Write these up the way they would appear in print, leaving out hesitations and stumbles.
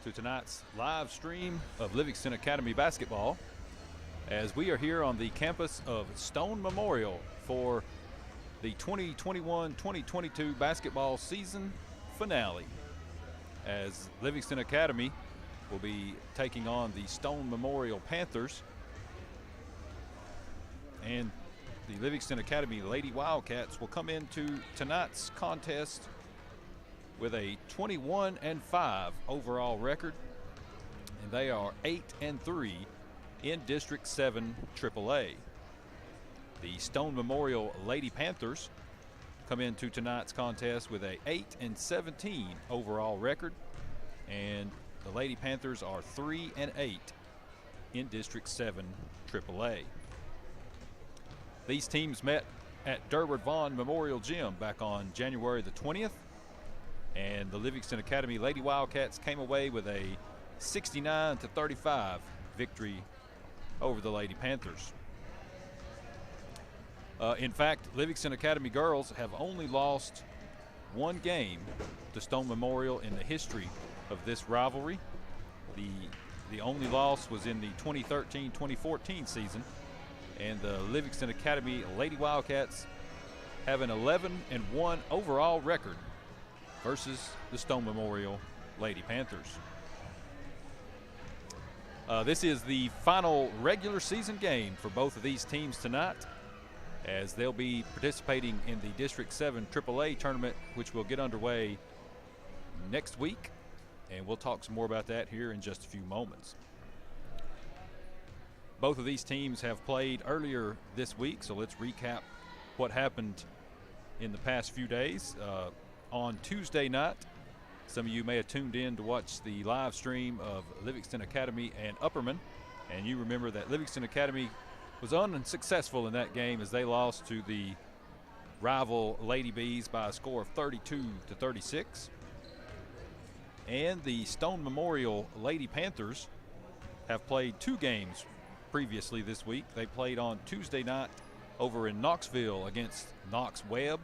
to tonight's live stream of Livingston Academy basketball as we are here on the campus of Stone Memorial for the 2021-2022 basketball season finale, as Livingston Academy will be taking on the Stone Memorial Panthers, and the Livingston Academy Lady Wildcats will come into tonight's contest with a 21-5 overall record, and they are 8-3 in District 7 AAA. The Stone Memorial Lady Panthers come into tonight's contest with a 8-17 overall record, and the Lady Panthers are 3-8 in District 7 AAA. These teams met at Durward Vaughn Memorial Gym back on January the 20th, and the Livingston Academy Lady Wildcats came away with a 69-35 victory over the Lady Panthers. In fact, Livingston Academy girls have only lost one game to Stone Memorial in the history of this rivalry. The only loss was in the 2013-2014 season, and the Livingston Academy Lady Wildcats have an 11-1 overall record versus the Stone Memorial Lady Panthers. This is the final regular season game for both of these teams tonight, as they'll be participating in the District 7 AAA tournament, which will get underway next week, and we'll talk some more about that here in just a few moments. Both of these teams have played earlier this week, so let's recap what happened in the past few days. On Tuesday night, some of you may have tuned in to watch the live stream of Livingston Academy and Upperman, and you remember that Livingston Academy was unsuccessful in that game as they lost to the rival Lady Bees by a score of 32-36. And the Stone Memorial Lady Panthers have played two games previously this week. They played on Tuesday night over in Knoxville against Knox Webb,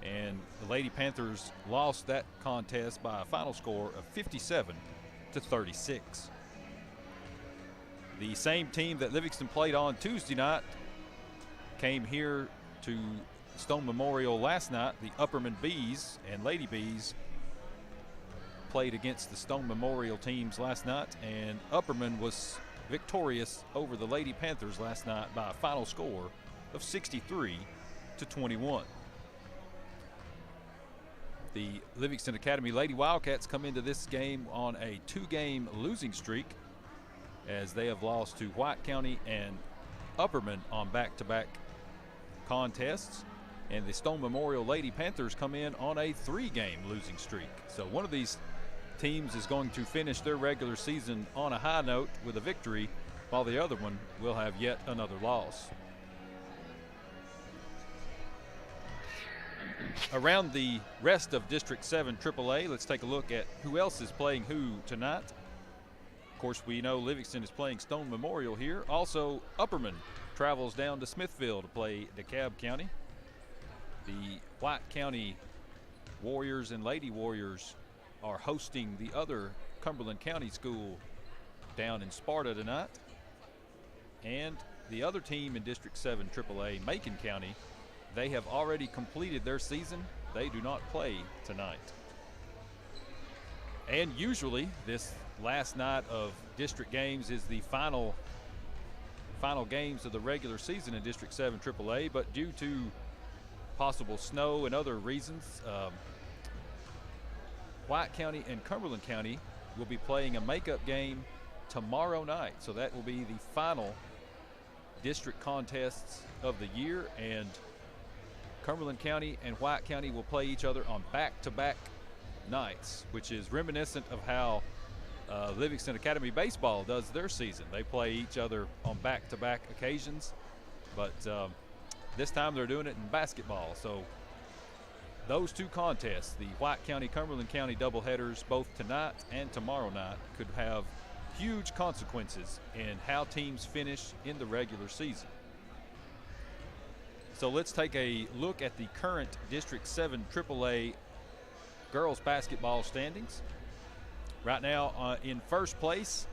and the Lady Panthers lost that contest by a final score of 57-36. The same team that Livingston played on Tuesday night came here to Stone Memorial last night. The Upperman Bees and Lady Bees played against the Stone Memorial teams last night, and Upperman was victorious over the Lady Panthers last night by a final score of 63-21. The Livingston Academy Lady Wildcats come into this game on a two-game losing streak, as they have lost to White County and Upperman on back-to-back contests, and the Stone Memorial Lady Panthers come in on a three-game losing streak. So one of these teams is going to finish their regular season on a high note with a victory, while the other one will have yet another loss. Around the rest of District 7 AAA, let's take a look at who else is playing who tonight. Of course, we know Livingston is playing Stone Memorial here. Also, Upperman travels down to Smithville to play DeKalb County. The White County Warriors and Lady Warriors are hosting the other Cumberland County school down in Sparta tonight. And the other team in District 7 AAA, Macon County, they have already completed their season. They do not play tonight. And usually this last night of district games is the final games of the regular season in District 7 AAA, but due to possible snow and other reasons, White County and Cumberland County will be playing a makeup game tomorrow night. So that will be the final district contests of the year, and Cumberland County and White County will play each other on back-to-back nights, which is reminiscent of how Livingston Academy baseball does their season. They play each other on back-to-back occasions, but this time they're doing it in basketball. So those two contests, the White County Cumberland County doubleheaders, both tonight and tomorrow night, could have huge consequences in how teams finish in the regular season. So let's take a look at the current District 7 AAA girls basketball standings. Right now in first place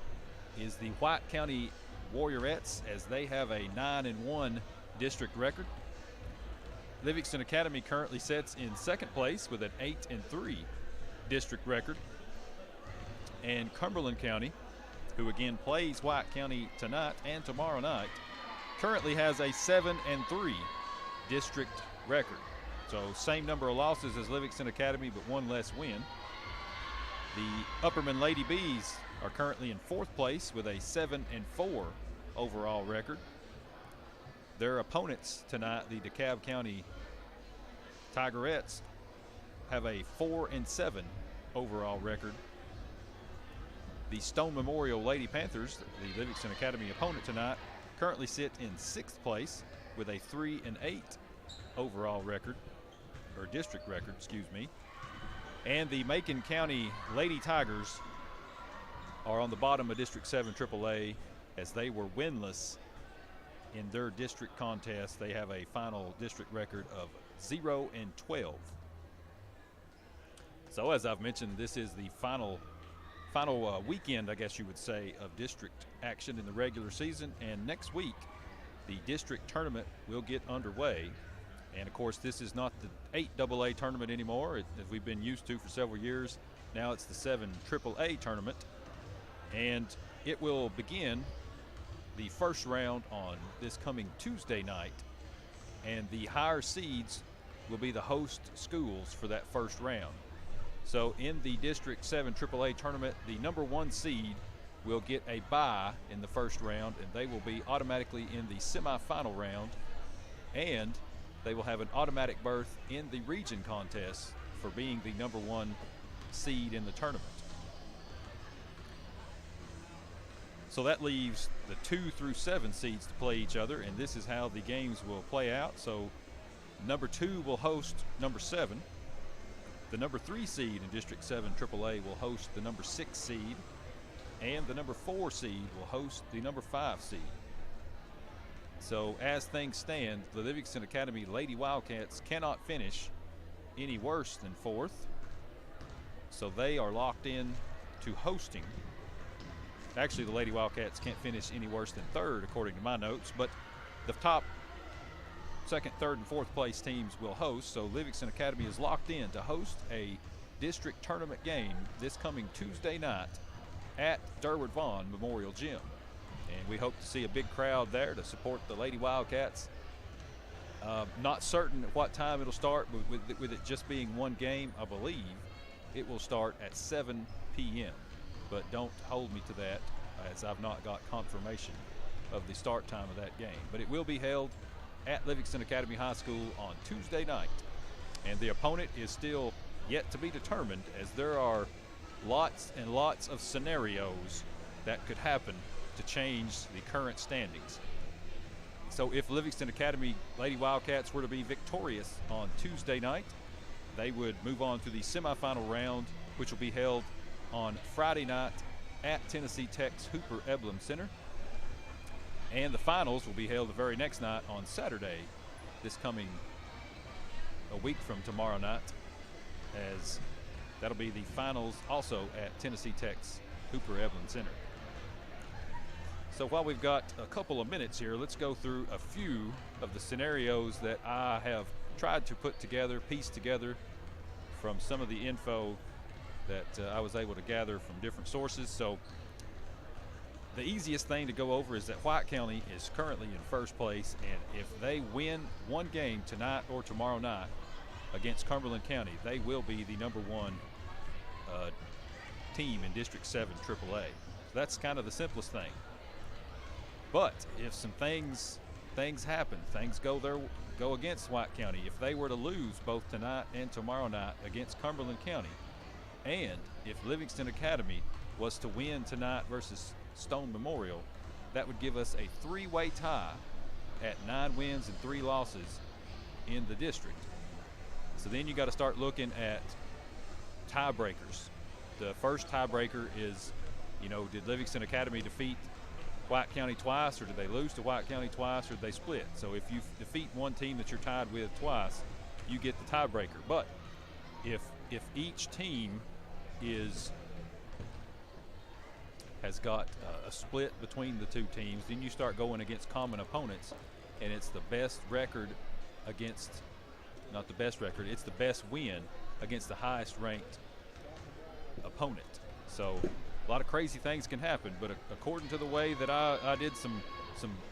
is the White County Warriorettes, as they have a 9-1 district record. Livingston Academy currently sits in second place with an 8-3 district record. And Cumberland County, who again plays White County tonight and tomorrow night, currently has a 7-3 district record. So same number of losses as Livingston Academy, but one less win. The Upperman Lady Bees are currently in fourth place with a 7-4 overall record. Their opponents tonight, the DeKalb County Tigerettes, have a 4-7 overall record. The Stone Memorial Lady Panthers, the Livingston Academy opponent tonight, currently sit in sixth place with a 3-8 overall record, or district record, excuse me. And the Macon County Lady Tigers are on the bottom of District 7 AAA, as they were winless in their district contest. They have a final district record of 0-12. So as I've mentioned, this is the final weekend, I guess you would say, of district action in the regular season. And next week, the district tournament will get underway. And of course, this is not the 8AA tournament anymore, as we've been used to for several years. Now it's the 7 AAA tournament. And it will begin the first round on this coming Tuesday night. And the higher seeds will be the host schools for that first round. So in the District 7 AAA tournament, the number 1 seed will get a bye in the first round, and they will be automatically in the semifinal round. And they will have an automatic berth in the region contest for being the number 1 seed in the tournament. So that leaves the 2 through 7 seeds to play each other, and this is how the games will play out. So number 2 will host number 7. The number 3 seed in District 7 AAA will host the number 6 seed, and the number 4 seed will host the number 5 seed. So as things stand, the Livingston Academy Lady Wildcats cannot finish any worse than 4th. So they are locked in to hosting. Actually, the Lady Wildcats can't finish any worse than 3rd, according to my notes, but the top 2nd, 3rd, and 4th place teams will host. So Livingston Academy is locked in to host a district tournament game this coming Tuesday night at Durward Vaughn Memorial Gym. And we hope to see a big crowd there to support the Lady Wildcats. Not certain at what time it'll start, but with it just being one game, I believe it will start at 7 p.m. But don't hold me to that, as I've not got confirmation of the start time of that game. But it will be held at Livingston Academy High School on Tuesday night. And the opponent is still yet to be determined, as there are lots and lots of scenarios that could happen to change the current standings. So if Livingston Academy Lady Wildcats were to be victorious on Tuesday night, they would move on to the semifinal round, which will be held on Friday night at Tennessee Tech's Hooper Eblum Center. And the finals will be held the very next night on Saturday, this coming a week from tomorrow night, as that'll be the finals also at Tennessee Tech's Hooper Eblum Center. So while we've got a couple of minutes here, let's go through a few of the scenarios that I have tried to put together, piece together from some of the info that I was able to gather from different sources. So the easiest thing to go over is that White County is currently in first place, and if they win one game tonight or tomorrow night against Cumberland County, they will be the number 1 team in District 7 AAA. So that's kind of the simplest thing. But if some things happen, things go against White County, if they were to lose both tonight and tomorrow night against Cumberland County, and if Livingston Academy was to win tonight versus Stone Memorial, that would give us a 3-way tie at 9 wins and 3 losses in the district. So then you got to start looking at tiebreakers. The first tiebreaker is, did Livingston Academy defeat White County twice, or did they lose to White County twice, or did they split? So if you defeat one team that you're tied with twice, you get the tiebreaker. But if each team is has got a split between the two teams. Then you start going against common opponents, and it's the best record against, not the best record, it's the best win against the highest ranked opponent. So a lot of crazy things can happen, but according to the way that I did some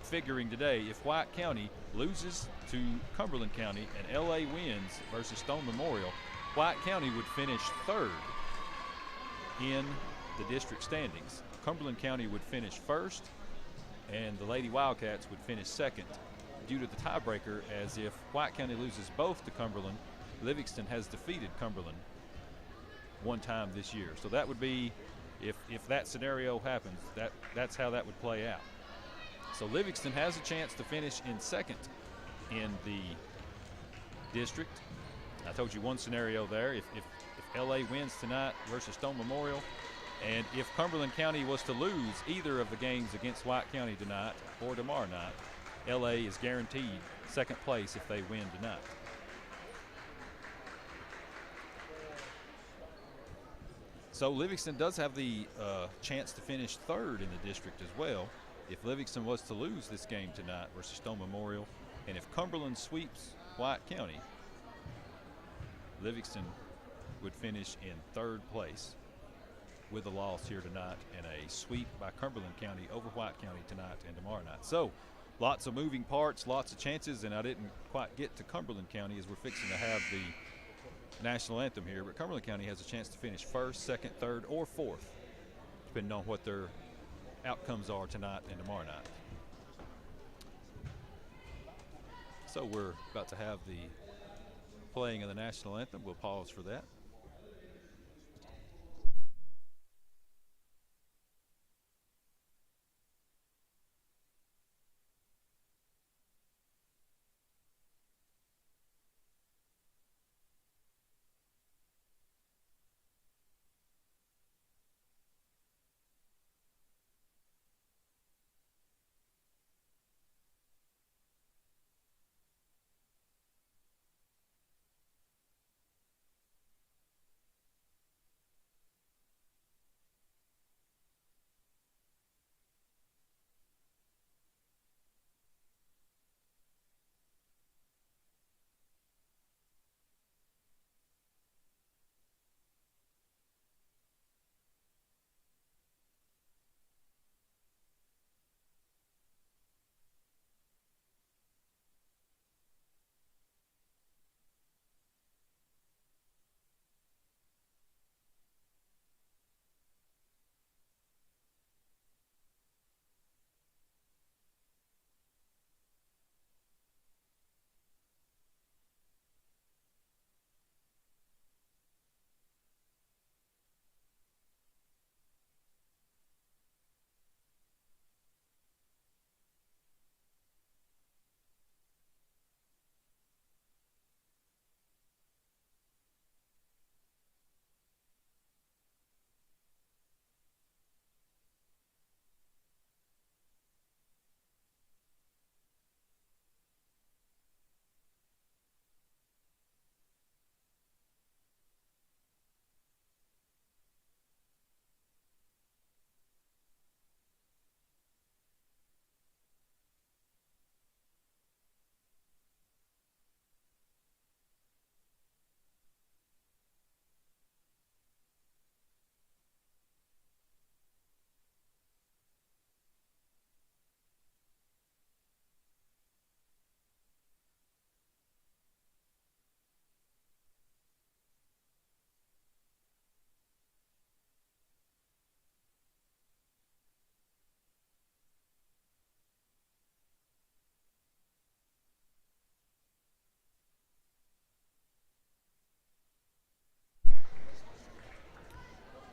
figuring today, if White County loses to Cumberland County and LA wins versus Stone Memorial, White County would finish third in the district standings. Cumberland County would finish first, and the Lady Wildcats would finish second due to the tiebreaker, as if White County loses both to Cumberland, Livingston has defeated Cumberland one time this year. So that would be, if that scenario happens, that's how that would play out. So Livingston has a chance to finish in second in the district. I told you one scenario there. If LA wins tonight versus Stone Memorial, and if Cumberland County was to lose either of the games against White County tonight or tomorrow night, LA is guaranteed second place if they win tonight. So Livingston does have the chance to finish third in the district as well if Livingston was to lose this game tonight versus Stone Memorial. And if Cumberland sweeps White County, Livingston would finish in third place with a loss here tonight and a sweep by Cumberland County over White County tonight and tomorrow night. So lots of moving parts, lots of chances, and I didn't quite get to Cumberland County as we're fixing to have the national anthem here, but Cumberland County has a chance to finish first, second, third, or fourth, depending on what their outcomes are tonight and tomorrow night. So we're about to have the playing of the national anthem. We'll pause for that.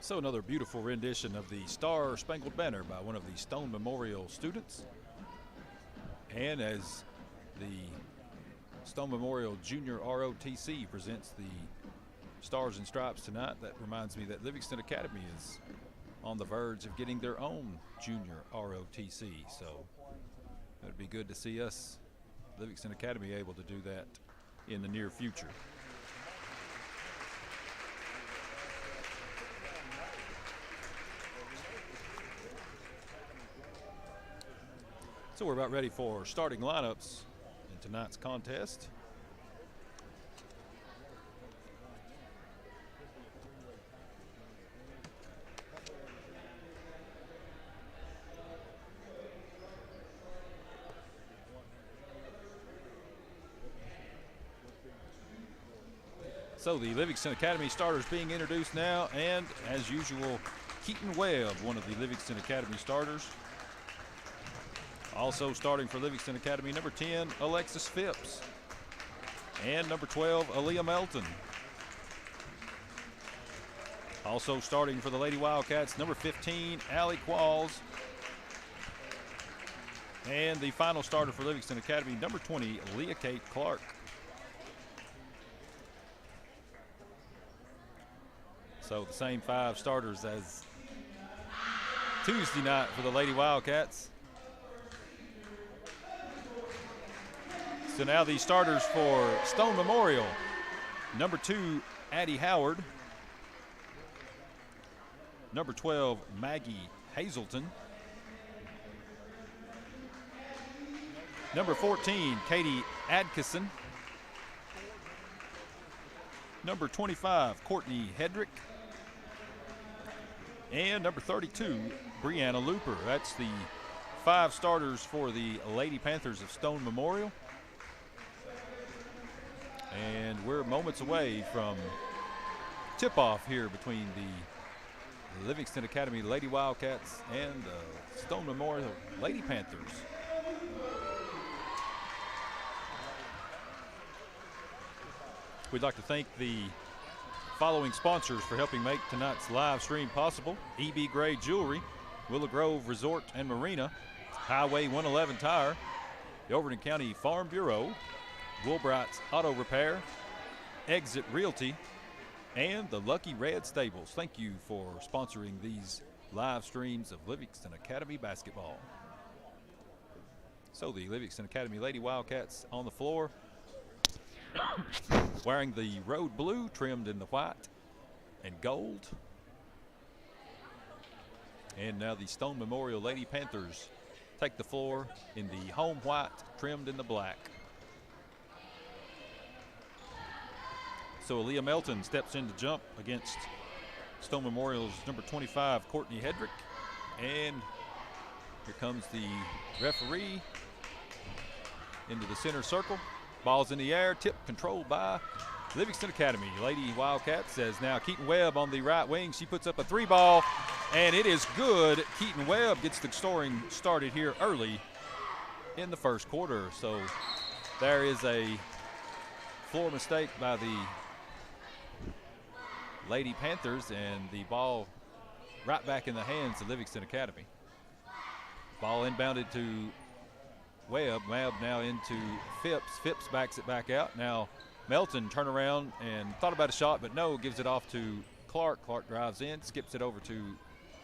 So another beautiful rendition of the Star Spangled Banner by one of the Stone Memorial students. And as the Stone Memorial Junior ROTC presents the Stars and Stripes tonight, that reminds me that Livingston Academy is on the verge of getting their own Junior ROTC. So it would be good to see us, Livingston Academy, able to do that in the near future. So we're about ready for starting lineups in tonight's contest. So the Livingston Academy starters being introduced now, and as usual, Keaton Webb, one of the Livingston Academy starters. Also starting for Livingston Academy, number 10, Alexis Phipps. And number 12, Aaliyah Melton. Also starting for the Lady Wildcats, number 15, Allie Qualls. And the final starter for Livingston Academy, number 20, Leah Kate Clark. So the same 5 starters as Tuesday night for the Lady Wildcats. So now the starters for Stone Memorial. Number 2, Addie Howard. Number 12, Maggie Hazelton. Number 14, Katie Adkisson. Number 25, Courtney Hedrick. And number 32, Brianna Looper. That's the 5 starters for the Lady Panthers of Stone Memorial. And we're moments away from tip-off here between the Livingston Academy Lady Wildcats and the Stone Memorial Lady Panthers. We'd like to thank the following sponsors for helping make tonight's live stream possible: EB Gray Jewelry, Willow Grove Resort and Marina, Highway 111 Tire, the Overton County Farm Bureau, Woolbright's Auto Repair, Exit Realty, and the Lucky Red Stables. Thank you for sponsoring these live streams of Livingston Academy basketball. So the Livingston Academy Lady Wildcats on the floor, wearing the road blue trimmed in the white and gold. And now the Stone Memorial Lady Panthers take the floor in the home white trimmed in the black. So Aaliyah Melton steps in to jump against Stone Memorial's number 25, Courtney Hedrick. And here comes the referee into the center circle. Ball's in the air, tip controlled by Livingston Academy. Lady Wildcats says now Keaton Webb on the right wing. She puts up a 3-ball, and it is good. Keaton Webb gets the scoring started here early in the first quarter. So there is a floor mistake by the Lady Panthers, and the ball right back in the hands of Livingston Academy. Ball inbounded to Webb. Webb now into Phipps. Phipps backs it back out. Now Melton turn around and thought about a shot, but no, gives it off to Clark. Clark drives in, skips it over to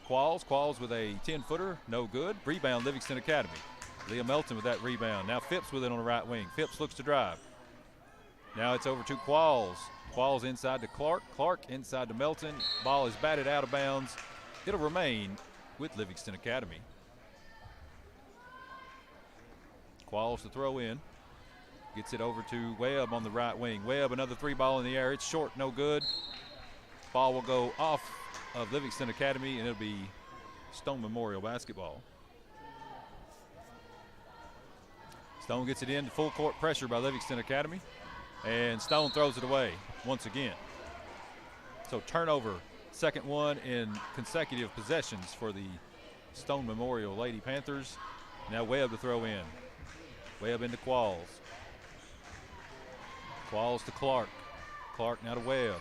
Qualls. Qualls with a 10-footer, no good. Rebound Livingston Academy. Leah Melton with that rebound. Now Phipps with it on the right wing. Phipps looks to drive. Now it's over to Qualls. Qualls inside to Clark. Clark inside to Melton. Ball is batted out of bounds. It'll remain with Livingston Academy. Qualls to throw in. Gets it over to Webb on the right wing. Webb, another 3-ball in the air. It's short, no good. Ball will go off of Livingston Academy, and it'll be Stone Memorial basketball. Stone gets it in to full court pressure by Livingston Academy, and Stone throws it away once again. So turnover, second one in consecutive possessions for the Stone Memorial Lady Panthers. Now Webb to throw in. Webb into Qualls. Qualls to Clark. Clark now to Webb.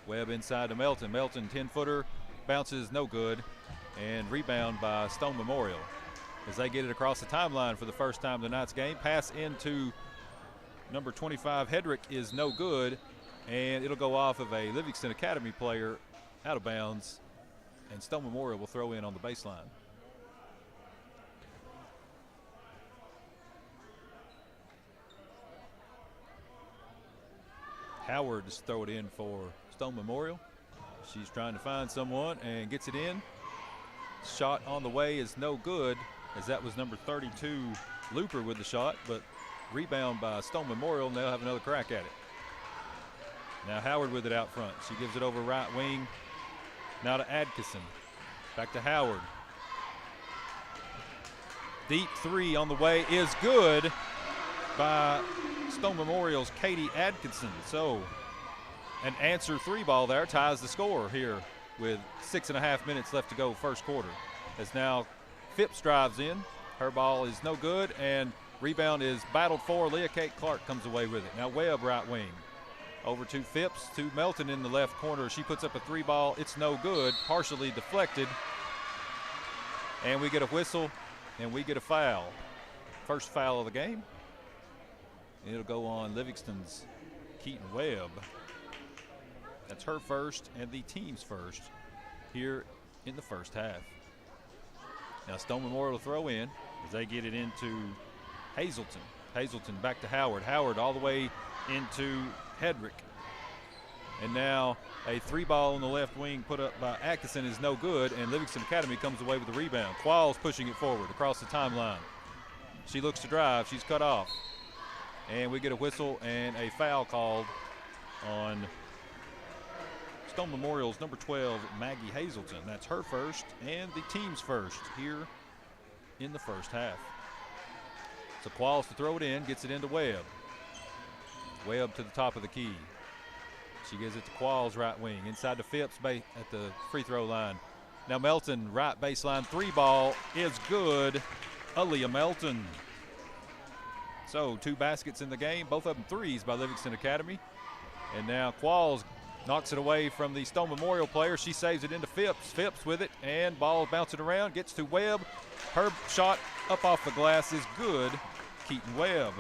Webb inside to Melton. Melton 10-footer, bounces no good, and rebound by Stone Memorial as they get it across the timeline for the first time in tonight's game. Pass into number 25 Hedrick is no good, and it'll go off of a Livingston Academy player out of bounds, and Stone Memorial will throw in on the baseline. Howard just throw it in for Stone Memorial. She's trying to find someone and gets it in. Shot on the way is no good, as that was number 32, Looper, with the shot, but rebound by Stone Memorial, and they'll have another crack at it. Now Howard with it out front. She gives it over right wing. Now to Atkinson. Back to Howard. Deep three on the way is good by Stone Memorial's Katie Atkinson. So an answer three ball there ties the score here with 6.5 minutes left to go first quarter. As now Phipps drives in. Her ball is no good, and rebound is battled for. Leah Kate Clark comes away with it. Now Webb right wing. Over to Phipps, to Melton in the left corner. She puts up a three ball. It's no good, partially deflected. And we get a whistle, and we get a foul. First foul of the game. It'll go on Livingston's Keaton Webb. That's her first and the team's first here in the first half. Now Stone Memorial will throw in as they get it into Hazelton. Hazelton back to Howard. Howard all the way into Hedrick. And now a three ball on the left wing put up by Atkinson is no good, and Livingston Academy comes away with the rebound. Qualls pushing it forward across the timeline. She looks to drive. She's cut off. And we get a whistle and a foul called on Stone Memorial's number 12, Maggie Hazelton. That's her first and the team's first here in the first half. So Qualls to throw it in, gets it into Webb. Webb to the top of the key. She gives it to Qualls right wing, inside to Phipps at the free throw line. Now Melton, right baseline three ball is good. Aaliyah Melton. So 2 baskets in the game, both of them threes by Livingston Academy. And now Qualls knocks it away from the Stone Memorial player. She saves it into Phipps. Phipps with it, and ball bouncing around, gets to Webb. Her shot up off the glass is good. Keaton Webb.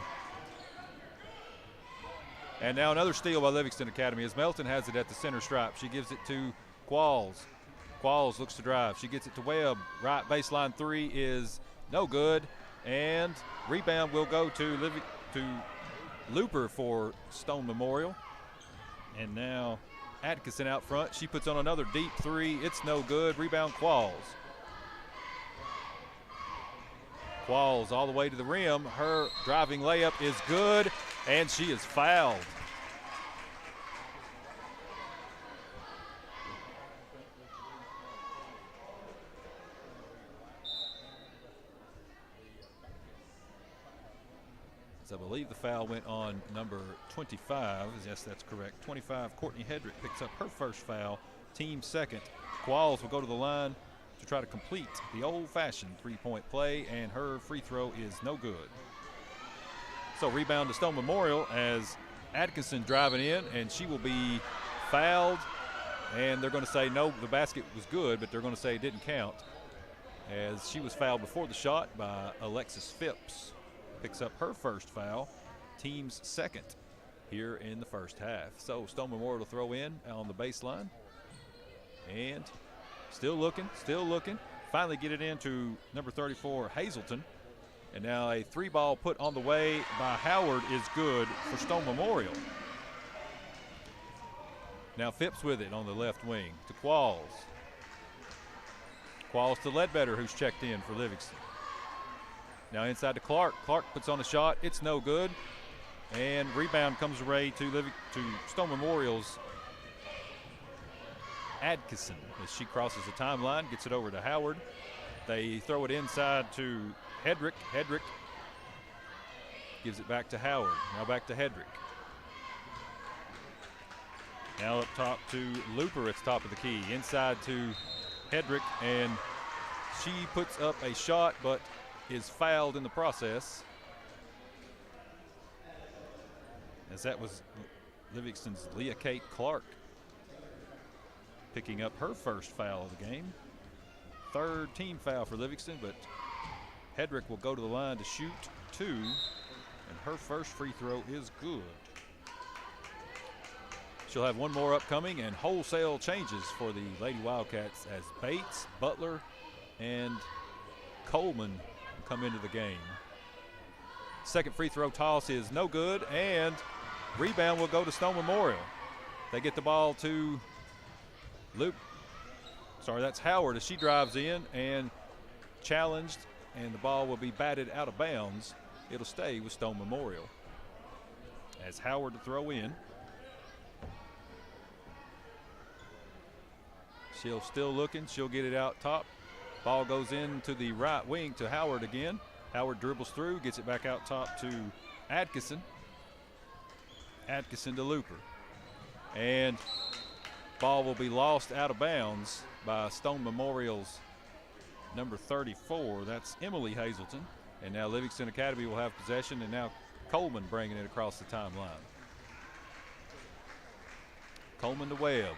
And now another steal by Livingston Academy as Melton has it at the center stripe. She gives it to Qualls. Qualls looks to drive. She gets it to Webb. Right baseline three is no good. And rebound will go to Looper for Stone Memorial. And now Atkinson out front. She puts on another deep three. It's no good. Rebound Qualls. Qualls all the way to the rim. Her driving layup is good, and she is fouled. So I believe the foul went on number 25. Yes, that's correct. 25, Courtney Hedrick picks up her first foul. Team second. Qualls will go to the line to try to complete the old-fashioned three-point play, and her free throw is no good. So rebound to Stone Memorial as Atkinson driving in, and she will be fouled. And they're going to say, no, the basket was good, but they're going to say it didn't count, as she was fouled before the shot by Alexis Phipps. Picks up her first foul, team's second here in the first half. So Stone Memorial will throw in on the baseline. And still looking. Finally get it into number 34, Hazelton. And now a three ball put on the way by Howard is good for Stone Memorial. Now Phipps with it on the left wing to Qualls. Qualls to Ledbetter, who's checked in for Livingston. Now inside to Clark. Clark puts on a shot. It's no good. And rebound comes away to Stone Memorial's Atkinson as she crosses the timeline, gets it over to Howard. They throw it inside to Hedrick. Hedrick gives it back to Howard. Now back to Hedrick. Now up top to Looper at the top of the key. Inside to Hedrick, and she puts up a shot but is fouled in the process, as that was Livingston's Leah Kate Clark picking up her first foul of the game. Third team foul for Livingston, but Hedrick will go to the line to shoot two, and her first free throw is good. She'll have one more upcoming, and wholesale changes for the Lady Wildcats as Bates, Butler, and Coleman come into the game. Second free throw toss is no good, and rebound will go to Stone Memorial. They get the ball to that's Howard as she drives in and challenged and the ball will be batted out of bounds. It'll stay with Stone Memorial. As Howard to throw in. She'll still looking. She'll get it out top. Ball goes into the right wing to Howard again. Howard dribbles through, gets it back out top to Atkinson. Atkinson to Looper. And ball will be lost out of bounds by Stone Memorial's number 34. That's Emily Hazelton. And now Livingston Academy will have possession, and now Coleman bringing it across the timeline. Coleman to Webb.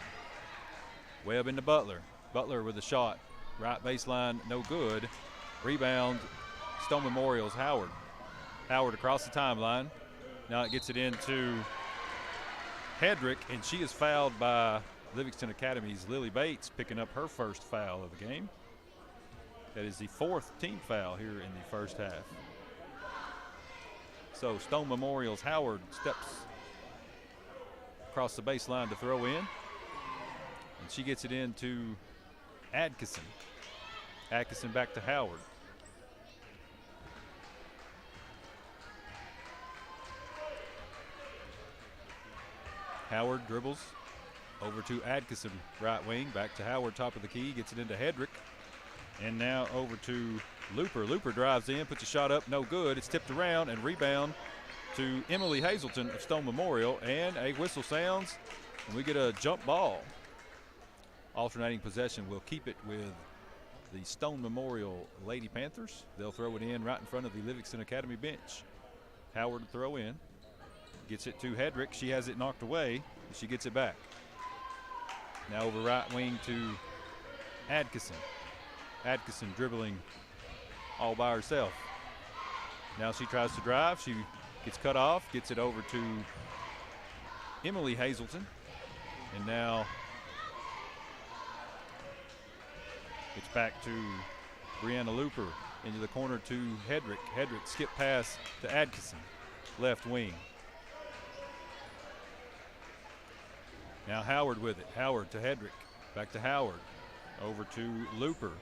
Webb into Butler. Butler with a shot. Right baseline, no good. Rebound, Stone Memorial's Howard. Howard across the timeline. Now it gets it into Hedrick, and she is fouled by Livingston Academy's Lily Bates, picking up her first foul of the game. That is the 4th team foul here in the first half. So Stone Memorial's Howard steps across the baseline to throw in. And she gets it into Atkinson. Atkinson back to Howard. Howard dribbles over to Atkinson, right wing, back to Howard, top of the key, gets it into Hedrick. And now over to Looper. Looper drives in, puts a shot up, no good. It's tipped around, and rebound to Emily Hazelton of Stone Memorial. And a whistle sounds, and we get a jump ball. Alternating possession will keep it with the Stone Memorial Lady Panthers. They'll throw it in right in front of the Livingston Academy bench. Howard to throw in. Gets it to Hedrick. She has it knocked away. She gets it back. Now over right wing to Atkinson. Atkinson dribbling all by herself. Now she tries to drive. She gets cut off. Gets it over to Emily Hazelton. And now it's back to Brianna Looper into the corner to Hedrick. Hedrick skip pass to Atkinson, left wing. Now Howard with it. Howard to Hedrick. Back to Howard. Over to Looper.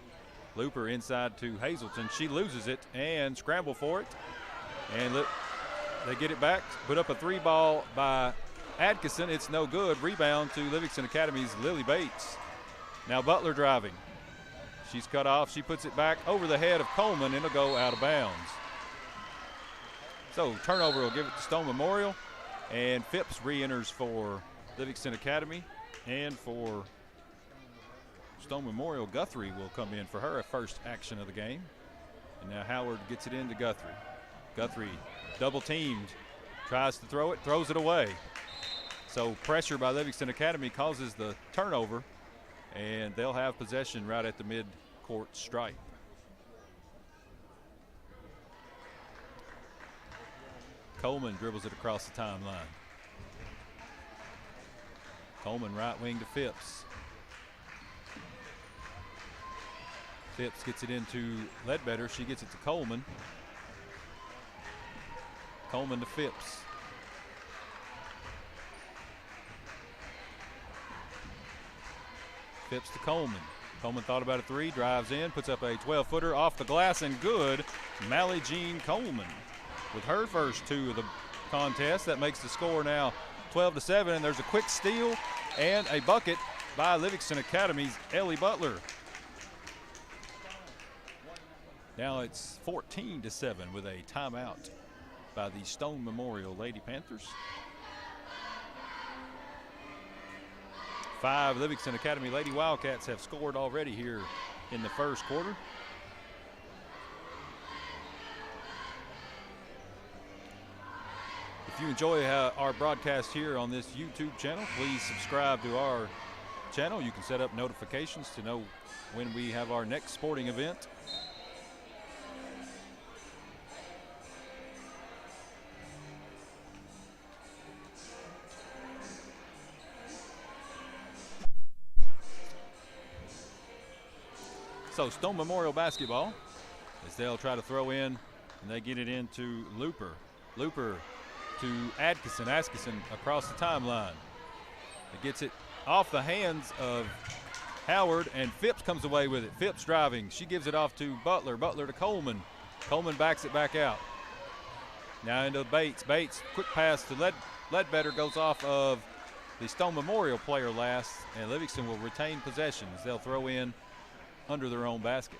Looper inside to Hazelton. She loses it and scramble for it. And they get it back. Put up a 3-ball by Atkinson. It's no good. Rebound to Livingston Academy's Lily Bates. Now Butler driving. She's cut off. She puts it back over the head of Coleman, and it'll go out of bounds. So turnover will give it to Stone Memorial. And Phipps re-enters for Livingston Academy, and for Stone Memorial, Guthrie will come in for her first action of the game. And now Howard gets it into Guthrie. Guthrie double teamed, tries to throw it, throws it away. So pressure by Livingston Academy causes the turnover, and they'll have possession right at the mid-court stripe. Coleman dribbles it across the timeline. Coleman right wing to Phipps. Phipps gets it into Ledbetter. She gets it to Coleman. Coleman to Phipps. Phipps to Coleman. Coleman thought about a 3, drives in, puts up a 12-footer off the glass, and good. Mally Jean Coleman with her first 2 of the contest. That makes the score now 12-7, and there's a quick steal and a bucket by Livingston Academy's Ellie Butler. Now it's 14-7 with a timeout by the Stone Memorial Lady Panthers. 5 Livingston Academy Lady Wildcats have scored already here in the first quarter. If you enjoy our broadcast here on this YouTube channel, please subscribe to our channel. You can set up notifications to know when we have our next sporting event. So Stone Memorial basketball, as they'll try to throw in, and they get it into Looper. Looper to Atkinson. Atkinson across the timeline. It gets it off the hands of Howard, and Phipps comes away with it. Phipps driving. She gives it off to Butler. Butler to Coleman. Coleman backs it back out. Now into Bates. Bates, quick pass to Ledbetter, goes off of the Stone Memorial player last, and Livingston will retain possession as they'll throw in under their own basket.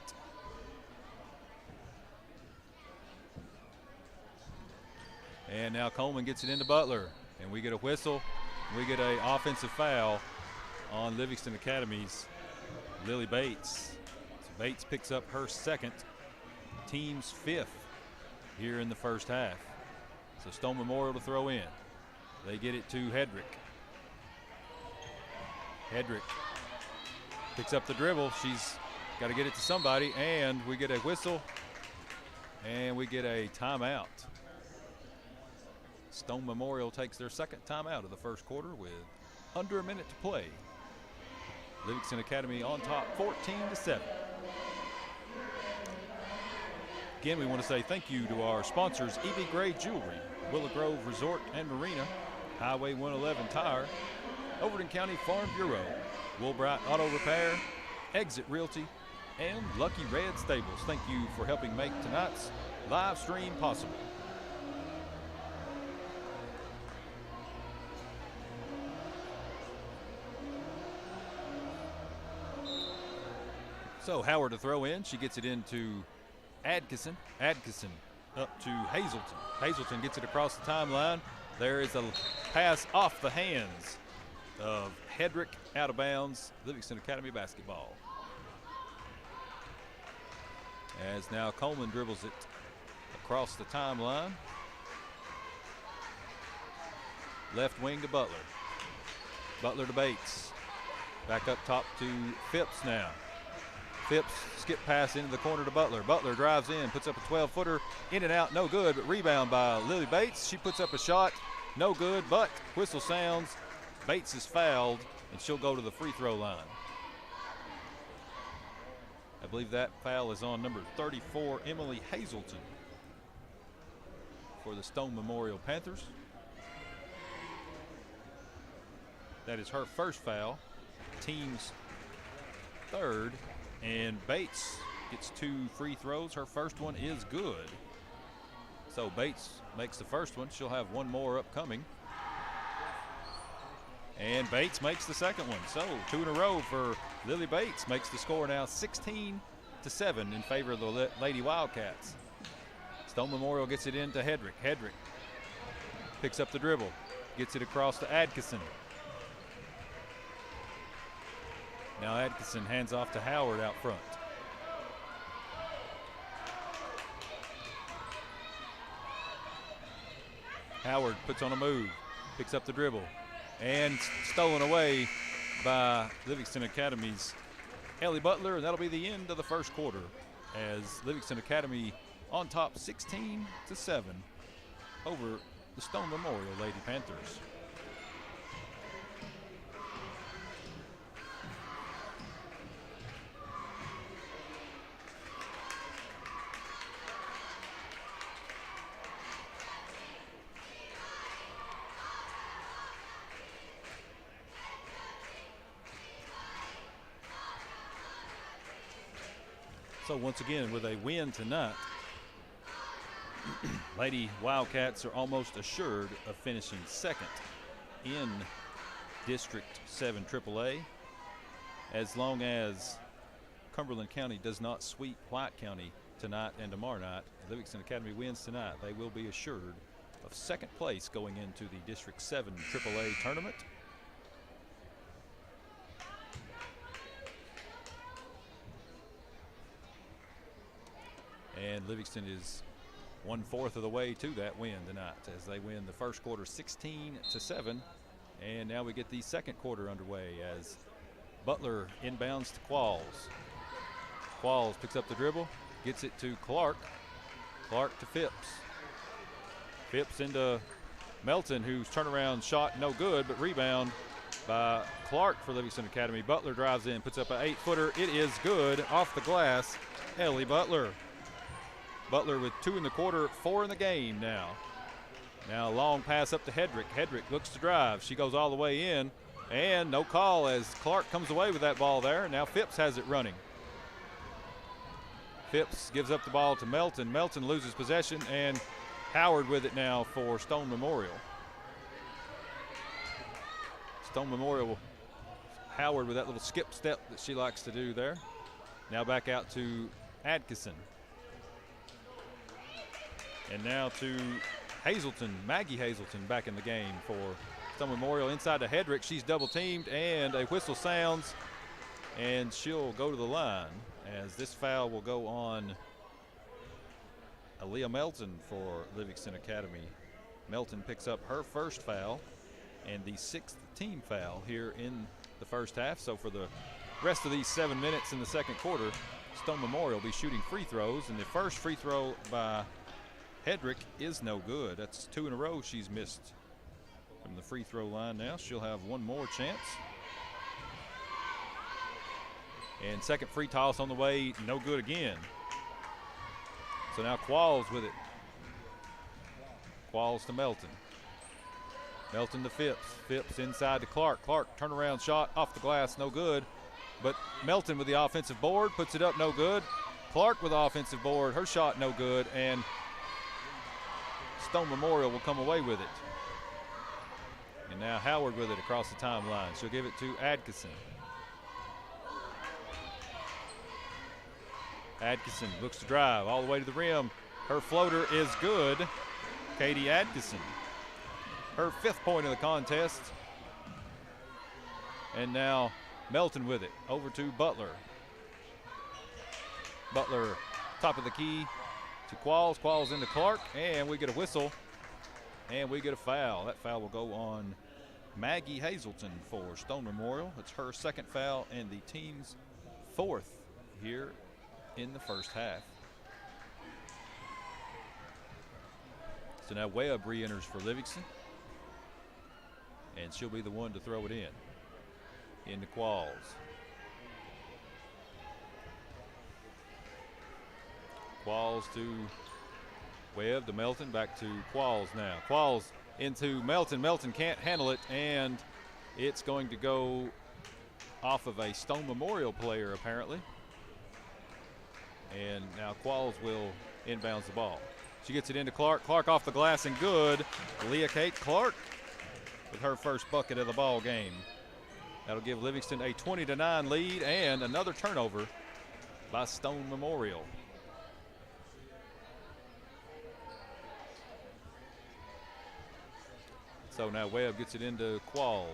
And now Coleman gets it into Butler, and we get a whistle. We get an offensive foul on Livingston Academy's Lily Bates. So Bates picks up her second, team's fifth here in the first half. So Stone Memorial to throw in. They get it to Hedrick. Hedrick picks up the dribble. She's got to get it to somebody, and we get a whistle, and we get a timeout. Stone Memorial takes their second timeout of the first quarter with under a minute to play. Livingston Academy on top 14-7. Again, we want to say thank you to our sponsors, E.B. Gray Jewelry, Willow Grove Resort and Marina, Highway 111 Tire, Overton County Farm Bureau, Woolbright Auto Repair, Exit Realty, and Lucky Red Stables. Thank you for helping make tonight's live stream possible. So Howard to throw in. She gets it into Adkisson. Adkisson up to Hazelton. Hazelton gets it across the timeline. There is a pass off the hands of Hedrick, out of bounds. Livingston Academy basketball. As now Coleman dribbles it across the timeline. Left wing to Butler. Butler to Bates. Back up top to Phipps now. Phipps skip pass into the corner to Butler. Butler drives in, puts up a 12-footer, in and out, no good, but rebound by Lily Bates. She puts up a shot, no good, but whistle sounds. Bates is fouled, and she'll go to the free throw line. I believe that foul is on number 34, Emily Hazelton, for the Stone Memorial Panthers. That is her first foul, team's third. And Bates gets 2 free throws. Her first one is good. So Bates makes the first one. She'll have one more upcoming. And Bates makes the second one. So 2 in a row for Lily Bates. Makes the score now 16-7 in favor of the Lady Wildcats. Stone Memorial gets it into Hedrick. Hedrick picks up the dribble. Gets it across to Adkisson. Now Adkisson hands off to Howard out front. Howard puts on a move, picks up the dribble, and stolen away by Livingston Academy's Ellie Butler, and that'll be the end of the first quarter as Livingston Academy on top 16-7 over the Stone Memorial Lady Panthers. So once again, with a win tonight, Lady Wildcats are almost assured of finishing second in District 7 AAA. As long as Cumberland County does not sweep White County tonight and tomorrow night, Livingston Academy wins tonight, they will be assured of second place going into the District 7 AAA tournament. And Livingston is 1/4 of the way to that win tonight as they win the first quarter 16-7. And now we get the second quarter underway as Butler inbounds to Qualls. Qualls picks up the dribble, gets it to Clark. Clark to Phipps. Phipps into Melton, whose turnaround shot no good, but rebound by Clark for Livingston Academy. Butler drives in, puts up an 8-footer. It is good off the glass. Ellie Butler. Butler with 2 in the quarter, 4 in the game now. Now a long pass up to Hedrick. Hedrick looks to drive. She goes all the way in, And no call as Clark comes away with that ball there. Now Phipps has it running. Phipps gives up the ball to Melton. Melton loses possession, and Howard with it now for Stone Memorial. Stone Memorial, Howard with that little skip step that she likes to do there. Now back out to Adkison. And now to Hazelton, Maggie Hazelton back in the game for Stone Memorial. Inside to Hedrick, she's double teamed, and a whistle sounds, and she'll go to the line as this foul will go on Aaliyah Melton for Livingston Academy. Melton picks up her first foul and the 6th team foul here in the first half. So for the rest of these 7 minutes in the second quarter, Stone Memorial will be shooting free throws, and the first free throw by Hedrick is no good. That's 2 in a row she's missed from the free throw line. Now she'll have one more chance. And second free toss on the way, no good again. So now Qualls with it. Qualls to Melton. Melton to Phipps. Phipps inside to Clark. Clark turnaround shot off the glass, no good. But Melton with the offensive board, puts it up, no good. Clark with the offensive board, her shot no good, and Stone Memorial will come away with it. And now Howard with it across the timeline. She'll give it to Adkison. Adkison looks to drive all the way to the rim. Her floater is good. Katie Adkison, her 5th point of the contest. And now Melton with it, over to Butler. Butler, top of the key to Qualls. Qualls into Clark, and we get a whistle, and we get a foul. That foul will go on Maggie Hazelton for Stone Memorial. It's her 2nd foul and the team's 4th here in the first half. So now Webb re-enters for Livingston, and she'll be the one to throw it in. Into Qualls. Qualls to Webb to Melton, back to Qualls now. Qualls into Melton. Melton can't handle it, and it's going to go off of a Stone Memorial player apparently. And now Qualls will inbounds the ball. She gets it into Clark. Clark off the glass and good. Leah Kate Clark with her first bucket of the ball game. That'll give Livingston a 20-9 lead, and another turnover by Stone Memorial. So now Webb gets it into Qualls.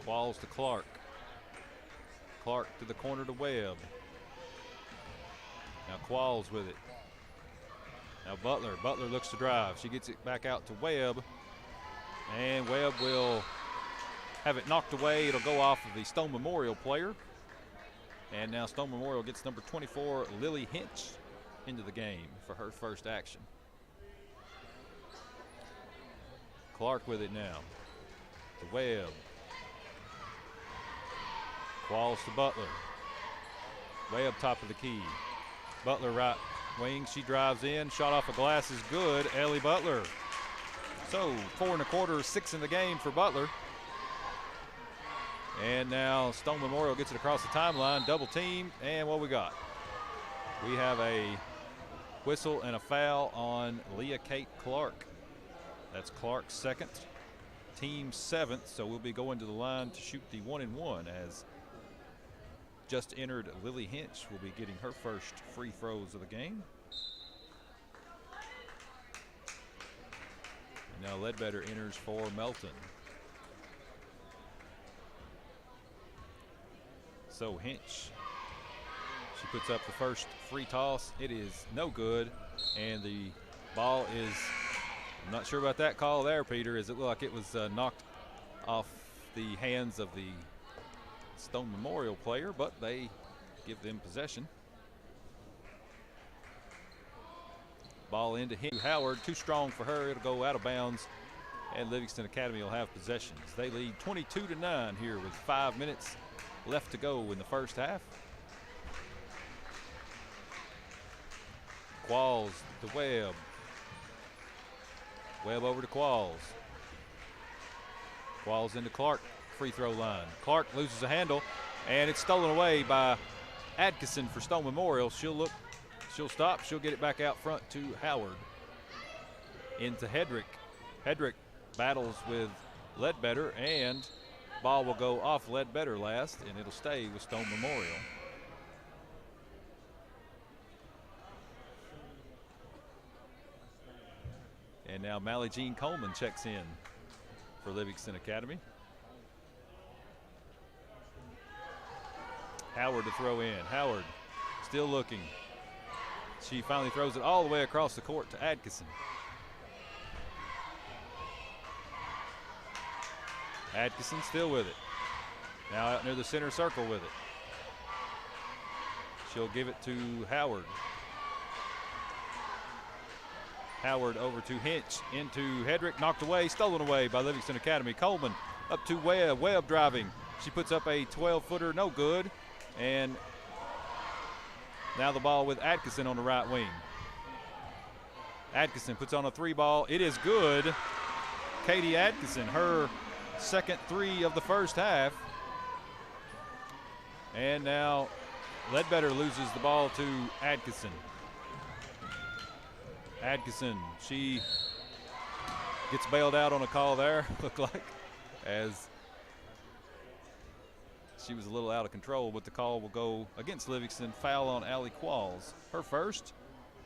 Qualls to Clark. Clark to the corner to Webb. Now Qualls with it. Now Butler. Butler looks to drive. She gets it back out to Webb. And Webb will have it knocked away. It'll go off of the Stone Memorial player. And now Stone Memorial gets number 24, Lily Hinch, into the game for her first action. Clark with it now. To Webb. Qualls to Butler. Webb top of the key. Butler right wing, she drives in, shot off a glass is good. Ellie Butler. So 4 1/4, 6 in the game for Butler. And now Stone Memorial gets it across the timeline, double team, and what we got? We have a whistle and a foul on Leah Kate Clark. That's Clark's 2nd, team 7th, so we'll be going to the line to shoot the 1-and-1 as just entered Lily Hinch will be getting her first free throws of the game. And now Ledbetter enters for Melton. So Hinch, she puts up the first free toss. It is no good, and the ball is, I'm not sure about that call there, Peter, as it looked like it was knocked off the hands of the Stone Memorial player, but they give them possession. Ball into Howard, too strong for her. It'll go out of bounds, and Livingston Academy will have possessions. They lead 22-9 here with 5 minutes left to go in the first half. Qualls to Webb. Webb over to Qualls. Qualls into Clark, free throw line. Clark loses a handle, and it's stolen away by Atkinson for Stone Memorial. She'll stop, she'll get it back out front to Howard. Into Hedrick. Hedrick battles with Ledbetter, and ball will go off Ledbetter last, and it'll stay with Stone Memorial. And now Mally Jean Coleman checks in for Livingston Academy. Howard to throw in. Howard still looking. She finally throws it all the way across the court to Atkinson. Atkinson still with it. Now out near the center circle with it. She'll give it to Howard. Howard over to Hinch, into Hedrick, knocked away, stolen away by Livingston Academy. Coleman up to Webb. Webb driving. She puts up a 12-footer, no good. And now the ball with Atkinson on the right wing. Atkinson puts on a three ball. It is good. Katie Atkinson, her second three of the first half. And now Ledbetter loses the ball to Atkinson. Atkinson, she gets bailed out on a call there, looked like, as she was a little out of control, but the call will go against Livingston. Foul on Allie Qualls. Her first,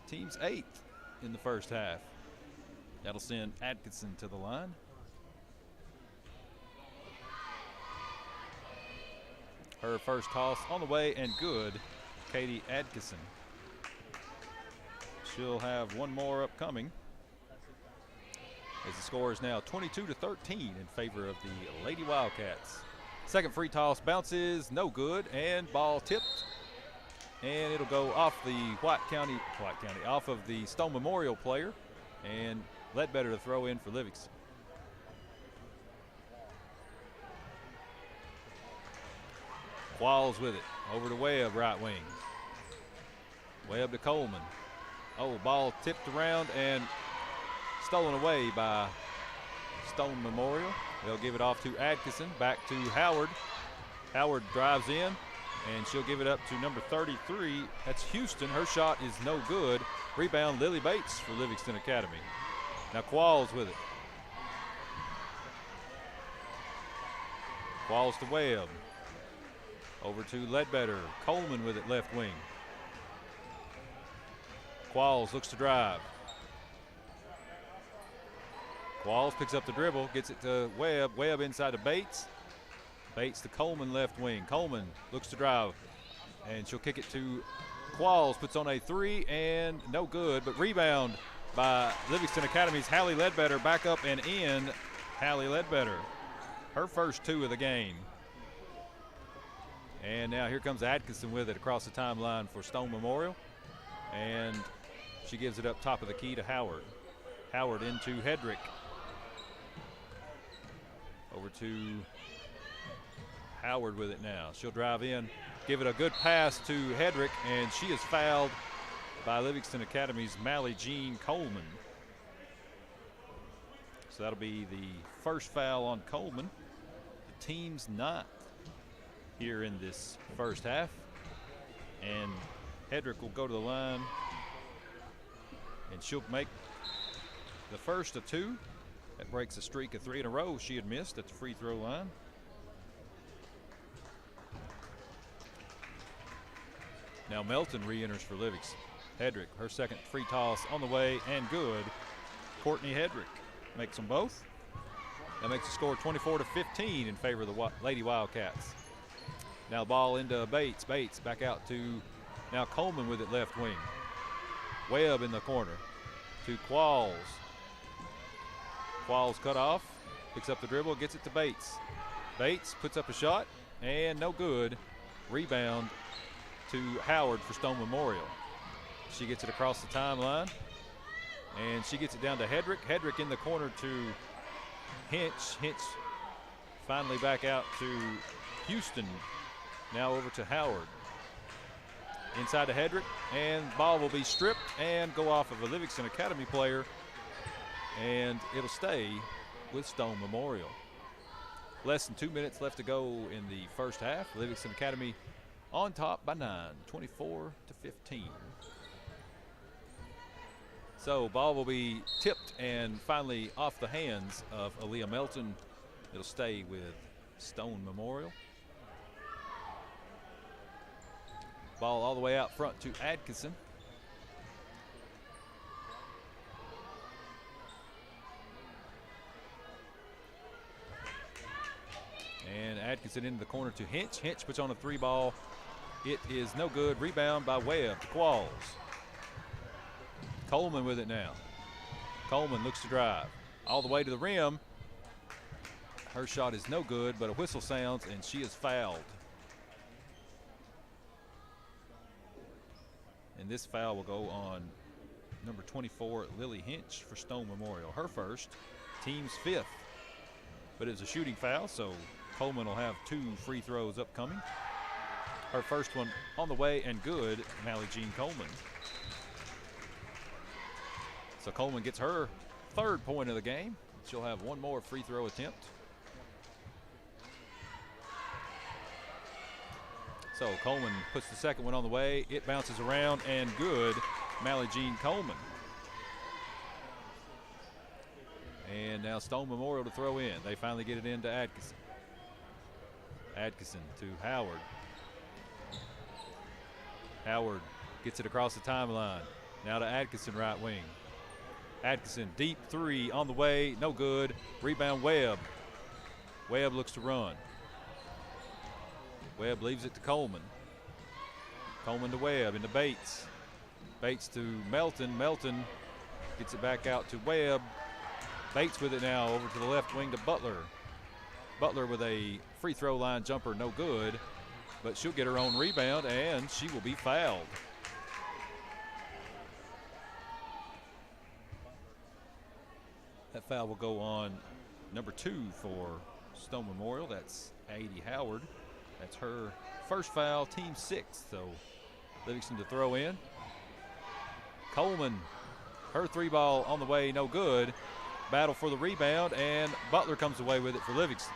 team's 8th in the first half. That'll send Atkinson to the line. Her first toss on the way and good, Katie Atkinson. She'll have one more upcoming, as the score is now 22-13 in favor of the Lady Wildcats. Second free toss bounces, no good, and ball tipped. And it'll go off the off of the Stone Memorial player, and Ledbetter to throw in for Livingston. Qualls with it, over to Webb, right wing. Webb to Coleman. Oh, ball tipped around and stolen away by Stone Memorial. They'll give it off to Atkinson, back to Howard. Howard drives in, and she'll give it up to number 33. That's Houston. Her shot is no good. Rebound, Lily Bates for Livingston Academy. Now Qualls with it. Qualls to Webb. Over to Ledbetter. Coleman with it, left wing. Qualls looks to drive. Qualls picks up the dribble, gets it to Webb. Webb inside to Bates. Bates to Coleman, left wing. Coleman looks to drive, and she'll kick it to Qualls. Puts on a three, and no good, but rebound by Livingston Academy's Hallie Ledbetter. Back up and in, Hallie Ledbetter. Her first two of the game. And now here comes Atkinson with it across the timeline for Stone Memorial. And she gives it up top of the key to Howard. Howard into Hedrick. Over to Howard with it now. She'll drive in, give it a good pass to Hedrick, and she is fouled by Livingston Academy's Mally Jean Coleman. So that'll be the first foul on Coleman. The team's 9th here in this first half. And Hedrick will go to the line, and she'll make the first of 2. That breaks a streak of 3 in a row she had missed at the free throw line. Now Melton re-enters for Livingston. Hedrick, her second free toss on the way and good. Courtney Hedrick makes them both. That makes the score 24-15 in favor of the Lady Wildcats. Now ball into Bates. Bates back out to now Coleman with it, left wing. Webb in the corner to Qualls. Qualls cut off, picks up the dribble, gets it to Bates. Bates puts up a shot, and no good. Rebound to Howard for Stone Memorial. She gets it across the timeline, and she gets it down to Hedrick. Hedrick in the corner to Hinch. Hinch finally back out to Houston. Now over to Howard. Inside to Hedrick, and ball will be stripped and go off of a Livingston Academy player, and it'll stay with Stone Memorial. Less than 2 minutes left to go in the first half. Livingston Academy on top by 9, 24-15. So ball will be tipped and finally off the hands of Aaliyah Melton. It'll stay with Stone Memorial. Ball all the way out front to Atkinson. And Atkinson into the corner to Hinch. Hinch puts on a 3-ball. It is no good. Rebound by Webb to Qualls. Coleman with it now. Coleman looks to drive all the way to the rim. Her shot is no good, but a whistle sounds and she is fouled. And this foul will go on number 24, Lily Hinch, for Stone Memorial. Her first, team's 5th. But it's a shooting foul, so Coleman will have 2 free throws upcoming. Her first one on the way and good, Mally Jean Coleman. So Coleman gets her 3rd point of the game. She'll have 1 more free throw attempt. So Coleman puts the 2nd one on the way. It bounces around and good, Mally Jean Coleman. And now Stone Memorial to throw in. They finally get it into Atkinson. Atkinson to Howard. Howard gets it across the timeline. Now to Atkinson, right wing. Atkinson, deep 3 on the way, no good. Rebound Webb. Webb looks to run. Webb leaves it to Coleman. Coleman to Webb into Bates. Bates to Melton. Melton gets it back out to Webb. Bates with it now over to the left wing to Butler. Butler with a free throw line jumper, no good, but she'll get her own rebound and she will be fouled. That foul will go on number 2 for Stone Memorial. That's Adie Howard. That's her first foul, team 6th. So Livingston to throw in. Coleman, her 3-ball on the way, no good. Battle for the rebound, and Butler comes away with it for Livingston.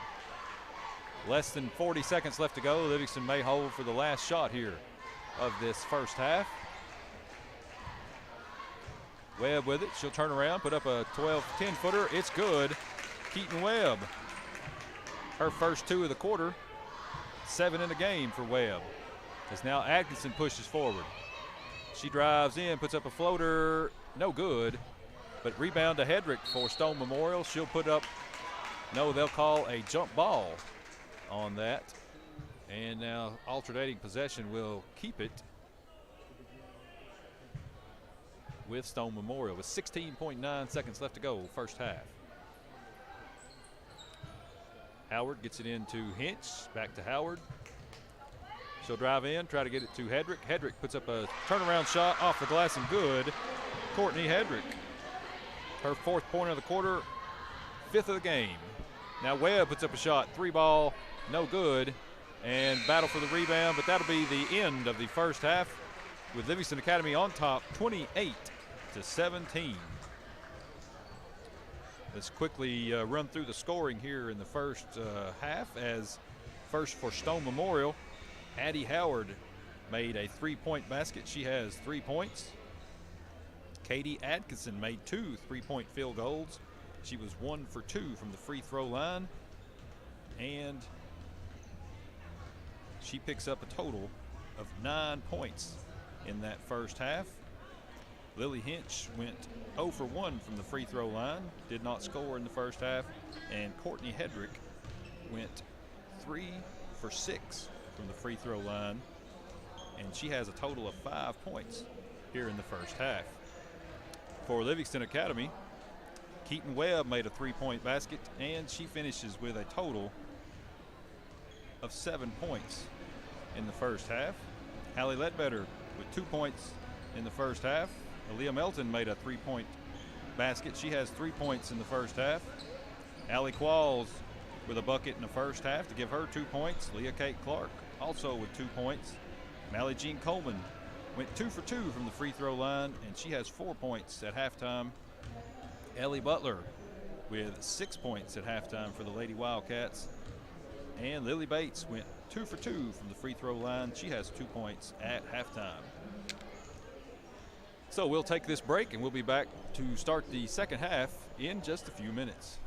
Less than 40 seconds left to go. Livingston may hold for the last shot here of this first half. Webb with it. She'll turn around, put up a 10-footer. It's good. Keaton Webb. Her first 2 of the quarter. 7 in the game for Webb. As now Atkinson pushes forward. She drives in, puts up a floater. No good. But rebound to Hedrick for Stone Memorial. She'll put up, no, they'll call a jump ball on that. And now alternating possession will keep it with Stone Memorial with 16.9 seconds left to go, first half. Howard gets it into Hinch, back to Howard. She'll drive in, try to get it to Hedrick. Hedrick puts up a turnaround shot off the glass and good. Courtney Hedrick. Her 4th point of the quarter, 5th of the game. Now Webb puts up a shot, 3-ball, no good, and battle for the rebound, but that'll be the end of the first half with Livingston Academy on top, 28-17. Let's quickly run through the scoring here in the first half. As first for Stone Memorial, Adie Howard made a 3-point basket. She has 3 points. Katie Atkinson made 2 3-point field goals. She was 1 for 2 from the free throw line. And she picks up a total of 9 points in that first half. Lily Hinch went 0 for 1 from the free throw line, did not score in the first half. And Courtney Hedrick went 3 for 6 from the free throw line. And she has a total of 5 points here in the first half. For Livingston Academy, Keaton Webb made a 3-point basket, and she finishes with a total of 7 points in the first half. Hallie Ledbetter with 2 points in the first half. Aaliyah Melton made a 3-point basket. She has 3 points in the first half. Allie Qualls with a bucket in the first half to give her 2 points. Leah Kate Clark also with 2 points. Mally Jean Coleman went 2 for 2 from the free throw line, and she has 4 points at halftime. Ellie Butler with 6 points at halftime for the Lady Wildcats. And Lily Bates went 2 for 2 from the free throw line. She has 2 points at halftime. So we'll take this break and we'll be back to start the second half in just a few minutes.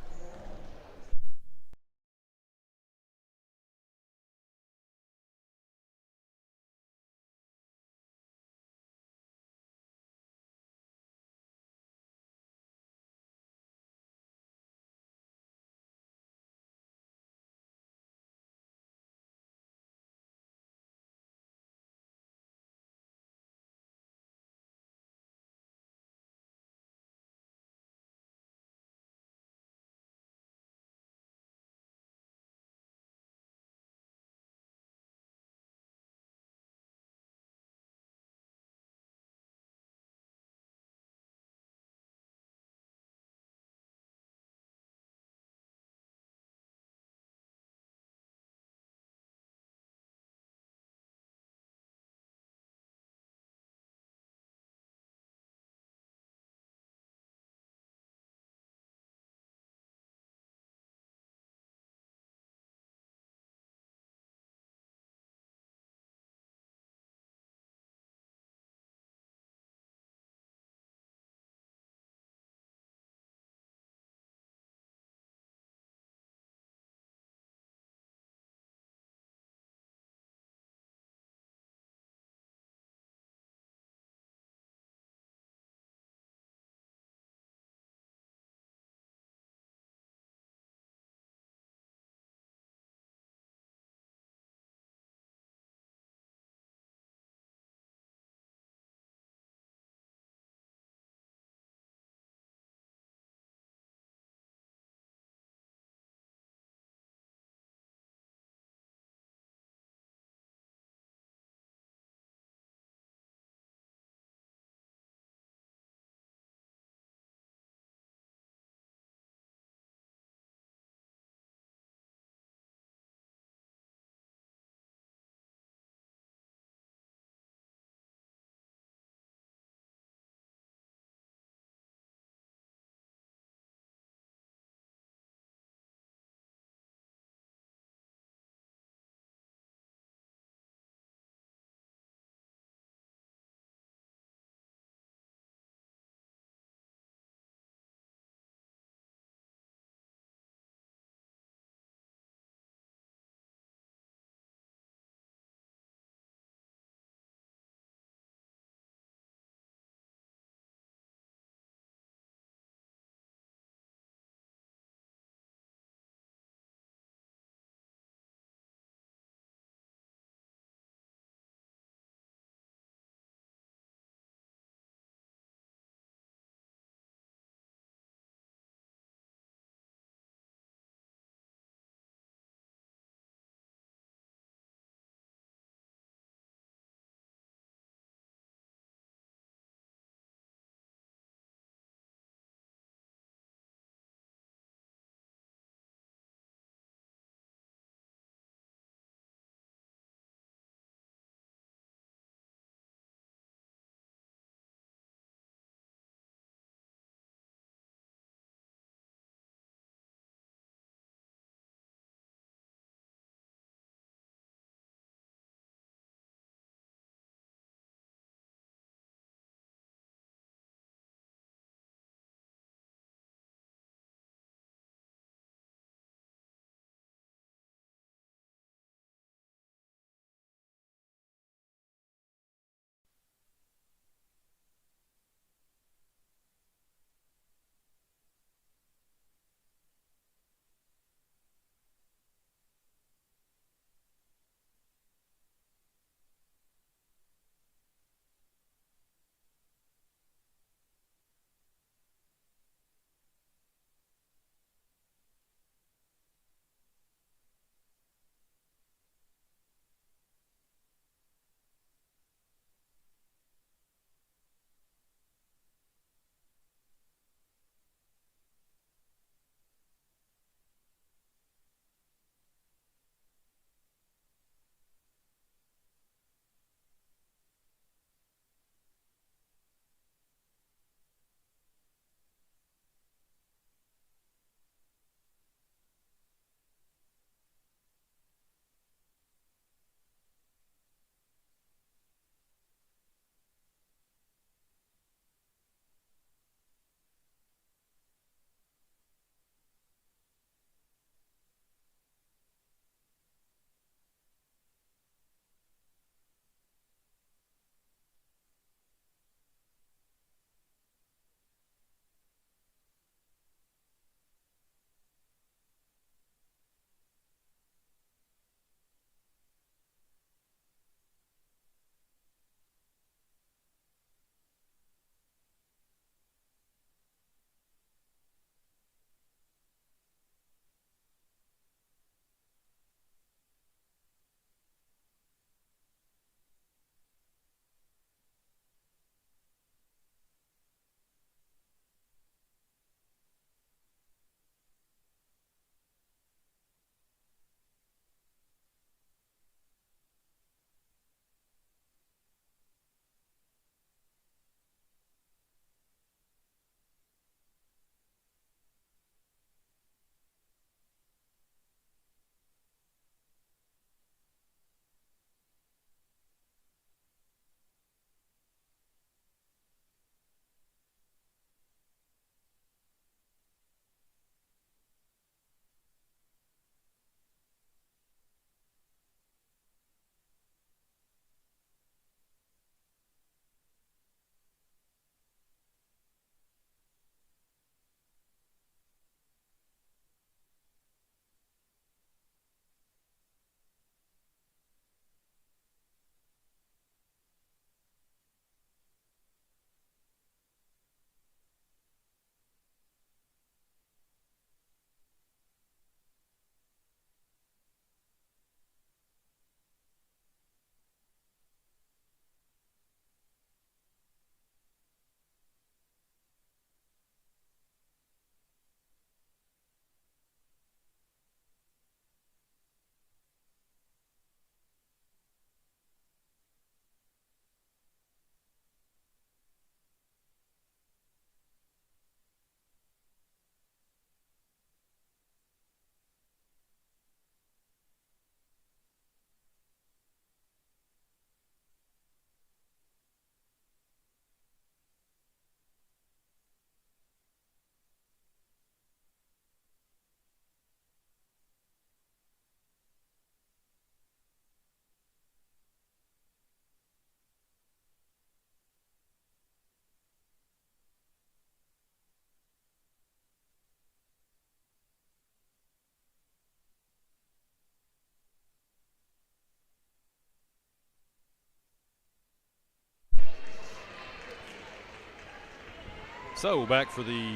So back for the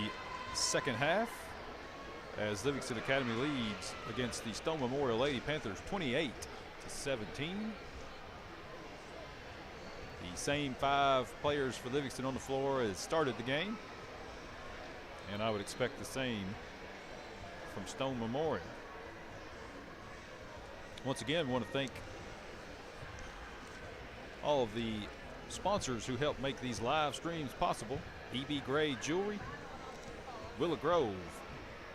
second half as Livingston Academy leads against the Stone Memorial Lady Panthers 28-17. The same 5 players for Livingston on the floor as started the game, and I would expect the same from Stone Memorial. Once again, I want to thank all of the sponsors who help make these live streams possible. EB Gray Jewelry, Willow Grove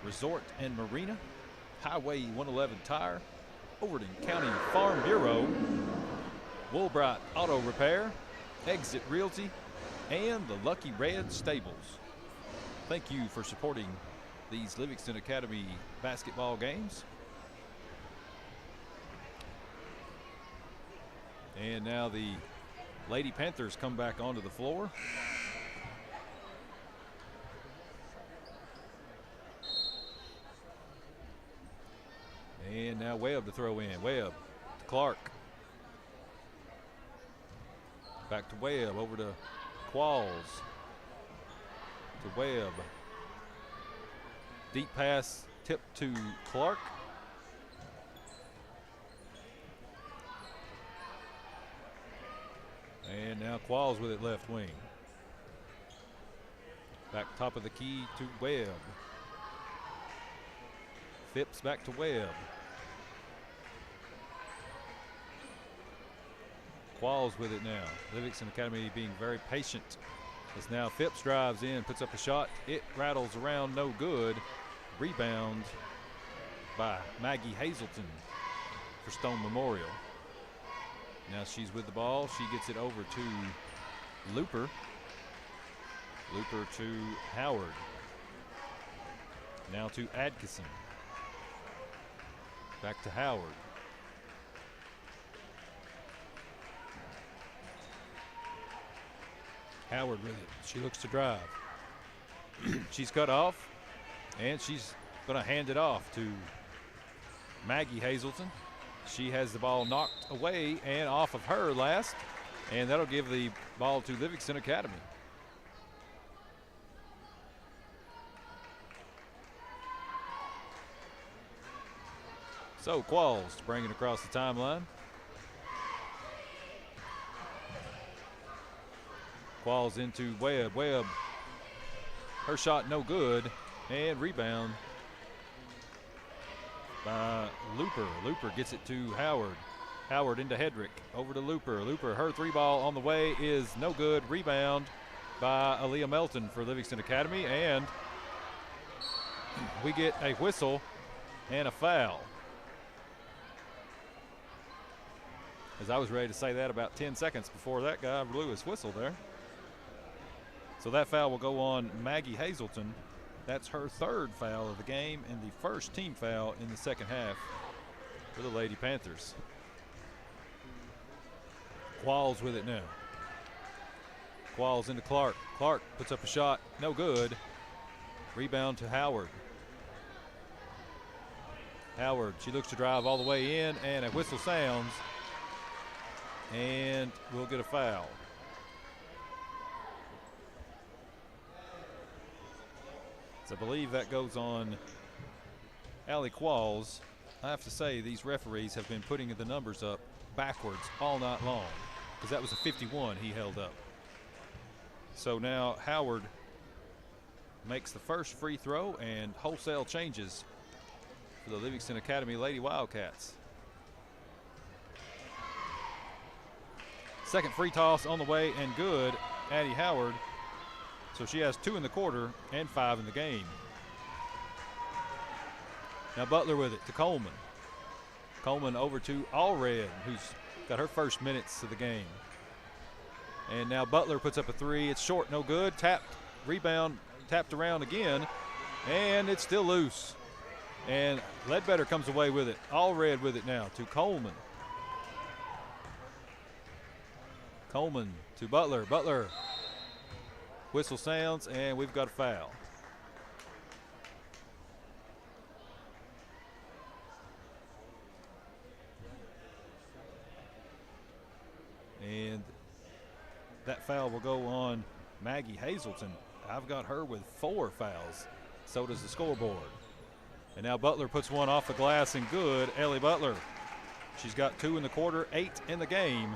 Resort and Marina, Highway 111 Tire, Overton County Farm Bureau, Woolbright Auto Repair, Exit Realty, and the Lucky Red Stables. Thank you for supporting these Livingston Academy basketball games. And now the Lady Panthers come back onto the floor. And now Webb to throw in. Webb to Clark. Back to Webb, over to Qualls. To Webb. Deep pass tip to Clark. And now Qualls with it left wing. Back top of the key to Webb. Phipps back to Webb. Qualls with it now. Livingston Academy being very patient. As now Phipps drives in, puts up a shot. It rattles around, no good. Rebound by Maggie Hazelton for Stone Memorial. Now she's with the ball. She gets it over to Looper. Looper to Howard. Now to Adkison. Back to Howard. Howard with it. She looks to drive. She's cut off, and she's going to hand it off to Maggie Hazelton. She has the ball knocked away and off of her last, and that'll give the ball to Livingston Academy. So Qualls to bring it across the timeline. Qualls into Webb. Webb, her shot no good, and rebound by Looper. Looper gets it to Howard. Howard into Hedrick. Over to Looper. Looper, her 3-ball on the way is no good. Rebound by Aaliyah Melton for Livingston Academy, and we get a whistle and a foul. As I was ready to say that about 10 seconds before that guy blew his whistle there. So that foul will go on Maggie Hazelton. That's her 3rd foul of the game and the first team foul in the second half for the Lady Panthers. Qualls with it now. Qualls into Clark. Clark puts up a shot, no good. Rebound to Howard. Howard, she looks to drive all the way in, and a whistle sounds, and we'll get a foul. So I believe that goes on Allie Qualls. I have to say, these referees have been putting the numbers up backwards all night long, because that was a 51 he held up. So now Howard makes the first free throw, and wholesale changes for the Livingston Academy Lady Wildcats. Second free toss on the way and good. Addie Howard. So she has 2 in the quarter and 5 in the game. Now Butler with it to Coleman. Coleman over to Allred, who's got her first minutes of the game. And now Butler puts up a 3. It's short, no good. Tapped, rebound, tapped around again, and it's still loose. And Ledbetter comes away with it. Allred with it now to Coleman. Coleman to Butler. Butler. Whistle sounds, and we've got a foul. And that foul will go on Maggie Hazelton. I've got her with 4 fouls. So does the scoreboard. And now Butler puts one off the glass and good. Ellie Butler. She's got 2 in the quarter, 8 in the game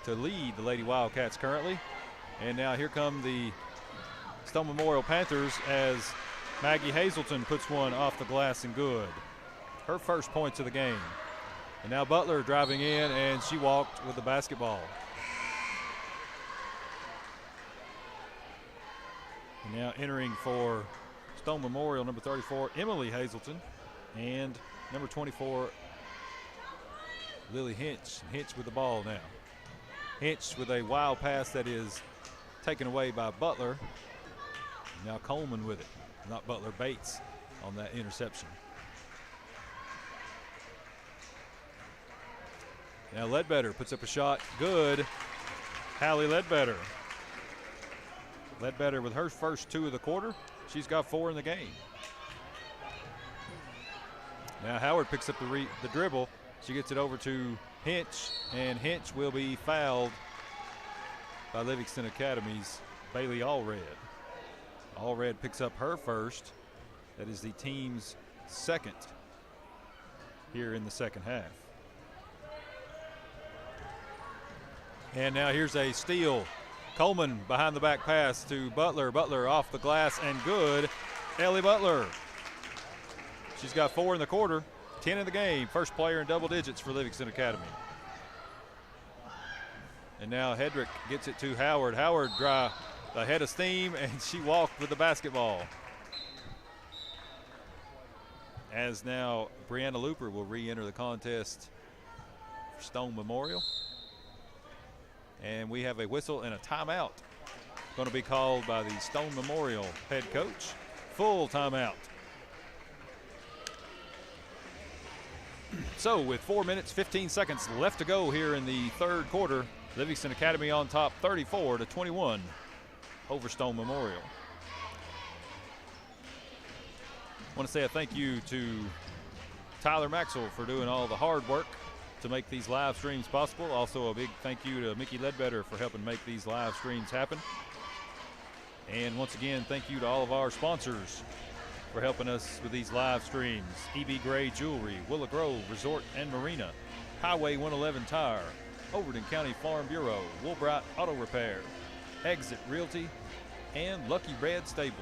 to lead the Lady Wildcats currently. And now here come the Stone Memorial Panthers as Maggie Hazelton puts one off the glass and good. Her first points of the game. And now Butler driving in, and she walked with the basketball. And now entering for Stone Memorial, number 34, Emily Hazelton, and number 24, Lily Hinch. Hinch with the ball now. Hinch with a wild pass that is taken away by Butler. Now Coleman with it. Not Butler, Bates on that interception. Now Ledbetter puts up a shot. Good. Hallie Ledbetter. Ledbetter with her first 2 of the quarter. She's got 4 in the game. Now Howard picks up the dribble. She gets it over to Hinch, and Hinch will be fouled by Livingston Academy's Bailey Allred. Allred picks up her first. That is the team's second here in the second half. And now here's a steal. Coleman behind the back pass to Butler. Butler off the glass and good. Ellie Butler. She's got 4 in the quarter, 10 in the game. First player in double digits for Livingston Academy. And now Hedrick gets it to Howard. Howard dry the head of steam, and she walked with the basketball. As now Brianna Looper will re-enter the contest for Stone Memorial. And we have a whistle and a timeout going to be called by the Stone Memorial head coach. Full timeout. So with 4 minutes, 15 seconds left to go here in the third quarter, Livingston Academy on top 34-21 over Stone Memorial. I want to say a thank you to Tyler Maxwell for doing all the hard work to make these live streams possible. Also a big thank you to Mickey Ledbetter for helping make these live streams happen. And once again, thank you to all of our sponsors for helping us with these live streams. E.B. Gray Jewelry, Willow Grove Resort and Marina, Highway 111 Tire, Overton County Farm Bureau, Woolbright Auto Repair, Exit Realty, and Lucky Red Stables.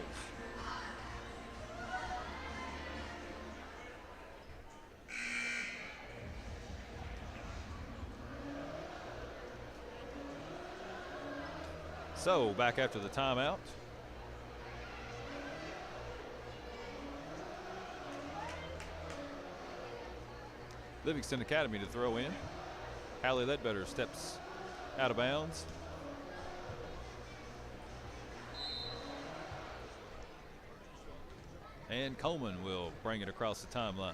So back after the timeout. Livingston Academy to throw in. Hallie Ledbetter steps out of bounds. And Coleman will bring it across the timeline.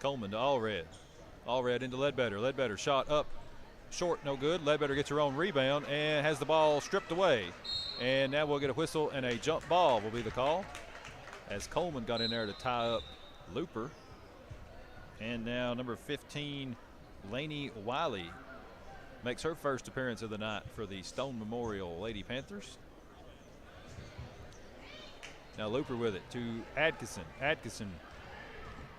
Coleman to Allred. Allred into Ledbetter. Ledbetter shot up. Short, no good. Ledbetter gets her own rebound and has the ball stripped away. And now we'll get a whistle, and a jump ball will be the call as Coleman got in there to tie up Looper. And now number 15, Lainey Wiley, makes her first appearance of the night for the Stone Memorial Lady Panthers. Now Looper with it to Atkinson. Atkinson,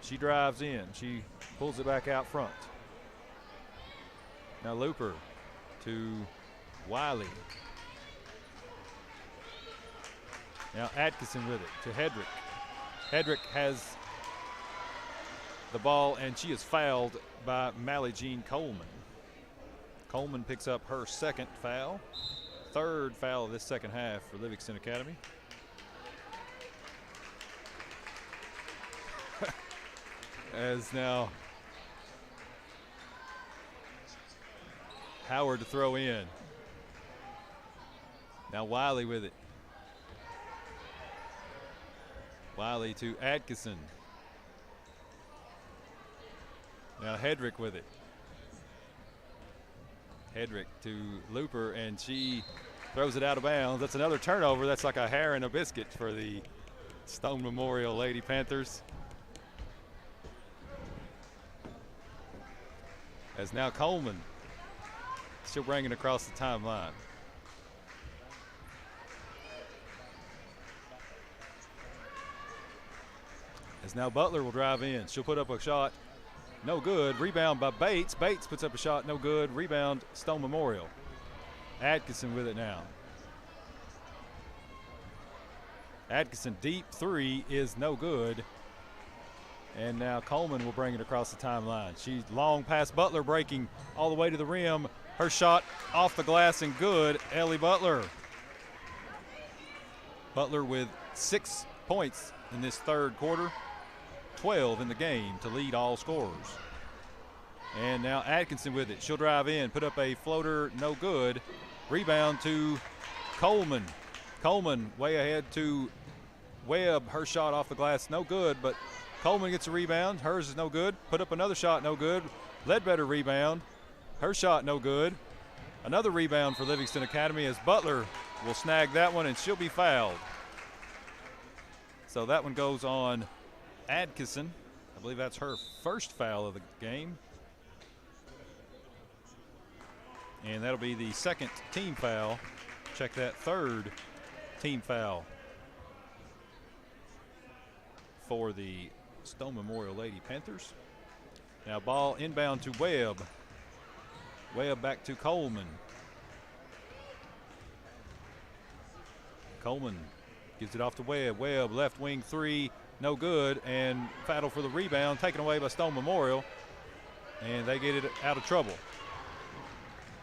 she drives in. She pulls it back out front. Now Looper to Wiley. Now Atkinson with it to Hedrick. Hedrick has the ball, and she is fouled by Mally Jean Coleman. Coleman picks up her second foul. Third foul of this second half for Livingston Academy. As now Howard to throw in. Now Wiley with it. Wiley to Atkinson. Now Hedrick with it. Hedrick to Looper, and she throws it out of bounds. That's another turnover. That's like a hair and a biscuit for the Stone Memorial Lady Panthers. As now Coleman, she'll bring it across the timeline. As now Butler will drive in. She'll put up a shot. No good. Rebound by Bates. Bates puts up a shot. No good. Rebound, Stone Memorial. Atkinson with it now. Atkinson deep three is no good. And now Coleman will bring it across the timeline. She's long past Butler, breaking all the way to the rim. Her shot off the glass and good. Ellie Butler. Butler with 6 points in this third quarter. 12 in the game to lead all scorers. And now Atkinson with it. She'll drive in, put up a floater, no good. Rebound to Coleman. Coleman way ahead to Webb. Her shot off the glass, no good, but Coleman gets a rebound. Hers is no good. Put up another shot, no good. Ledbetter rebound. Her shot, no good. Another rebound for Livingston Academy as Butler will snag that one, and she'll be fouled. So that one goes on Atkinson. I believe that's her first foul of the game. And that'll be the second team foul. Check that, third team foul for the Stone Memorial Lady Panthers. Now ball inbound to Webb. Webb back to Coleman. Coleman gives it off to Webb. Webb left wing three, no good, and battle for the rebound, taken away by Stone Memorial, and they get it out of trouble.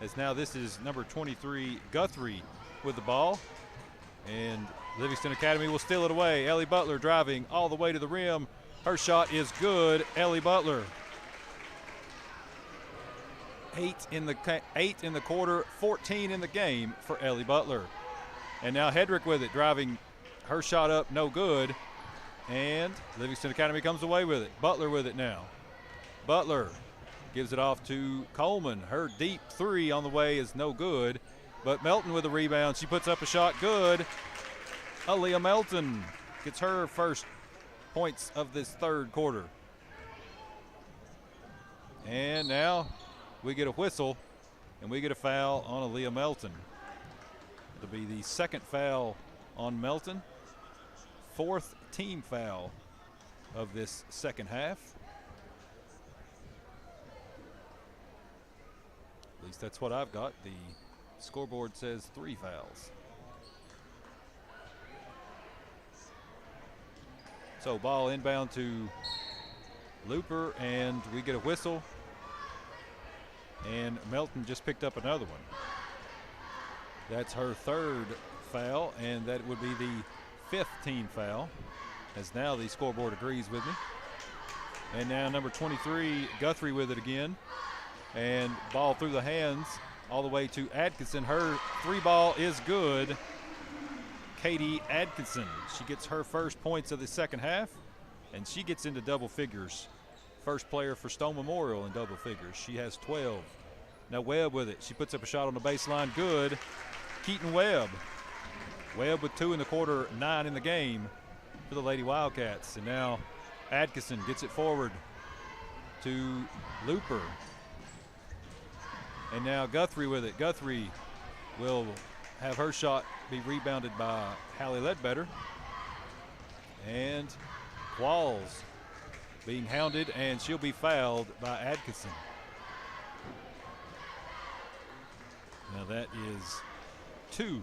As now this is number 23, Guthrie, with the ball, and Livingston Academy will steal it away. Ellie Butler driving all the way to the rim. Her shot is good. Ellie Butler. 8 in the quarter, 14 in the game for Ellie Butler. And now Hedrick with it, driving her shot up, no good. And Livingston Academy comes away with it. Butler with it now. Butler gives it off to Coleman. Her deep three on the way is no good. But Melton with a rebound. She puts up a shot, good. Aaliyah Melton gets her first points of this third quarter. And now we get a whistle, and we get a foul on Aaliyah Melton. It'll be the second foul on Melton. Fourth team foul of this second half. At least that's what I've got. The scoreboard says 3 fouls. So ball inbound to Looper, and we get a whistle. And Melton just picked up another one. That's her third foul, and that would be the 5th team foul, as now the scoreboard agrees with me. And now number 23, Guthrie with it again. And ball through the hands all the way to Atkinson. Her 3 ball is good. Katie Atkinson. She gets her first points of the second half, and she gets into double figures. First player for Stone Memorial in double figures. She has 12. Now Webb with it. She puts up a shot on the baseline. Good. Keaton Webb. Webb with 2 in the quarter, 9 in the game for the Lady Wildcats. And now Atkinson gets it forward to Looper. And now Guthrie with it. Guthrie will have her shot be rebounded by Hallie Ledbetter. And Qualls being hounded, and she'll be fouled by Atkinson. Now that is 2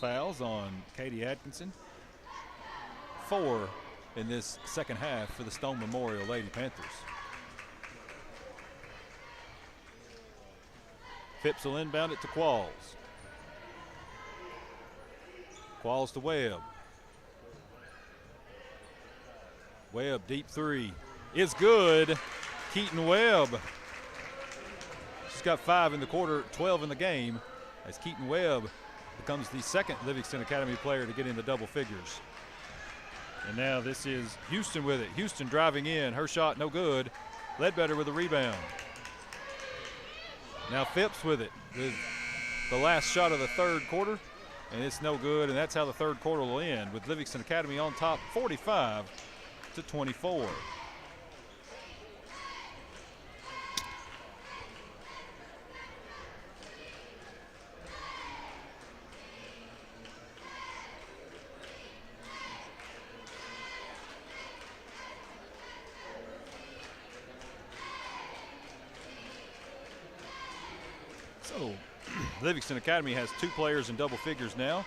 fouls on Katie Atkinson. 4 in this second half for the Stone Memorial Lady Panthers. Phipps will inbound it to Qualls. Qualls to Webb. Webb, deep 3 is good. Keaton Webb. She's got 5 in the quarter, 12 in the game, as Keaton Webb becomes the second Livingston Academy player to get into double figures. And now this is Houston with it. Houston driving in. Her shot no good. Ledbetter with a rebound. Now Phipps with it, with the last shot of the third quarter, and it's no good, and that's how the third quarter will end, with Livingston Academy on top 45-24. So Livingston Academy has 2 players in double figures now.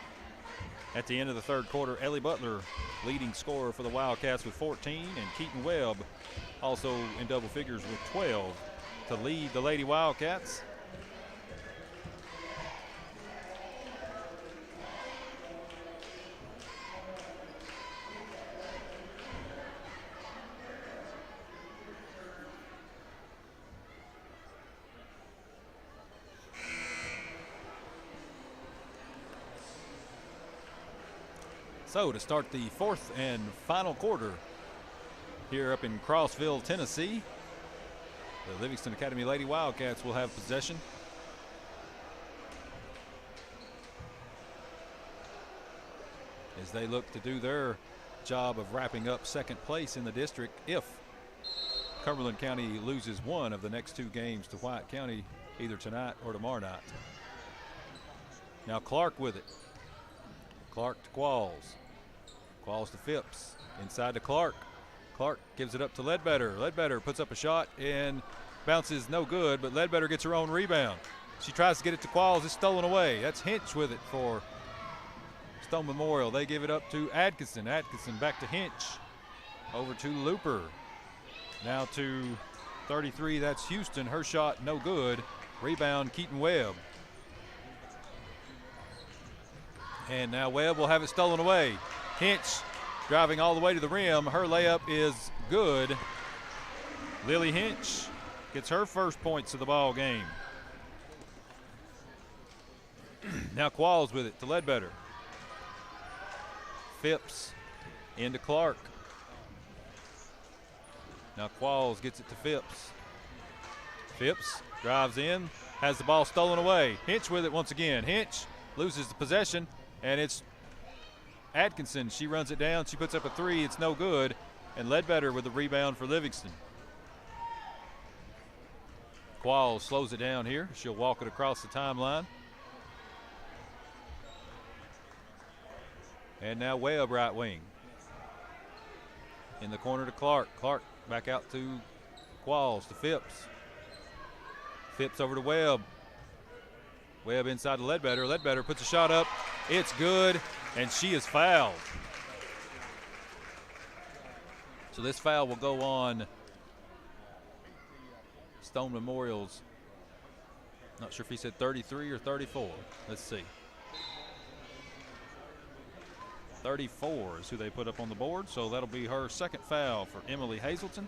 At the end of the third quarter, Ellie Butler leading scorer for the Wildcats with 14, and Keaton Webb also in double figures with 12 to lead the Lady Wildcats. So to start the 4th and final quarter here up in Crossville, Tennessee, the Livingston Academy Lady Wildcats will have possession. As they look to do their job of wrapping up second place in the district if Cumberland County loses one of the next 2 games to White County either tonight or tomorrow night. Now Clark with it. Clark to Qualls. Qualls to Phipps. Inside to Clark. Clark gives it up to Ledbetter. Ledbetter puts up a shot and bounces no good, but Ledbetter gets her own rebound. She tries to get it to Qualls. It's stolen away. That's Hinch with it for Stone Memorial. They give it up to Atkinson. Atkinson back to Hinch. Over to Looper. Now to 33. That's Houston. Her shot no good. Rebound Keaton Webb. And now Webb will have it stolen away. Hinch driving all the way to the rim. Her layup is good. Lily Hinch gets her first points of the ball game. Now Qualls with it to Ledbetter. Phipps into Clark. Now Qualls gets it to Phipps. Phipps drives in, has the ball stolen away. Hinch with it once again. Hinch loses the possession, and it's Atkinson. She runs it down. She puts up a 3. It's no good. And Ledbetter with the rebound for Livingston. Qualls slows it down here. She'll walk it across the timeline. And now Webb right wing. In the corner to Clark. Clark back out to Qualls to Phipps. Phipps over to Webb. Webb inside to Ledbetter. Ledbetter puts a shot up. It's good, and she is fouled. So this foul will go on Stone Memorial's, not sure if he said 33 or 34. Let's see. 34 is who they put up on the board, so that'll be her second foul for Emily Hazelton.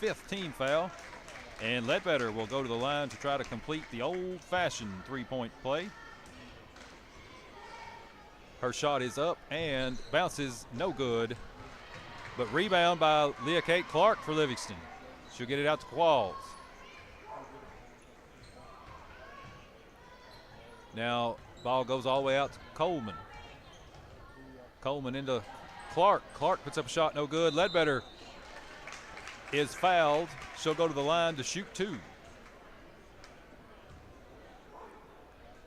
5th team foul. And Ledbetter will go to the line to try to complete the old-fashioned 3-point play. Her shot is up and bounces no good, but rebound by Leah Kate Clark for Livingston. She'll get it out to Qualls. Now ball goes all the way out to Coleman. Coleman into Clark. Clark puts up a shot, no good. Ledbetter is fouled. She'll go to the line to shoot 2.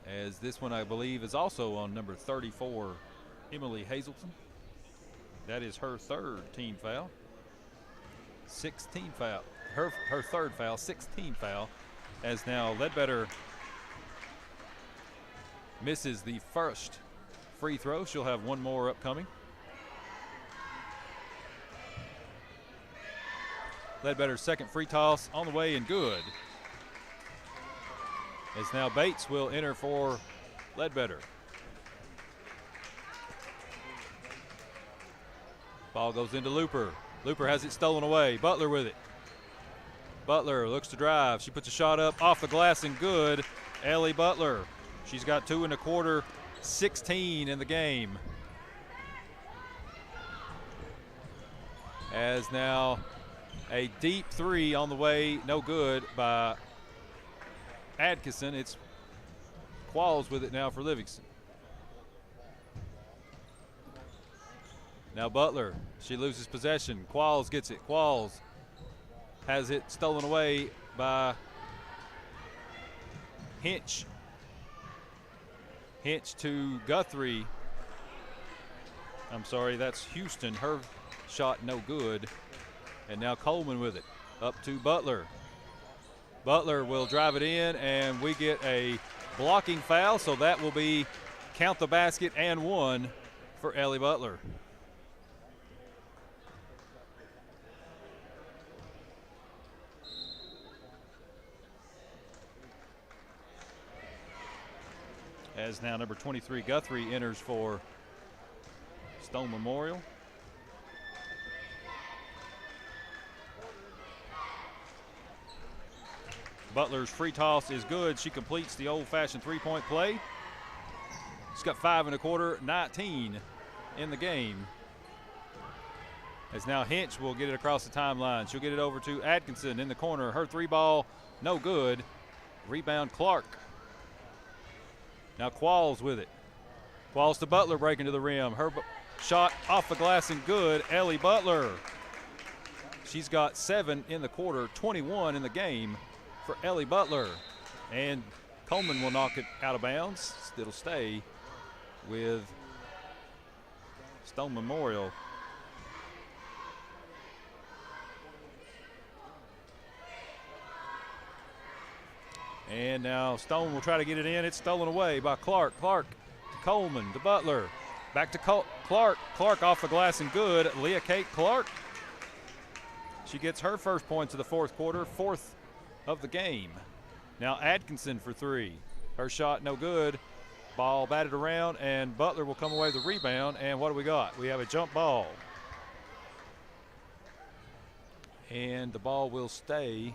As this one, I believe, is also on number 34, Emily Hazelton. That is her 3rd team foul. 16 foul. Her 3rd foul, 16 foul. As now Ledbetter misses the first free throw. She'll have one more upcoming. Ledbetter's second free toss on the way and good. As now Bates will enter for Ledbetter. Ball goes into Looper. Looper has it stolen away. Butler with it. Butler looks to drive. She puts a shot up off the glass and good. Ellie Butler. She's got 2 1/4, 16 in the game. As now a deep 3 on the way, no good by Atkinson. It's Qualls with it now for Livingston. Now Butler, she loses possession. Qualls gets it. Qualls has it stolen away by Hinch. Hinch to Guthrie. I'm sorry, that's Houston. Her shot no good. And now Coleman with it. Up to Butler. Butler will drive it in, and we get a blocking foul, so that will be count the basket and one for Ellie Butler. As now number 23 Guthrie enters for Stone Memorial. Butler's free toss is good. She completes the old-fashioned three-point play. She's got 5 1/4, 19 in the game. As now Hinch will get it across the timeline. She'll get it over to Atkinson in the corner. Her three ball, no good. Rebound Clark. Now Qualls with it. Qualls to Butler breaking to the rim. Her shot off the glass and good. Ellie Butler. She's got 7 in the quarter, 21 in the game for Ellie Butler. And Coleman will knock it out of bounds. It'll stay with Stone Memorial. And now Stone will try to get it in. It's stolen away by Clark. Clark to Coleman to Butler. Back to Clark. Clark off the glass and good. Leah Kate Clark. She gets her first points of the fourth quarter, 4th of the game. Now Atkinson for 3. Her shot no good. Ball batted around, and Butler will come away with the rebound. And what do we got? We have a jump ball. And the ball will stay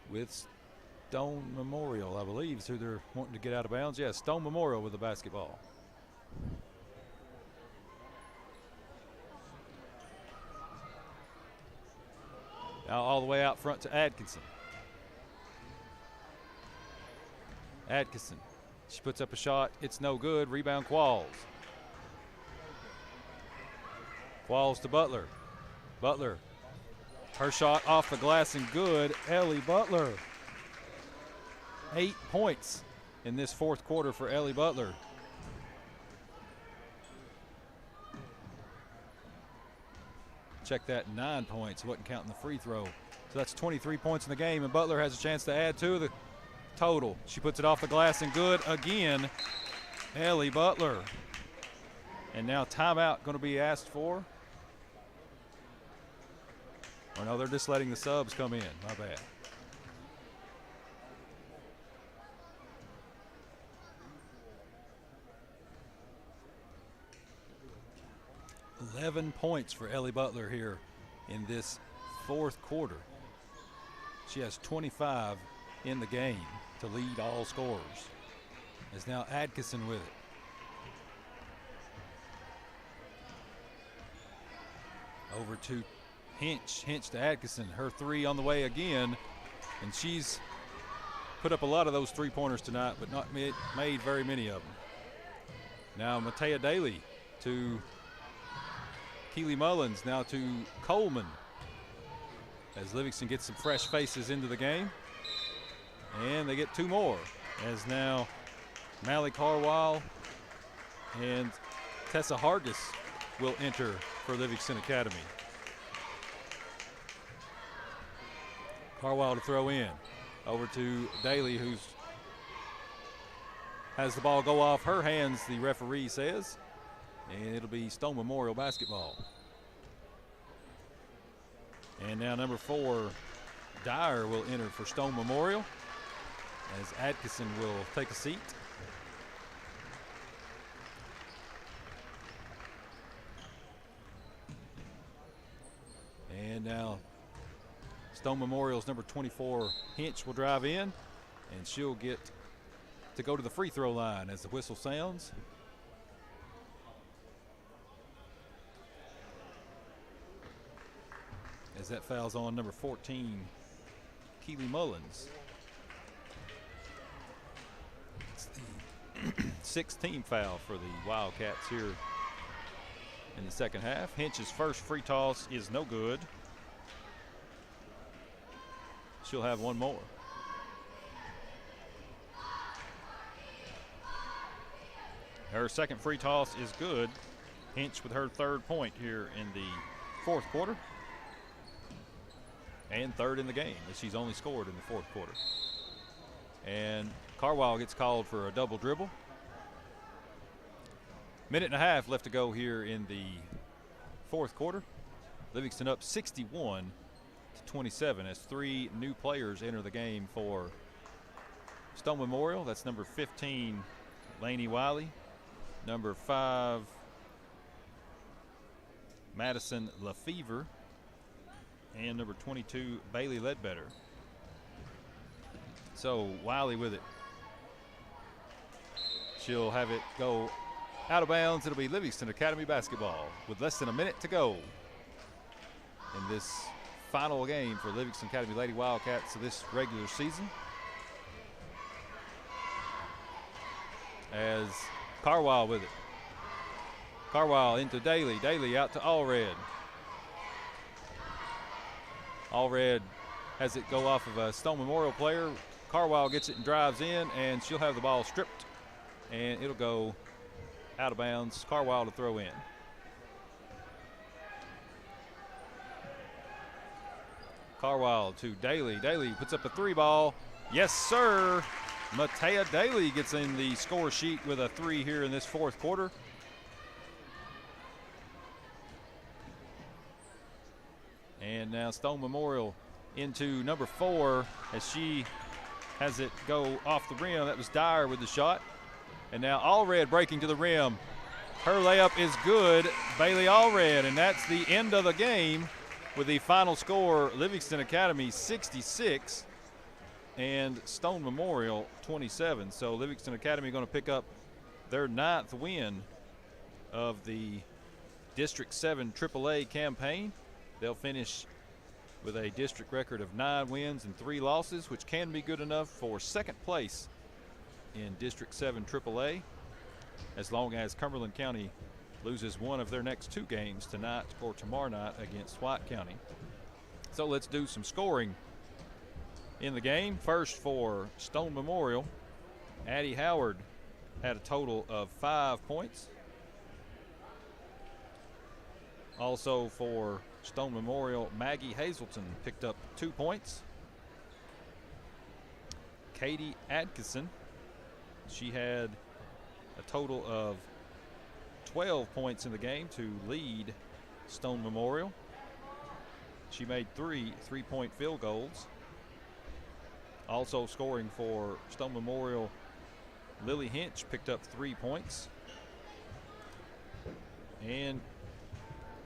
with Stone Memorial, I believe, is who they're wanting to get out of bounds. Yes, Stone Memorial with the basketball. Now all the way out front to Atkinson. Atkinson, she puts up a shot. It's no good. Rebound Qualls. Qualls to Butler. Butler, her shot off the glass and good. Ellie Butler. 8 points in this fourth quarter for Ellie Butler. Check that, 9 points. Wasn't counting the free throw. So that's 23 points in the game, and Butler has a chance to add to the total. She puts it off the glass and good again. Ellie Butler. And now timeout going to be asked for. Or no, they're just letting the subs come in. My bad. 11 points for Ellie Butler here in this fourth quarter. She has 25 in the game to lead all scorers. As now Atkinson with it. Over to Hinch. Hinch to Atkinson. Her 3 on the way again. And she's put up a lot of those three-pointers tonight, but not made very many of them. Now Matea Daly to Keely Mullins, now to Coleman. As Livingston gets some fresh faces into the game. And they get 2 more. As now Mally Carwile and Tessa Hargis will enter for Livingston Academy. Carwile to throw in. Over to Daly, who's has the ball go off her hands, the referee says. And it'll be Stone Memorial basketball. And now number 4, Dyer will enter for Stone Memorial as Atkinson will take a seat. And now Stone Memorial's number 24, Hinch, will drive in, and she'll get to go to the free throw line as the whistle sounds. As that fouls on number 14, Keely Mullins. It's the 6th team foul for the Wildcats here in the second half. Hinch's first free toss is no good. She'll have 1 more. Her second free toss is good. Hinch with her 3rd point here in the fourth quarter. And 3rd in the game, as she's only scored in the fourth quarter. And Carwile gets called for a double dribble. Minute and a half left to go here in the fourth quarter. Livingston up 61-27 as three new players enter the game for Stone Memorial. That's number 15, Laney Wiley. Number 5, Madison Lefevre. And number 22, Bailey Ledbetter. So Wiley with it. She'll have it go out of bounds. It'll be Livingston Academy basketball with less than a minute to go in this final game for Livingston Academy Lady Wildcats of this regular season. As Carwile with it. Carwile into Daly. Daly out to Allred. Allred has it go off of a Stone Memorial player. Carwile gets it and drives in, and she'll have the ball stripped, and it'll go out of bounds. Carwile to throw in. Carwile to Daly. Daly puts up a three ball. Yes, sir. Matea Daly gets in the score sheet with a three here in this fourth quarter. And now Stone Memorial into number 4 as she has it go off the rim. That was Dyer with the shot. And now Allred breaking to the rim. Her layup is good, Bailey Allred, and that's the end of the game with the final score, Livingston Academy 66 and Stone Memorial 27. So Livingston Academy going to pick up their 9th win of the District 7 AAA campaign. They'll finish with a district record of 9 wins and 3 losses, which can be good enough for second place in District 7 AAA, as long as Cumberland County loses one of their next 2 games tonight or tomorrow night against White County. So let's do some scoring in the game. First for Stone Memorial, Addie Howard had a total of 5 points. Also for Stone Memorial, Maggie Hazelton picked up 2 points. Katie Atkinson, she had a total of 12 points in the game to lead Stone Memorial. She made 3 3-point field goals. Also scoring for Stone Memorial, Lily Hinch picked up 3 points. And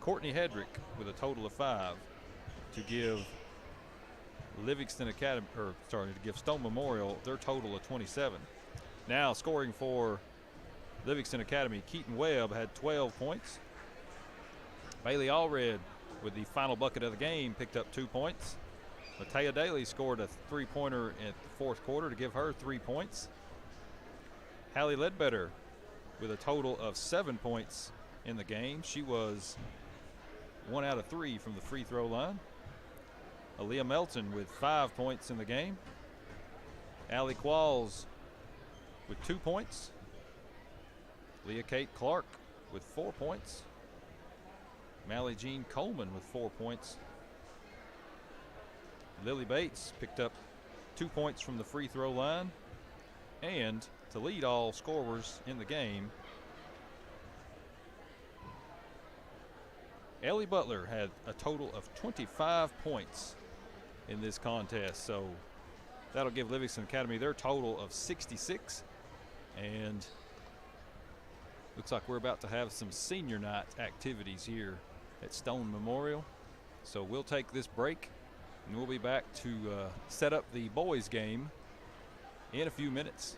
Courtney Hedrick with a total of 5 to give Livingston Academy, to give Stone Memorial their total of 27. Now scoring for Livingston Academy, Keaton Webb had 12 points. Bailey Allred with the final bucket of the game picked up 2 points. Matea Daly scored a 3-pointer in the fourth quarter to give her 3 points. Hallie Ledbetter with a total of 7 points in the game. She was 1 out of 3 from the free throw line. Aaliyah Melton with 5 points in the game. Allie Qualls with 2 points. Leah Kate Clark with 4 points. Mally Jean Coleman with 4 points. Lily Bates picked up 2 points from the free throw line. And to lead all scorers in the game, Ellie Butler had a total of 25 points in this contest. So that'll give Livingston Academy their total of 66. And looks like we're about to have some senior night activities here at Stone Memorial. So we'll take this break and we'll be back to set up the boys game in a few minutes.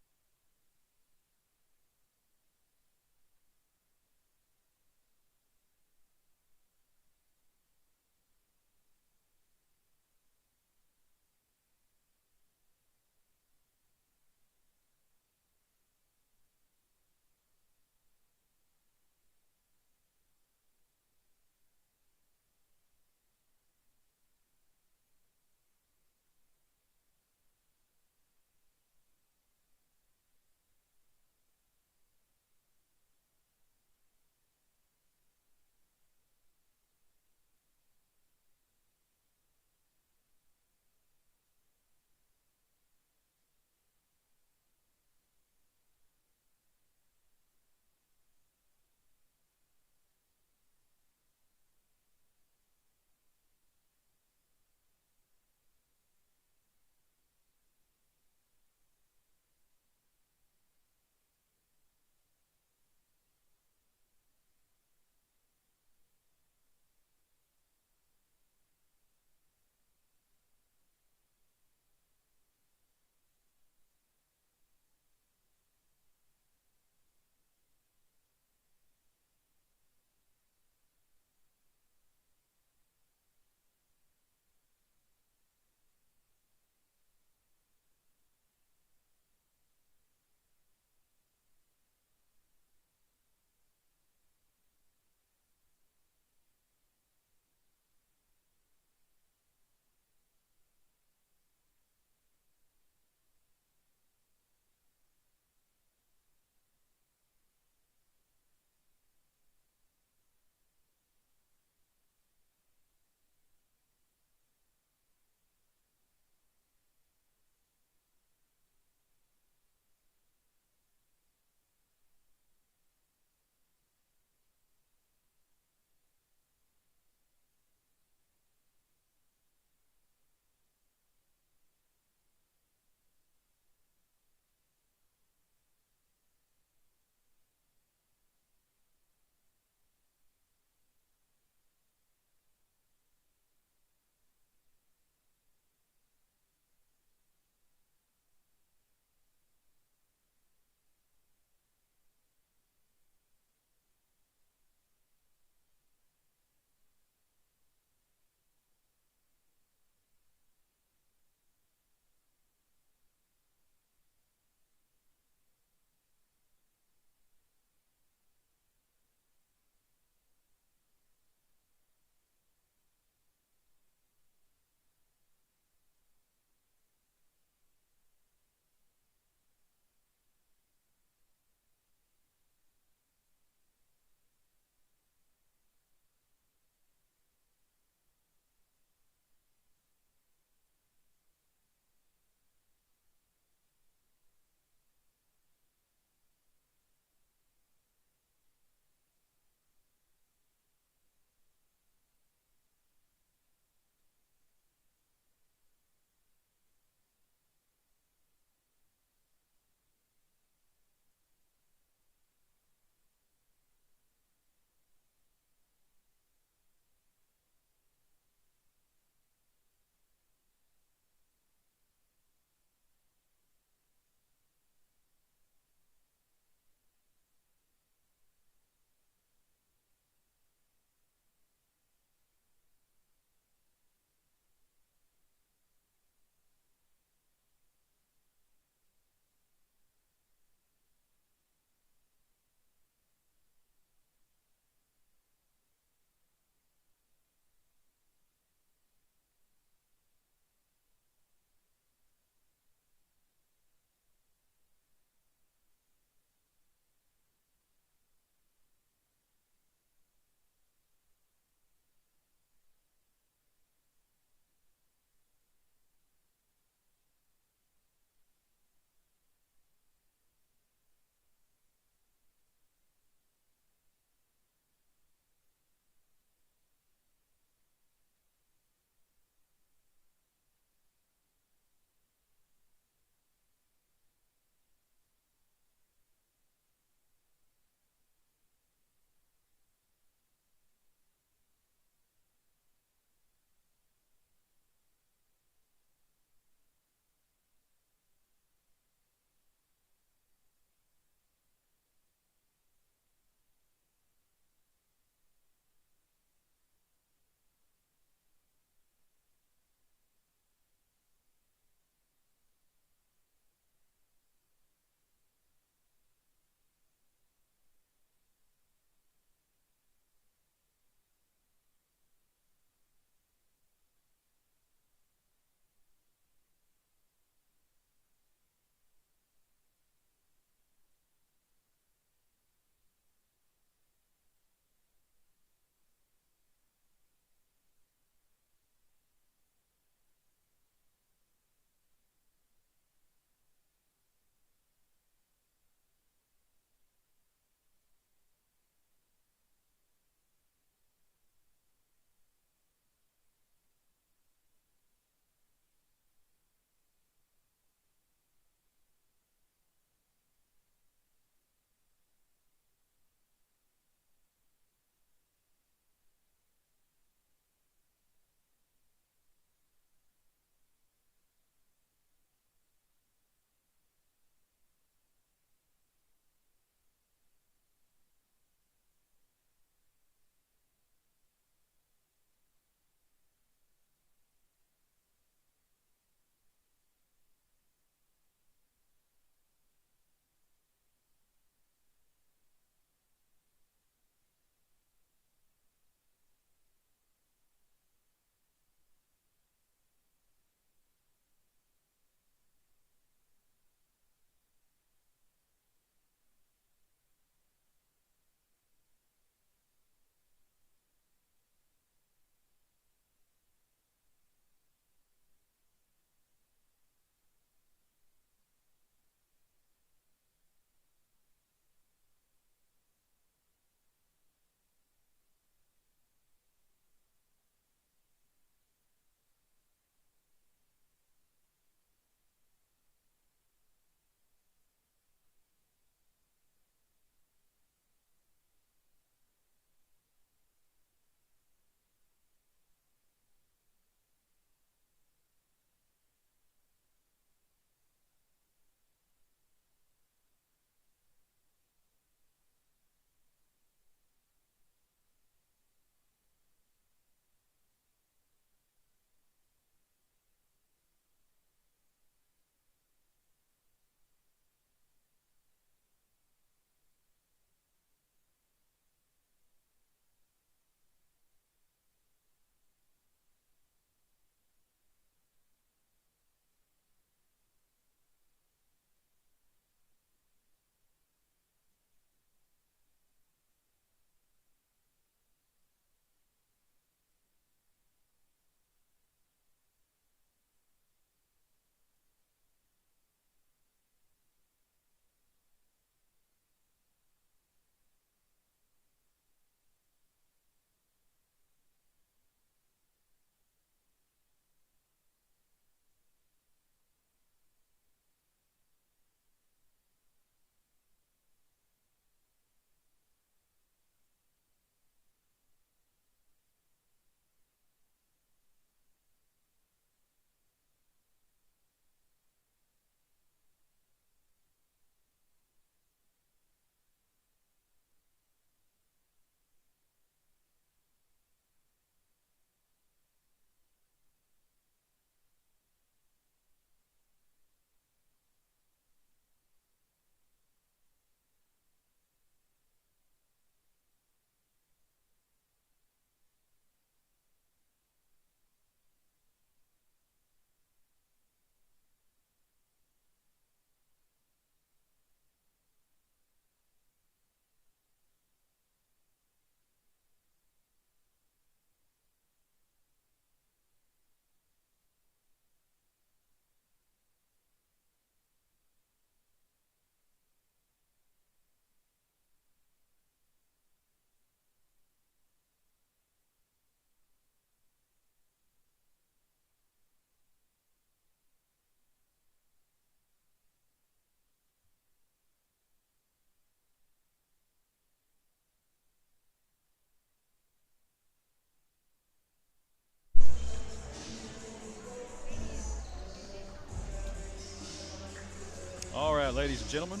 ladies and gentlemen.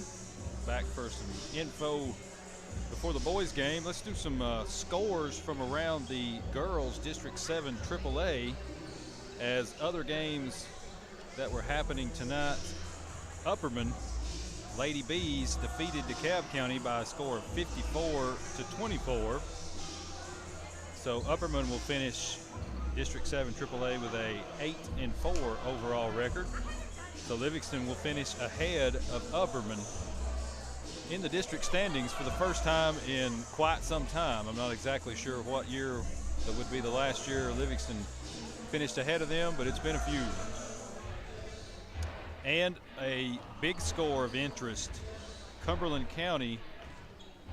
Back for some info before the boys game. Let's do some scores from around the girls District 7 AAA as other games that were happening tonight. Upperman Lady Bees defeated DeKalb County by a score of 54-24. So Upperman will finish District 7 AAA with a 8-4 overall record. So Livingston will finish ahead of Upperman in the district standings for the first time in quite some time. I'm not exactly sure what year that would be the last year Livingston finished ahead of them, but it's been a few. And a big score of interest. Cumberland County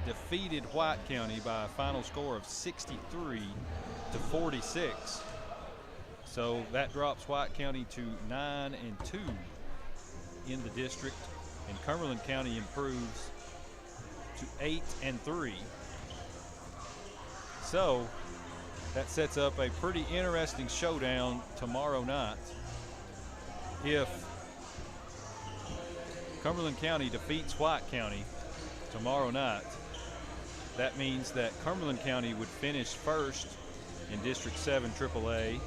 defeated White County by a final score of 63-46. So that drops White County to 9-2 in the district, and Cumberland County improves to 8-3. So that sets up a pretty interesting showdown tomorrow night. If Cumberland County defeats White County tomorrow night, that means that Cumberland County would finish first in District 7 AAA,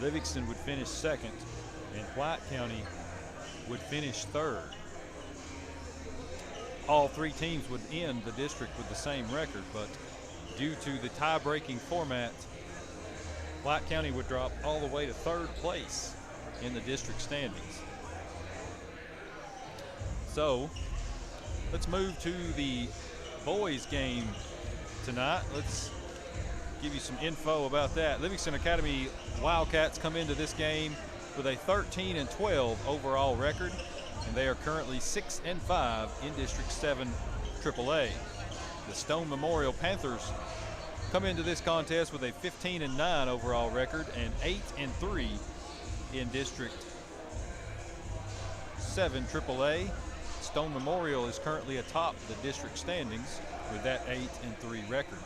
Livingston would finish second, and White County would finish third. All three teams would end the district with the same record, but due to the tie-breaking format, White County would drop all the way to third place in the district standings. So let's move to the boys game tonight. Let's give you some info about that. Livingston Academy Wildcats come into this game with a 13-12 overall record, and they are currently 6-5 in District 7 AAA. The Stone Memorial Panthers come into this contest with a 15-9 overall record and 8-3 in District 7 AAA. Stone Memorial is currently atop the district standings with that 8-3 record.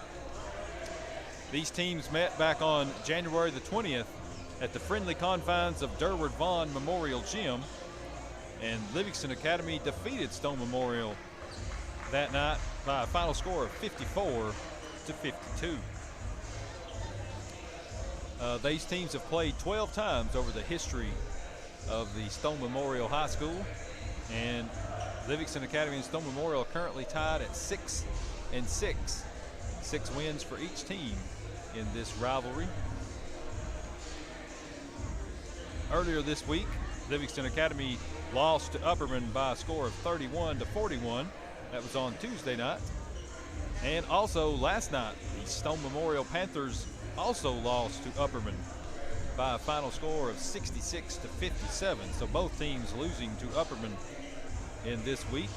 These teams met back on January the 20th at the friendly confines of Durward Vaughn Memorial Gym, and Livingston Academy defeated Stone Memorial that night by a final score of 54-52. These teams have played 12 times over the history of the Stone Memorial High School, and Livingston Academy and Stone Memorial are currently tied at 6-6. 6 wins for each team in this rivalry. Earlier this week, Livingston Academy lost to Upperman by a score of 31-41. That was on Tuesday night. And also last night, the Stone Memorial Panthers also lost to Upperman by a final score of 66-57. So both teams losing to Upperman in this week.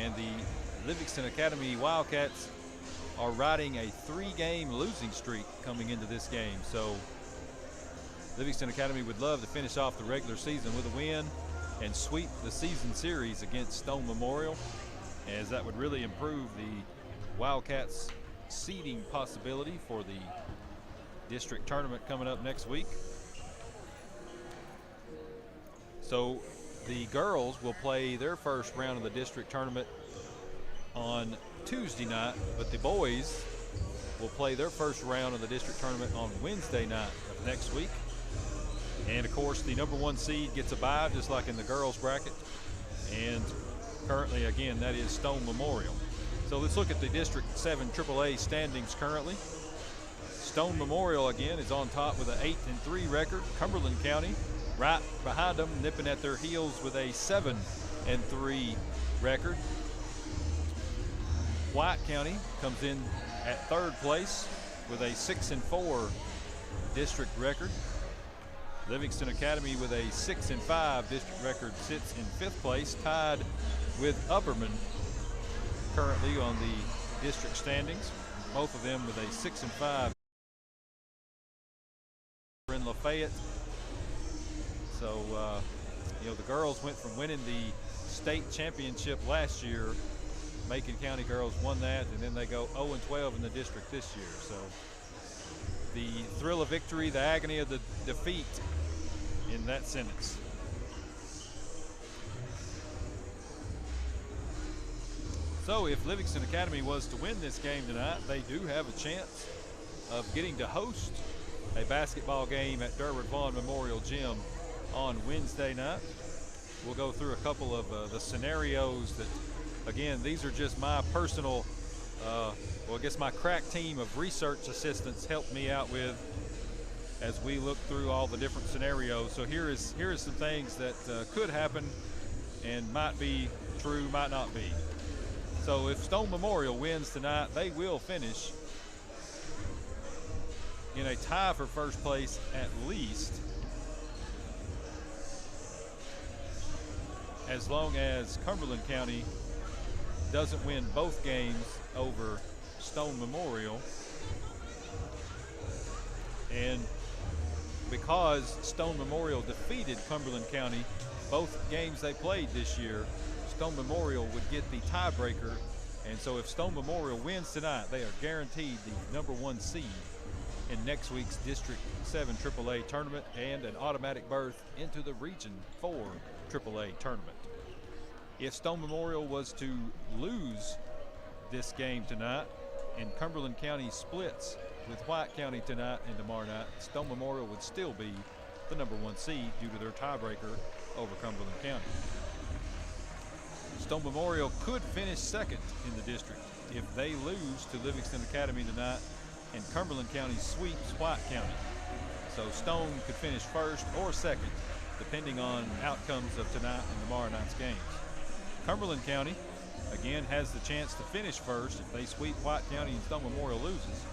And the Livingston Academy Wildcats are riding a 3-game losing streak coming into this game. So Livingston Academy would love to finish off the regular season with a win and sweep the season series against Stone Memorial, as that would really improve the Wildcats' seeding possibility for the district tournament coming up next week. So the girls will play their first round of the district tournament on Tuesday night, but the boys will play their first round of the district tournament on Wednesday night of next week. And of course, the number 1 seed gets a bye, just like in the girls bracket. And currently, again, that is Stone Memorial. So let's look at the District 7 AAA standings currently. Stone Memorial, again, is on top with an 8-3 record. Cumberland County right behind them, nipping at their heels with a 7-3 record. White County comes in at third place with a 6-4 district record. Livingston Academy with a 6-5 district record sits in 5th place, tied with Upperman currently on the district standings. Both of them with a 6-5 in Lafayette. So, the girls went from winning the state championship last year. Macon County girls won that, and then they go 0-12 in the district this year. So the thrill of victory, the agony of the defeat in that sentence. So if Livingston Academy was to win this game tonight, they do have a chance of getting to host a basketball game at Derwent Vaughn Memorial Gym on Wednesday night. We'll go through a couple of the scenarios that, again, these are just my personal, well, I guess my crack team of research assistants helped me out with as we look through all the different scenarios. So here is some things that could happen and might be true, might not be. So if Stone Memorial wins tonight, they will finish in a tie for first place at least, as long as Cumberland County doesn't win both games over Stone Memorial. And because Stone Memorial defeated Cumberland County both games they played this year, Stone Memorial would get the tiebreaker. And so if Stone Memorial wins tonight, they are guaranteed the #1 seed in next week's District 7 AAA tournament and an automatic berth into the Region 4 AAA tournament. If Stone Memorial was to lose this game tonight and Cumberland County splits with White County tonight and tomorrow night, Stone Memorial would still be the #1 seed due to their tiebreaker over Cumberland County. Stone Memorial could finish second in the district if they lose to Livingston Academy tonight and Cumberland County sweeps White County. So Stone could finish first or second depending on outcomes of tonight and tomorrow night's games. Cumberland County again has the chance to finish first if they sweep White County and Stone Memorial loses.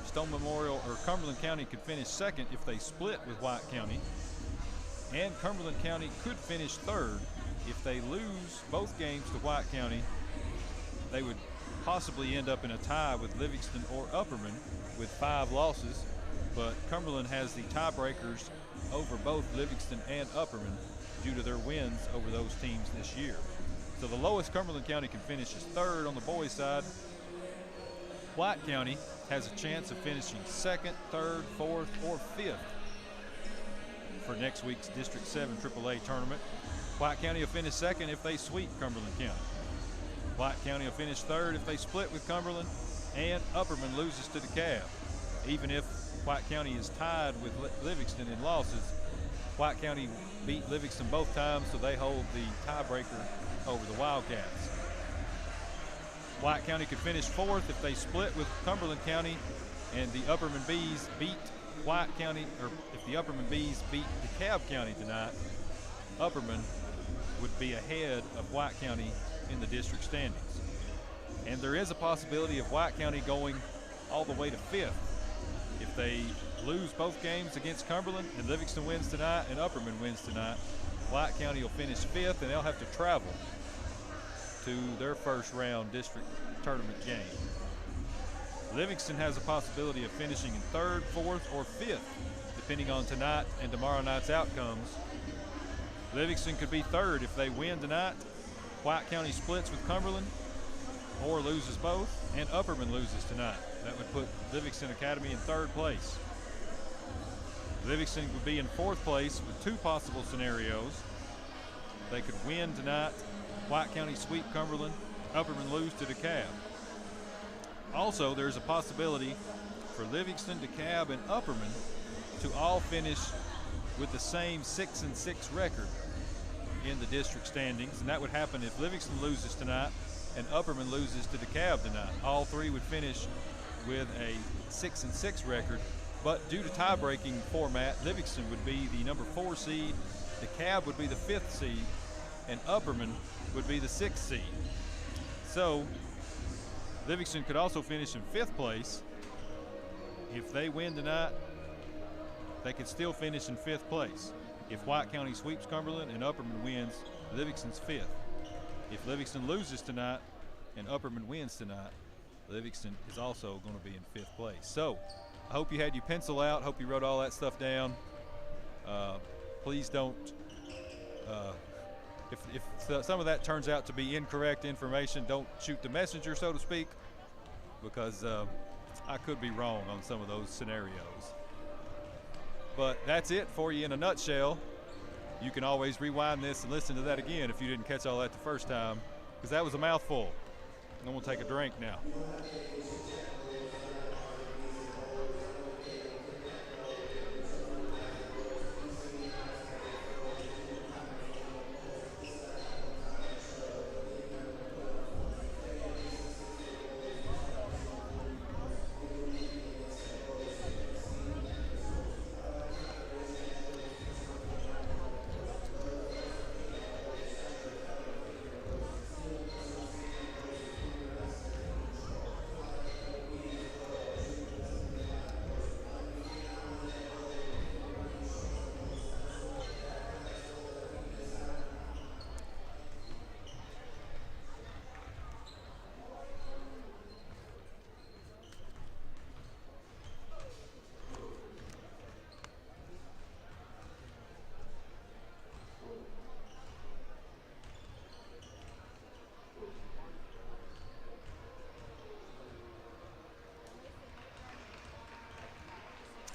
Stone Memorial or Cumberland County could finish second if they split with White County, and Cumberland County could finish third if they lose both games to White County. They would possibly end up in a tie with Livingston or Upperman with 5 losses, but Cumberland has the tiebreakers over both Livingston and Upperman due to their wins over those teams this year. So the lowest Cumberland County can finish is third on the boys' side. White County has a chance of finishing second, third, fourth, or fifth for next week's District 7 AAA tournament. White County will finish second if they sweep Cumberland County. White County will finish third if they split with Cumberland, and Upperman loses to DeKalb. Even if White County is tied with Livingston in losses, White County beat Livingston both times, so they hold the tiebreaker over the Wildcats. White County could finish fourth if they split with Cumberland County and the Upperman Bees beat White County, or if the Upperman Bees beat DeKalb County tonight, Upperman would be ahead of White County in the district standings. And there is a possibility of White County going all the way to fifth. If they lose both games against Cumberland and Livingston wins tonight and Upperman wins tonight, White County will finish fifth and they'll have to travel to their first round district tournament game. Livingston has a possibility of finishing in third, fourth, or fifth, depending on tonight and tomorrow night's outcomes. Livingston could be third if they win tonight, White County splits with Cumberland, or loses both, and Upperman loses tonight. That would put Livingston Academy in third place. Livingston would be in fourth place with 2 possible scenarios. They could win tonight, White County sweep Cumberland, Upperman lose to DeKalb. Also, there's a possibility for Livingston, DeKalb, and Upperman to all finish with the same 6-6 record in the district standings, and that would happen if Livingston loses tonight and Upperman loses to DeKalb tonight. All 3 would finish with a 6-6 record, but due to tie-breaking format, Livingston would be the #4 seed, DeKalb would be the 5th seed, and Upperman would be the 6th seed. So Livingston could also finish in 5th place. If they win tonight, they could still finish in 5th place. If White County sweeps Cumberland and Upperman wins, Livingston's 5th. If Livingston loses tonight and Upperman wins tonight, Livingston is also going to be in 5th place. So I hope you had your pencil out. Hope you wrote all that stuff down. Please don't, if some of that turns out to be incorrect information, don't shoot the messenger, so to speak, because I could be wrong on some of those scenarios. But that's it for you in a nutshell. You can always rewind this and listen to that again if you didn't catch all that the first time, because that was a mouthful. I'm going to take a drink now.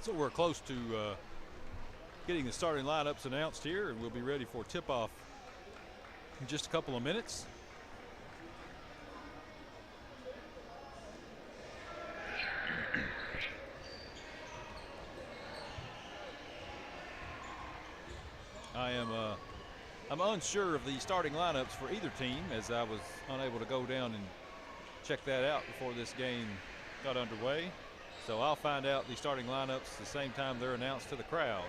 So we're close to getting the starting lineups announced here, and we'll be ready for tip-off in just a couple of minutes. I'm unsure of the starting lineups for either team, as I was unable to go down and check that out before this game got underway. So I'll find out the starting lineups the same time they're announced to the crowd.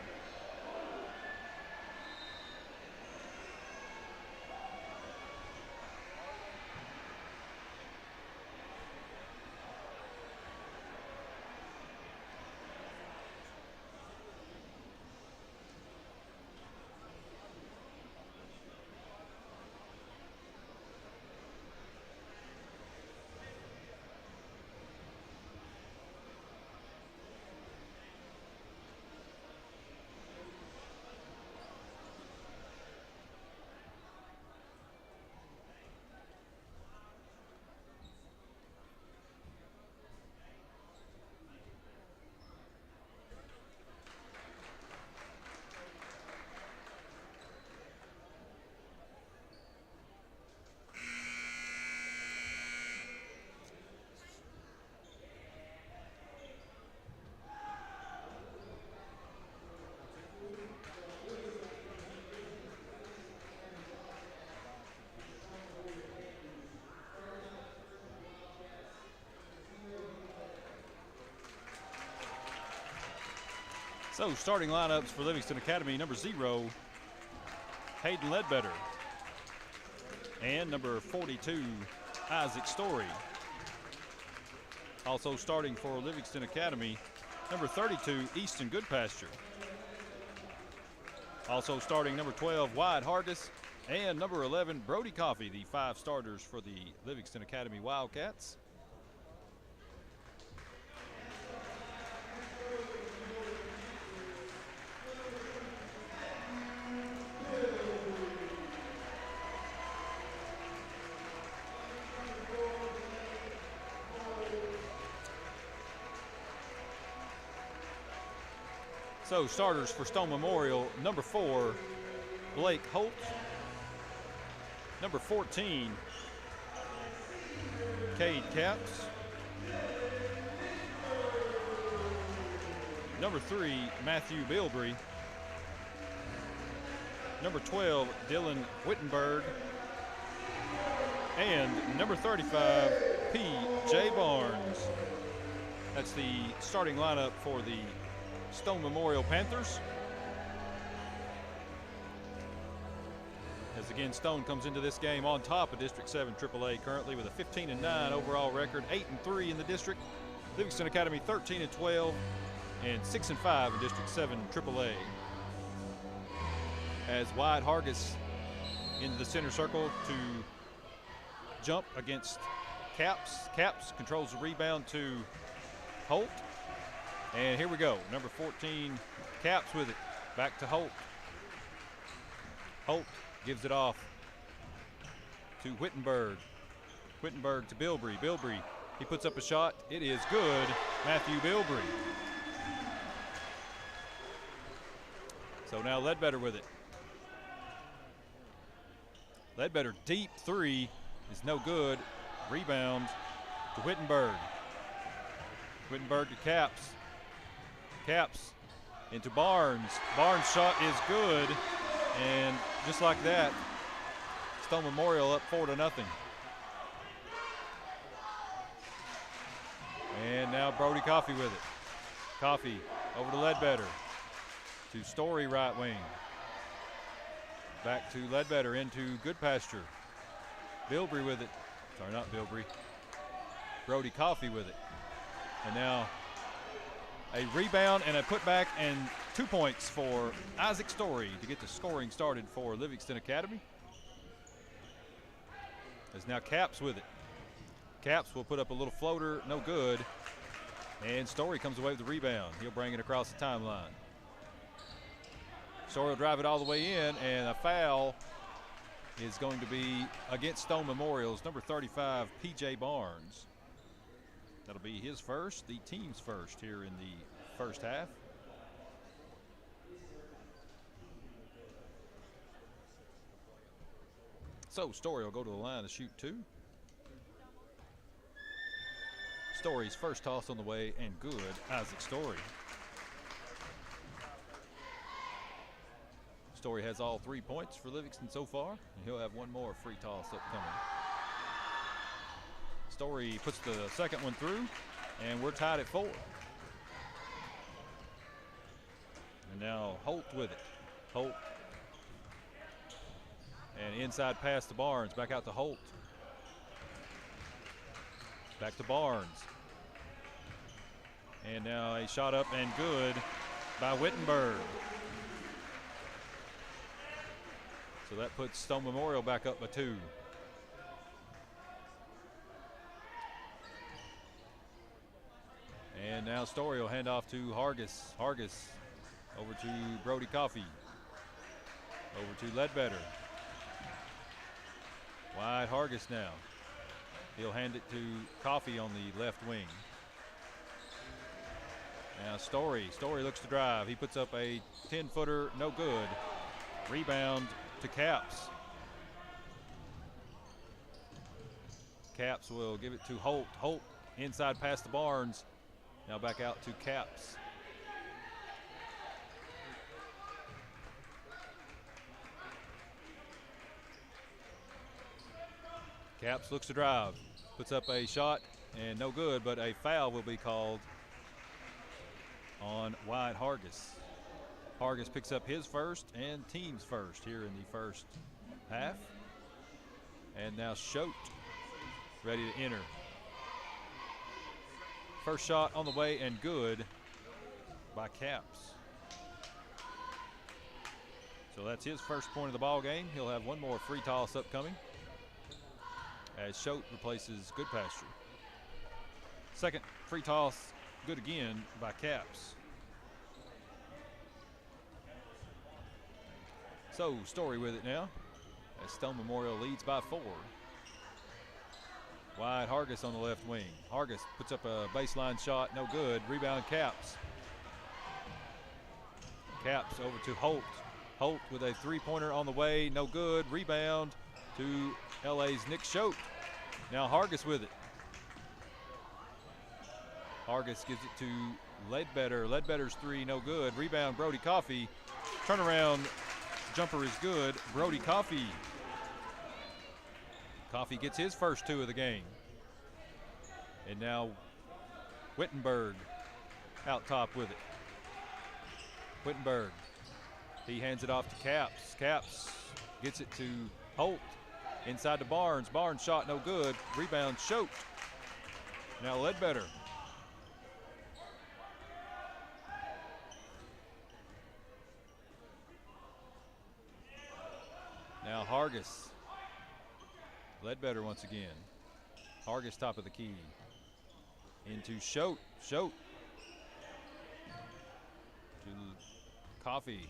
So starting lineups for Livingston Academy: number 0, Hayden Ledbetter, and number 42, Isaac Story. Also starting for Livingston Academy, number 32, Easton Goodpasture. Also starting number 12, Wyatt Hargis, and number 11, Brody Coffey, the 5 starters for the Livingston Academy Wildcats. So starters for Stone Memorial: number 4, Blake Holt; number 14, Cade Capps; number 3, Matthew Bilbrey; number 12, Dylan Wittenberg; and number 35, P.J. Barnes. That's the starting lineup for the Stone Memorial Panthers. As again, Stone comes into this game on top of District 7 AAA currently with a 15-9 overall record, 8-3 in the district. Livingston Academy 13-12 and 6-5 in District 7 AAA. As Wyatt Hargis into the center circle to jump against Capps. Capps controls the rebound to Holt. And here we go, number 14, Capps with it, back to Holt. Holt gives it off to Wittenberg. Wittenberg to Bilbrey. Bilbrey, he puts up a shot. It is good, Matthew Bilbrey. So now Ledbetter with it. Ledbetter deep 3 is no good. Rebound to Wittenberg. Wittenberg to Caps. Caps into Barnes. Barnes' shot is good. And just like that, Stone Memorial up 4-0. And now Brody Coffey with it. Coffey over to Ledbetter. To Story, right wing. Back to Ledbetter into Goodpasture. Bilbrey with it. Sorry, not Bilbrey. Brody Coffey with it. And now a rebound and a putback and 2 points for Isaac Story to get the scoring started for Livingston Academy. There's now Caps with it. Caps will put up a little floater, no good. And Story comes away with the rebound. He'll bring it across the timeline. Story will drive it all the way in, and a foul is going to be against Stone Memorial's number 35, P.J. Barnes. That'll be his first, the team's first here in the first half. So Story will go to the line to shoot two. Story's first toss on the way, and good. Isaac Story. Story has all 3 points for Livingston so far, and he'll have one more free toss upcoming. Story puts the second one through, and we're tied at 4. And now Holt with it. Holt. And inside pass to Barnes, back out to Holt. Back to Barnes. And now a shot up and good by Wittenberg. So that puts Stone Memorial back up by 2. And now Story will hand off to Hargis. Hargis over to Brody Coffey. Over to Ledbetter. Wide Hargis now. He'll hand it to Coffey on the left wing. Now Story looks to drive. He puts up a 10-footer, no good. Rebound to Caps. Caps will give it to Holt. Holt inside past the Barnes. Now back out to Caps. Caps looks to drive. Puts up a shot and no good, but a foul will be called on Wyatt Hargis. Hargis picks up his first and team's first here in the first half. And now Schote ready to enter. First shot on the way and good by Caps. So that's his first point of the ball game. He'll have one more free toss upcoming as Schote replaces Goodpasture. Second free toss, good again by Caps. So Story with it now as Stone Memorial leads by 4. Wide Hargis on the left wing. Hargis puts up a baseline shot, no good. Rebound Caps. Caps over to Holt. Holt with a 3-pointer on the way, no good. Rebound to LA's Nick Schote. Now Hargis with it. Hargis gives it to Ledbetter. Ledbetter's 3, no good. Rebound Brody Coffey. Turnaround jumper is good. Brody Coffey. Coffey gets his first 2 of the game. And now Wittenberg out top with it. Wittenberg. He hands it off to Caps. Caps gets it to Holt. Inside to Barnes. Barnes shot no good. Rebound Schote. Now Ledbetter. Now Hargis. Ledbetter once again. Hargis top of the key. Into Schote. Schote. To Coffey.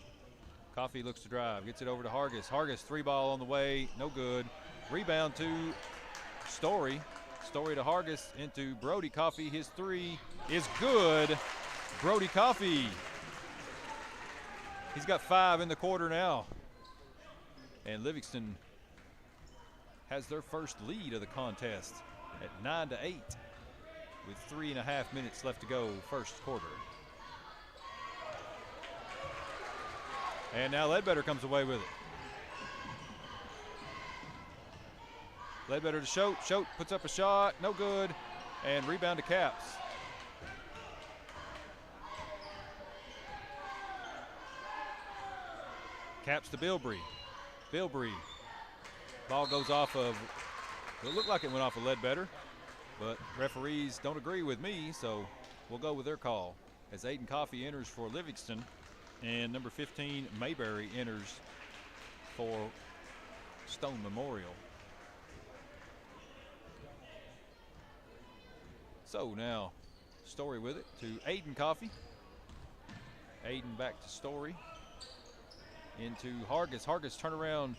Coffey looks to drive. Gets it over to Hargis. Hargis 3-ball on the way. No good. Rebound to Story. Story to Hargis into Brody Coffey. His 3 is good. Brody Coffey. He's got 5 in the quarter now. And Livingston has their first lead of the contest. at 9-8 with 3.5 minutes left to go, first quarter. And now Ledbetter comes away with it. Ledbetter to Schote. Schote puts up a shot, no good, and rebound to Caps. Caps to Bilbrey. Bilbrey. Ball goes off of, it looked like it went off of Ledbetter, but referees don't agree with me, so we'll go with their call as Aiden Coffey enters for Livingston and number 15 Mayberry enters for Stone Memorial. So now Story with it to Aiden Coffey. Aiden back to Story. Into Hargis. Hargis turnaround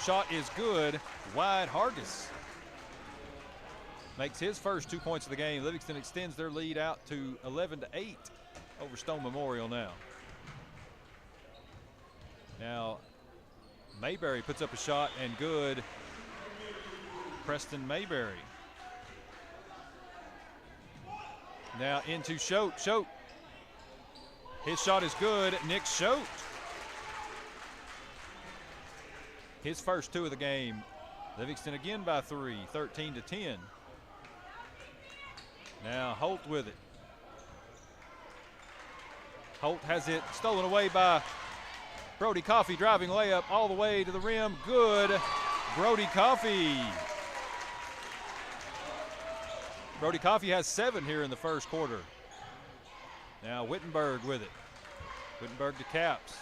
shot is good. Wide Hargis makes his first 2 points of the game. Livingston extends their lead out to 11-8 over Stone Memorial now. Now Mayberry puts up a shot and good. Preston Mayberry. Now into Schote. Schote. His shot is good. Nick Schote. His first 2 of the game. Livingston again by 3, 13-10. Now Holt with it. Holt has it stolen away by Brody Coffey, driving layup all the way to the rim. Good. Brody Coffey. Brody Coffey has 7 here in the first quarter. Now Wittenberg with it. Wittenberg to Caps.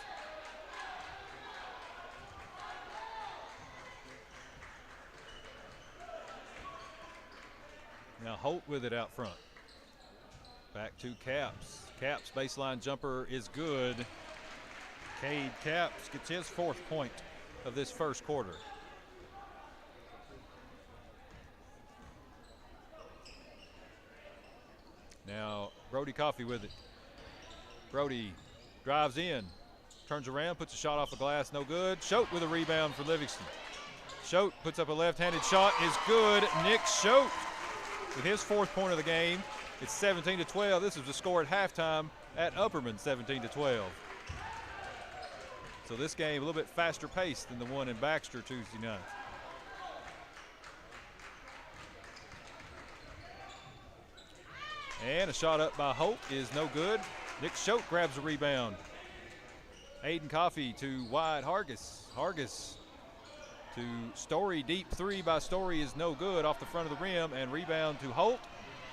Now Holt with it out front. Back to Caps. Caps baseline jumper is good. Cade Caps gets his 4th point of this first quarter. Now Brody Coffey with it. Brody drives in, turns around, puts a shot off the glass, no good. Schote with a rebound for Livingston. Schote puts up a left-handed shot, is good. Nick Schote with his 4th point of the game. It's 17-12. This is the score at halftime at Upperman, 17-12. So this game a little bit faster paced than the one in Baxter Tuesday night. And a shot up by Holt is no good. Nick Schote grabs a rebound. Aiden Coffey to wide Hargis. Hargis to Story. Deep 3 by Story is no good off the front of the rim, and rebound to Holt.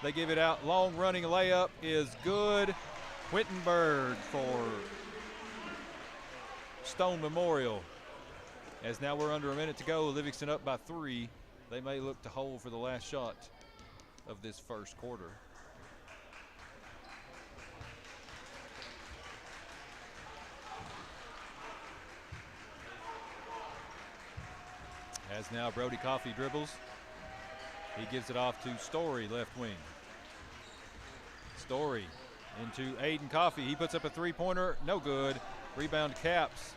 They give it out. Long running layup is good. Wittenberg for Stone Memorial. As now we're under a minute to go, Livingston up by 3. They may look to hold for the last shot of this first quarter. As now Brody Coffey dribbles. He gives it off to Story, left wing. Story into Aiden Coffey. He puts up a 3-pointer, no good. Rebound Caps.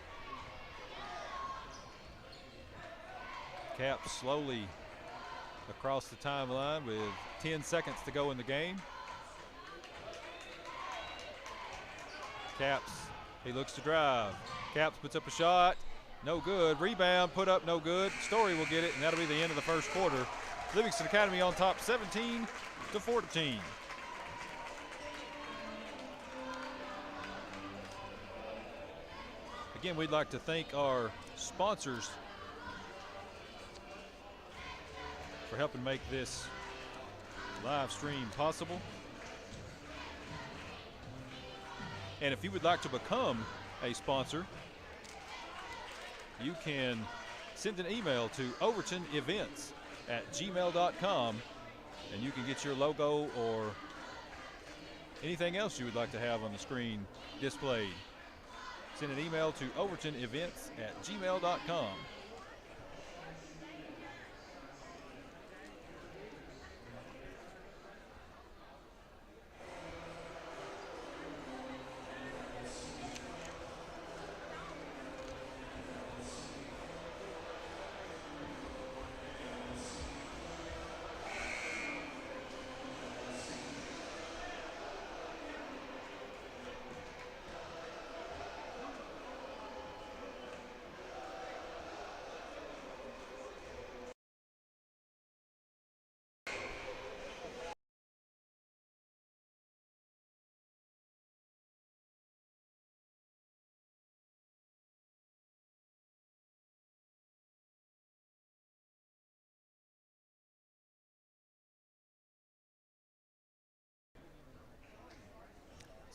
Caps slowly across the timeline with 10 seconds to go in the game. Caps, he looks to drive. Caps puts up a shot, no good. Rebound, put up, no good. Story will get it, and that'll be the end of the first quarter. Livingston Academy on top, 17-14. Again, we'd like to thank our sponsors for helping make this live stream possible. And if you would like to become a sponsor, you can send an email to overtonevents@gmail.com, and you can get your logo or anything else you would like to have on the screen displayed. Send an email to overtonevents@gmail.com.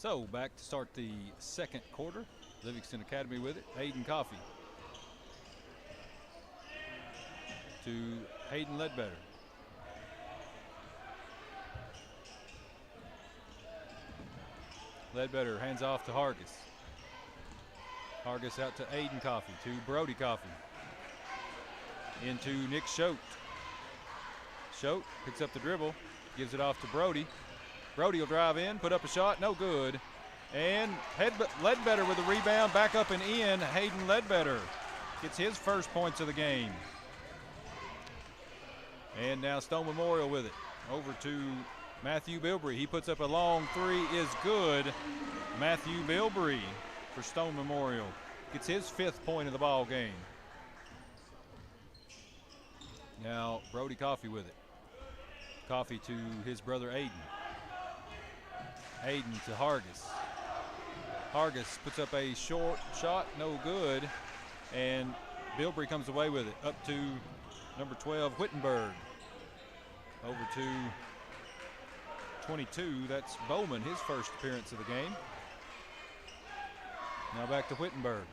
So back to start the second quarter. Livingston Academy with it. Hayden Coffey to Hayden Ledbetter. Ledbetter hands off to Hargis. Hargis out to Aiden Coffey, to Brody Coffey. Into Nick Schote. Schote picks up the dribble, gives it off to Brody. Brody will drive in, put up a shot, no good. And Ledbetter with the rebound, back up and in. Hayden Ledbetter gets his first points of the game. And now Stone Memorial with it. Over to Matthew Bilbrey. He puts up a long three, is good. Matthew Bilbrey for Stone Memorial gets his 5th point of the ball game. Now Brody Coffey with it. Coffey to his brother Aiden. Aiden to Hargis. Hargis puts up a short shot, no good. And Bilbrey comes away with it. Up to number 12, Wittenberg. Over to 22, that's Bowman, his first appearance of the game. Now back to Wittenberg.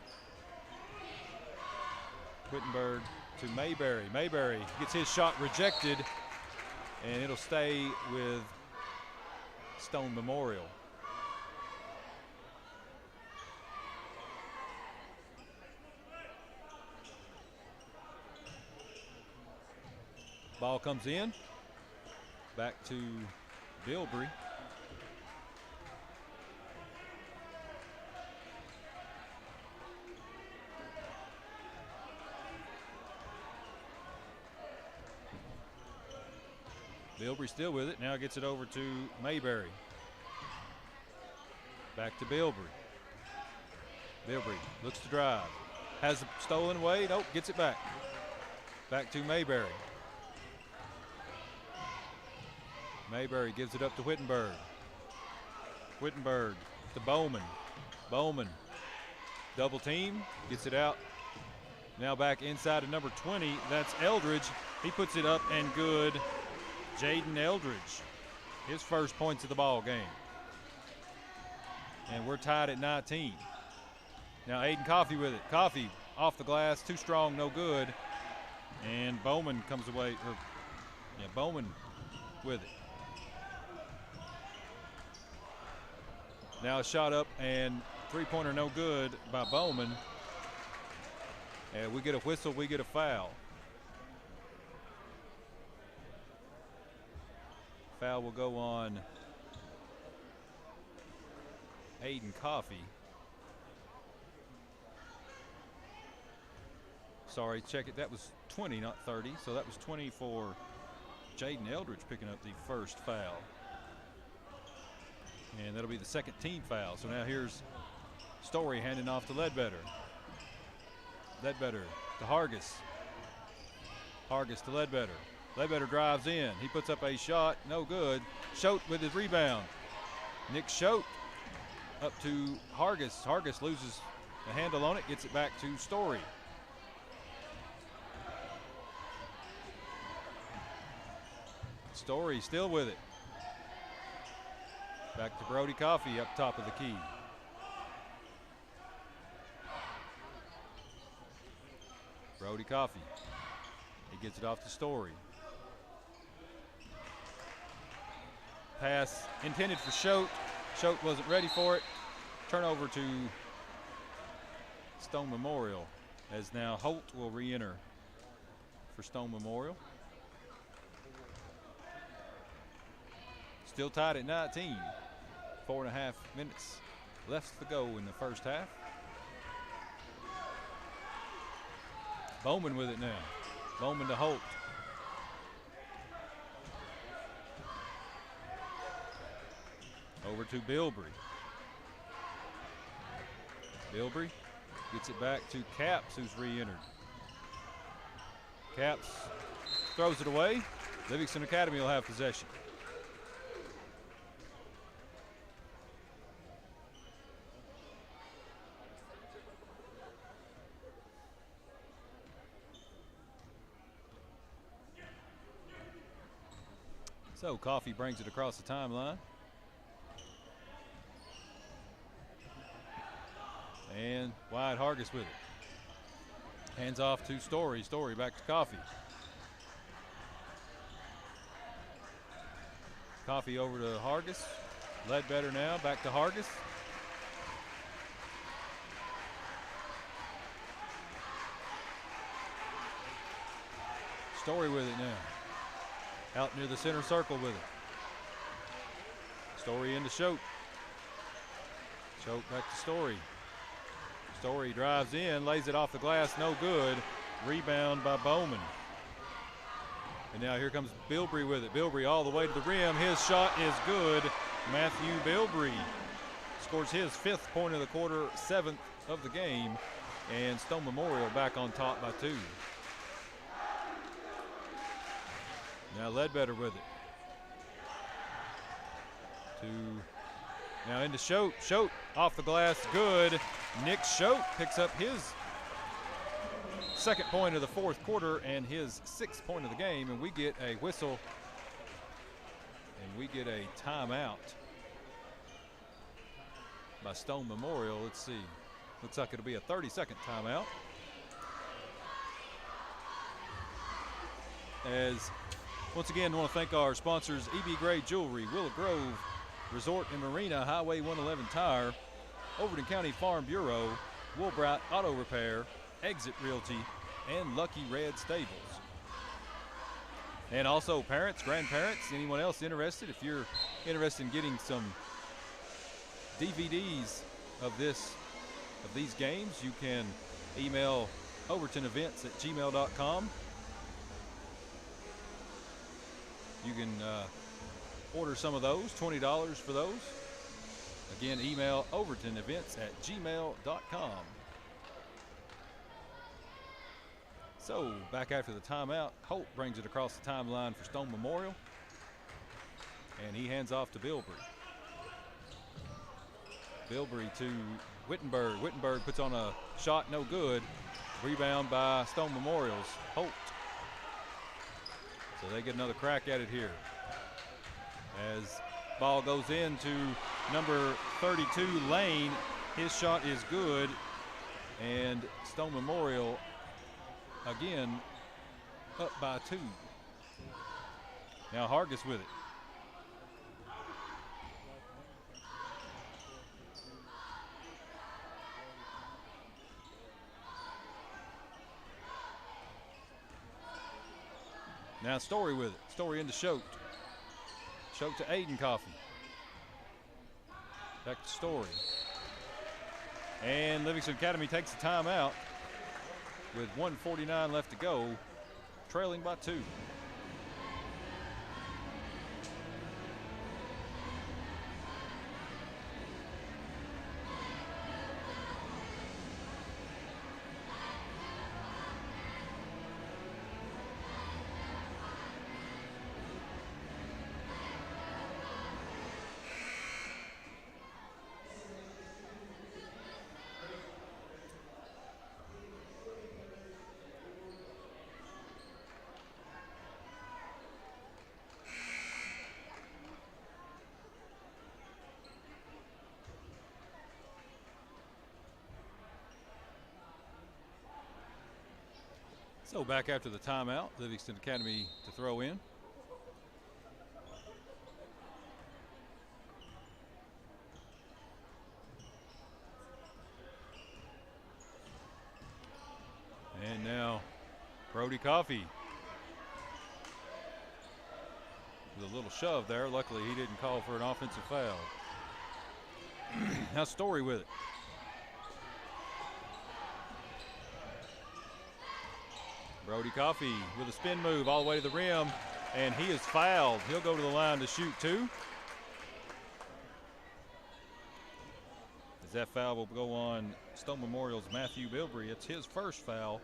Wittenberg to Mayberry. Mayberry gets his shot rejected, and it'll stay with Stone Memorial. Ball comes in. Back to Bilbrey. Bilbrey still with it. Now gets it over to Mayberry. Back to Bilbrey. Bilbrey looks to drive. Has it stolen away. Nope, gets it back. Back to Mayberry. Mayberry gives it up to Wittenberg. Wittenberg to Bowman. Bowman double team, gets it out. Now back inside to number 20. That's Eldridge. He puts it up and good. Jaden Eldridge, his first points of the ball game. And we're tied at 19. Now Aiden Coffey with it. Coffey off the glass, too strong, no good. And Bowman comes away, Bowman with it. Now a shot up and three-pointer no good by Bowman. And we get a whistle, we get a foul. Foul will go on Aiden Coffey. Sorry, check it. That was 20, not 30. So that was 20 for Jaden Eldridge picking up the first foul. And that'll be the second team foul. So now here's Story handing off to Ledbetter. Ledbetter to Hargis. Hargis to Ledbetter. Ledbetter drives in. He puts up a shot. No good. Schote with his rebound. Nick Schote up to Hargis. Hargis loses the handle on it. Gets it back to Story. Story still with it. Back to Brody Coffey up top of the key. Brody Coffey. He gets it off to Story. Pass intended for Schote. Schote wasn't ready for it. Turnover to Stone Memorial, as now Holt will re-enter for Stone Memorial. Still tied at 19. 4.5 minutes left to go in the first half. Bowman with it now. Bowman to Holt. Over to Bilbrey. Bilbrey gets it back to Capps, who's re-entered. Capps throws it away. Livingston Academy will have possession. So Coffey brings it across the timeline. And Wyatt Hargis with it. Hands off to Story. Story back to Coffee. Coffee over to Hargis. Ledbetter now, back to Hargis. Story with it now. Out near the center circle with it. Story into Choate. Choate back to Story. Story drives in, lays it off the glass, no good. Rebound by Bowman. And now here comes Bilbrey with it. Bilbrey all the way to the rim. His shot is good. Matthew Bilbrey scores his 5th point of the quarter, 7th of the game. And Stone Memorial back on top by 2. Now Ledbetter with it. Now into Choate. Choate off the glass, good. Nick Choate picks up his 2nd point of the 4th quarter and his 6th point of the game, and we get a whistle and we get a timeout by Stone Memorial. Let's see. Looks like it'll be a 30-second timeout. As once again, I want to thank our sponsors, EB Gray Jewelry, Willow Grove Resort and Marina, Highway 111 Tire, Overton County Farm Bureau, Woolbright Auto Repair, Exit Realty, and Lucky Red Stables. And also parents, grandparents, anyone else interested, if you're interested in getting some DVDs of these games, you can email overtonevents@gmail.com. You can order some of those, $20 for those. Again, email overtonevents@gmail.com. So back after the timeout, Holt brings it across the timeline for Stone Memorial. And he hands off to Bilbrey. Bilbrey to Wittenberg. Wittenberg puts on a shot, no good. Rebound by Stone Memorial's Holt. So they get another crack at it here. As ball goes into number 32, Lane. His shot is good. And Stone Memorial, again, up by 2. Now Hargis with it. Now Story with it. Story into Choate. Choate to Aiden Coffey. Back to Story. And Livingston Academy takes a timeout with 1:49 left to go, trailing by 2. So back after the timeout, Livingston Academy to throw in. And now Brody Coffey with a little shove there. Luckily he didn't call for an offensive foul. Now Story with it. Brody Coffey with a spin move all the way to the rim, and he is fouled. He'll go to the line to shoot 2. As that foul will go on Stone Memorial's Matthew Bilbrey. It's his first foul,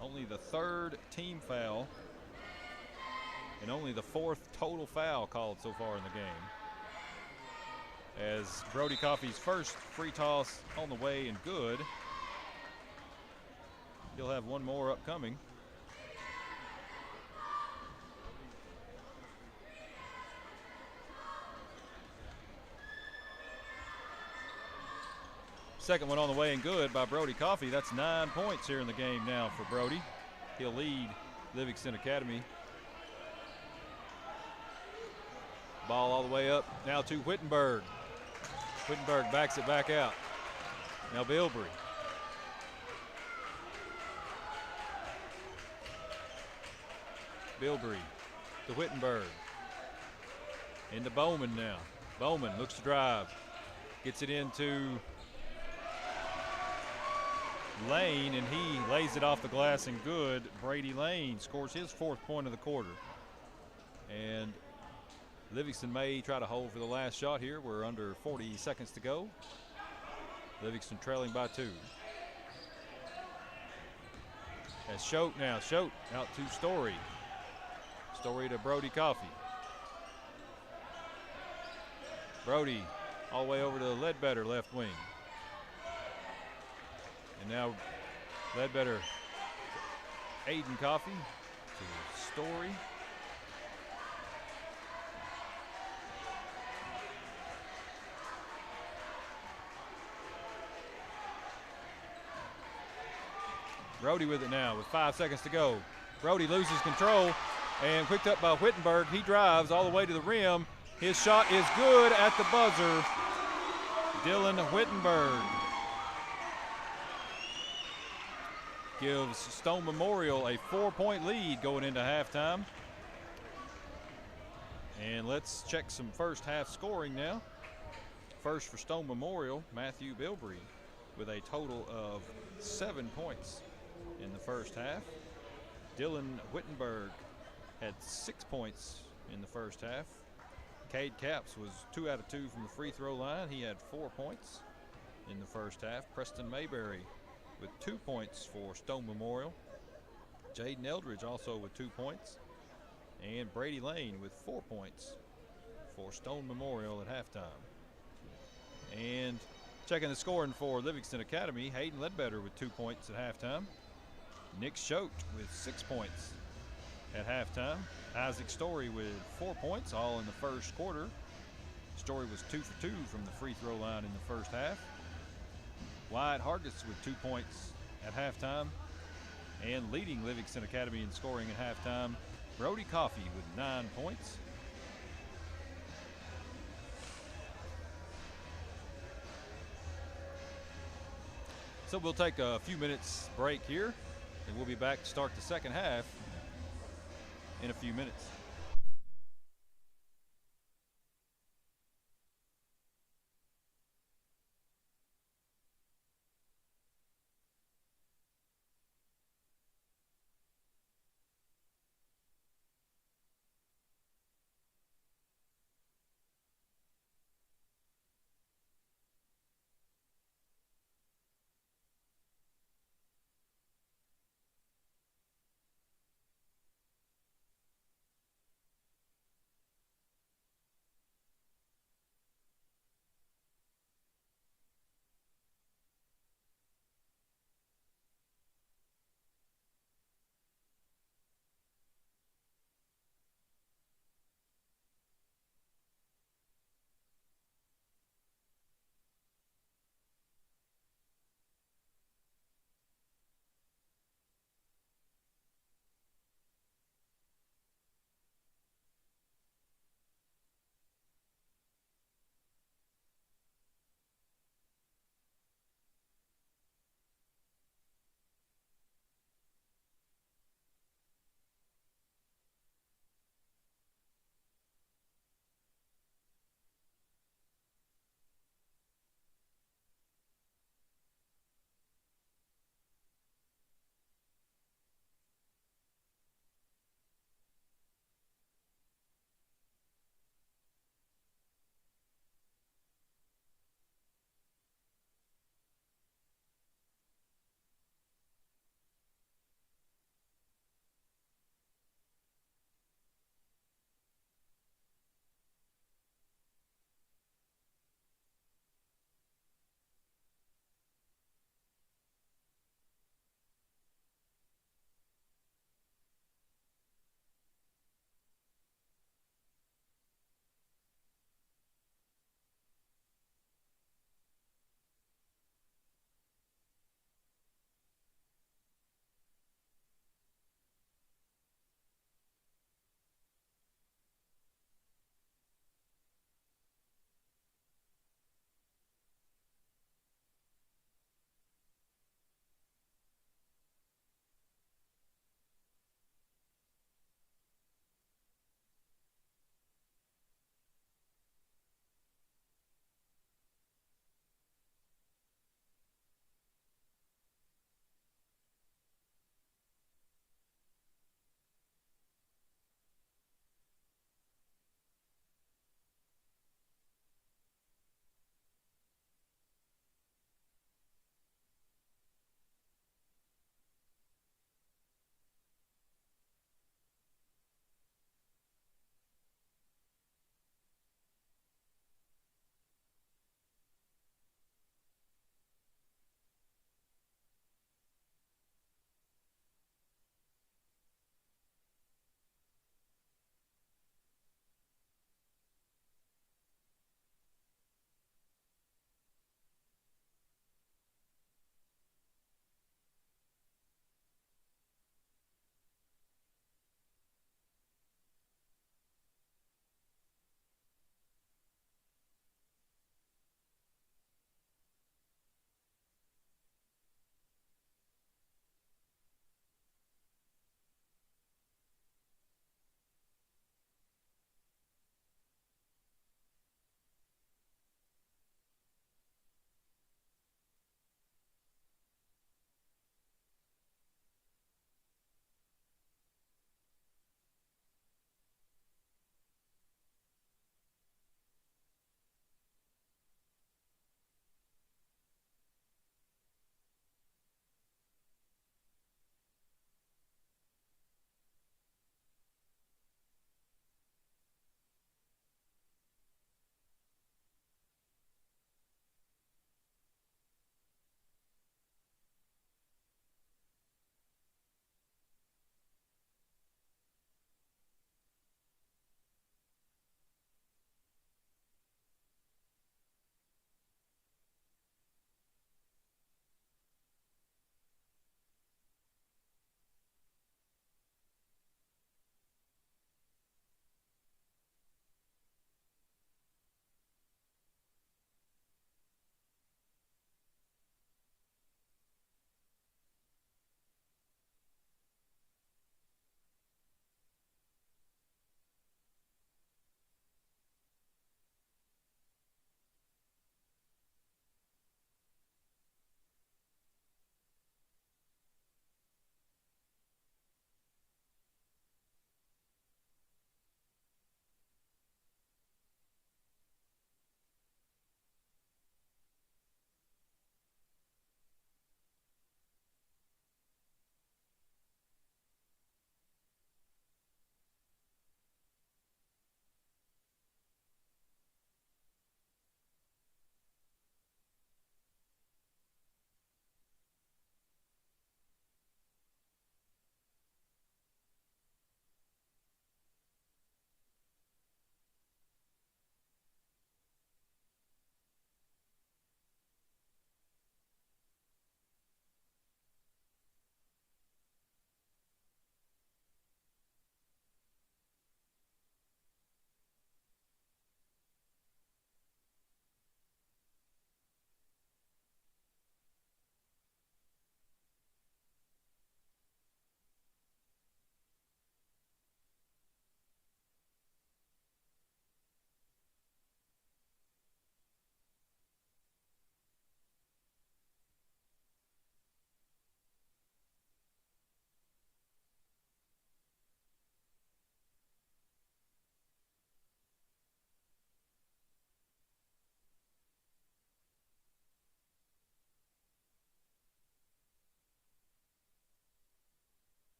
only the 3rd team foul, and only the 4th total foul called so far in the game. As Brody Coffey's first free toss on the way and good. He'll have one more upcoming. second one on the way and good by Brody Coffey. That's 9 points here in the game now for Brody. He'll lead Livingston Academy. Ball all the way up now to Whittenburg. Whittenburg backs it back out. Now Bilbrey. Bilbrey to Whittenburg. Into Bowman now. Bowman looks to drive. Gets it into Lane, and he lays it off the glass and good. Brady Lane scores his 4th point of the quarter. And Livingston may try to hold for the last shot here. We're under 40 seconds to go. Livingston trailing by 2. As Choate now. Choate out to Story. Story to Brody Coffey. Brody all the way over to Ledbetter left wing. And now Ledbetter, Aiden Coffey to Story. Brody with it now with 5 seconds to go. Brody loses control and picked up by Whittenburg. He drives all the way to the rim. His shot is good at the buzzer. Dylan Whittenburg gives Stone Memorial a 4-point lead going into halftime. And let's check some first half scoring now. First for Stone Memorial, Matthew Bilbrey with a total of 7 points in the first half. Dylan Whittenburg had 6 points in the first half. Cade Capps was 2 out of 2 from the free throw line. He had 4 points in the first half. Preston Mayberry with 2 points for Stone Memorial. Jaden Eldridge also with 2 points. And Brady Lane with 4 points for Stone Memorial at halftime. And checking the scoring for Livingston Academy, Hayden Ledbetter with 2 points at halftime. Nick Choate with 6 points at halftime. Isaac Story with 4 points, all in the first quarter. Story was 2 for 2 from the free throw line in the first half. Wyatt Hargis with 2 points at halftime. And leading Livingston Academy in scoring at halftime, Brody Coffey with 9 points. So we'll take a few minutes break here, and we'll be back to start the second half in a few minutes.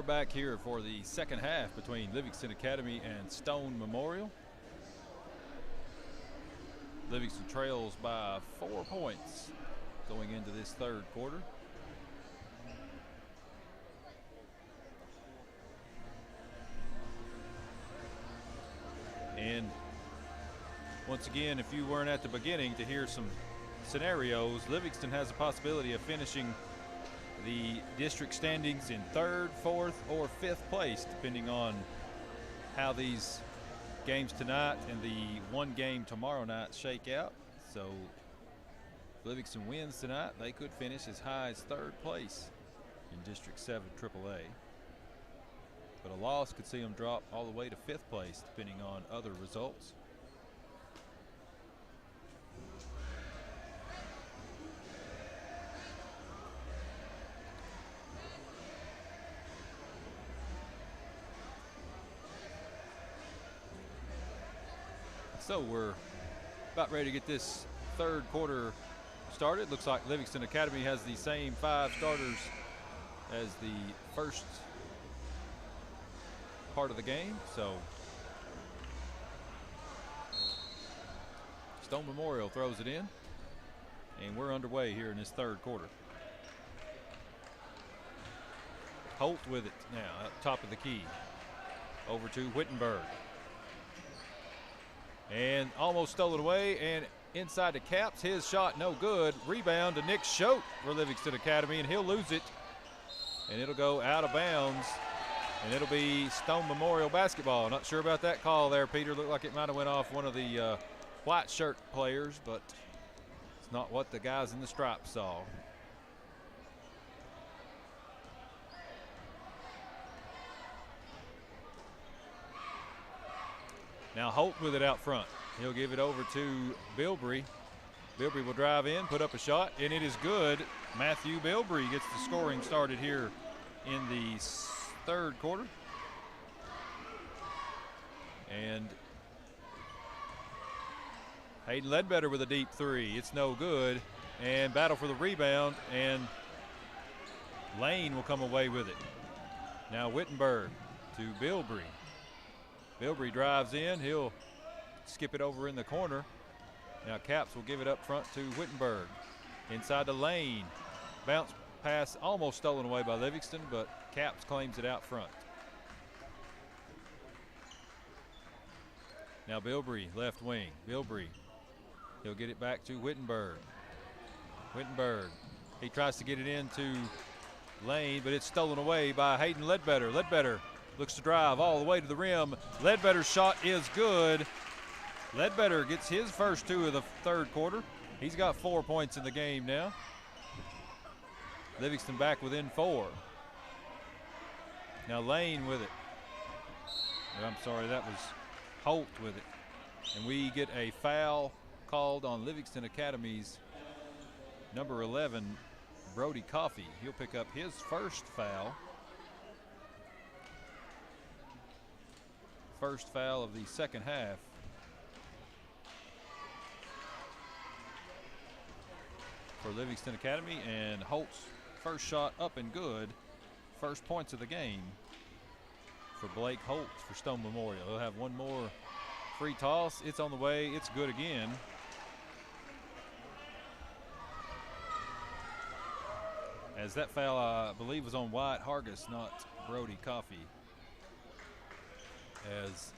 we're back here for the second half between Livingston Academy and Stone Memorial. Livingston trails by 4 points going into this third quarter. And once again, if you weren't at the beginning to hear some scenarios, Livingston has a possibility of finishing the district standings in 3rd, 4th, or 5th place, depending on how these games tonight and the one game tomorrow night shake out. So if Livingston wins tonight, they could finish as high as 3rd place in District 7 AAA. But a loss could see them drop all the way to 5th place, depending on other results. So we're about ready to get this third quarter started. Looks like Livingston Academy has the same 5 starters as the first part of the game. So Stone Memorial throws it in, and we're underway here in this third quarter. Holt with it now at top of the key. Over to Wittenberg. And almost stolen away, and inside to Caps. His shot no good. Rebound to Nick Schote for Livingston Academy, and he'll lose it. And it'll go out of bounds, and it'll be Stone Memorial basketball. Not sure about that call there, Peter. Looked like it might have went off one of the white shirt players, but it's not what the guys in the stripes saw. Now Holt with it out front. He'll give it over to Bilbrey. Bilbrey will drive in, put up a shot, and it is good. Matthew Bilbrey gets the scoring started here in the third quarter. And Hayden Ledbetter with a deep 3. It's no good. And battle for the rebound, and Lane will come away with it. Now Wittenberg to Bilbrey. Bilbrey drives in. He'll skip it over in the corner. Now Caps will give it up front to Wittenberg. Inside the lane. Bounce pass almost stolen away by Livingston, but Caps claims it out front. Now Bilbrey, left wing. Bilbrey, he'll get it back to Wittenberg. Wittenberg, he tries to get it into Lane, but it's stolen away by Hayden Ledbetter. Ledbetter looks to drive all the way to the rim. Ledbetter's shot is good. Ledbetter gets his first 2 of the third quarter. He's got 4 points in the game now. Livingston back within 4. Now Lane with it. I'm sorry, that was Holt with it. And we get a foul called on Livingston Academy's number 11, Brody Coffey. He'll pick up his first foul. First foul of the second half. For Livingston Academy, and Holt's first shot up and good. First points of the game for Blake Holt for Stone Memorial. He'll have one more free toss. It's on the way. It's good again. As that foul, I believe, was on Wyatt Hargis, not Brody Coffey. As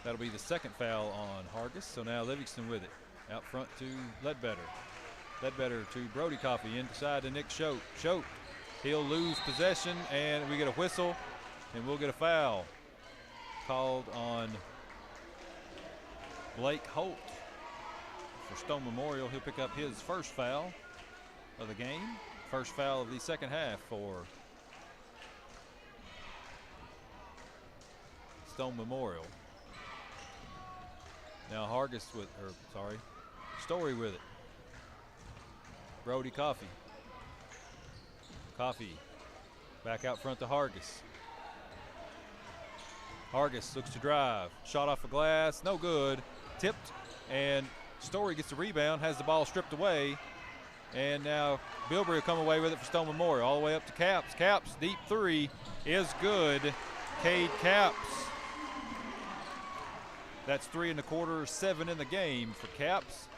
that'll be the second foul on Hargis. So now Livingston with it. Out front to Ledbetter. Ledbetter to Brody Coffey, inside to Nick Schote. Schote, he'll lose possession, and we get a whistle, and we'll get a foul called on Blake Holt for Stone Memorial. He'll pick up his first foul of the game. First foul of the second half for Stone Memorial. Now Hargis with, Story with it. Brody Coffey. Coffey back out front to Hargis. Hargis looks to drive. Shot off a glass, no good. Tipped, and Story gets the rebound, has the ball stripped away. And now Bilbrey will come away with it for Stone Memorial. All the way up to Caps. Caps, deep three is good. Cade Caps. That's 3 1/4, 7 in the game for Caps.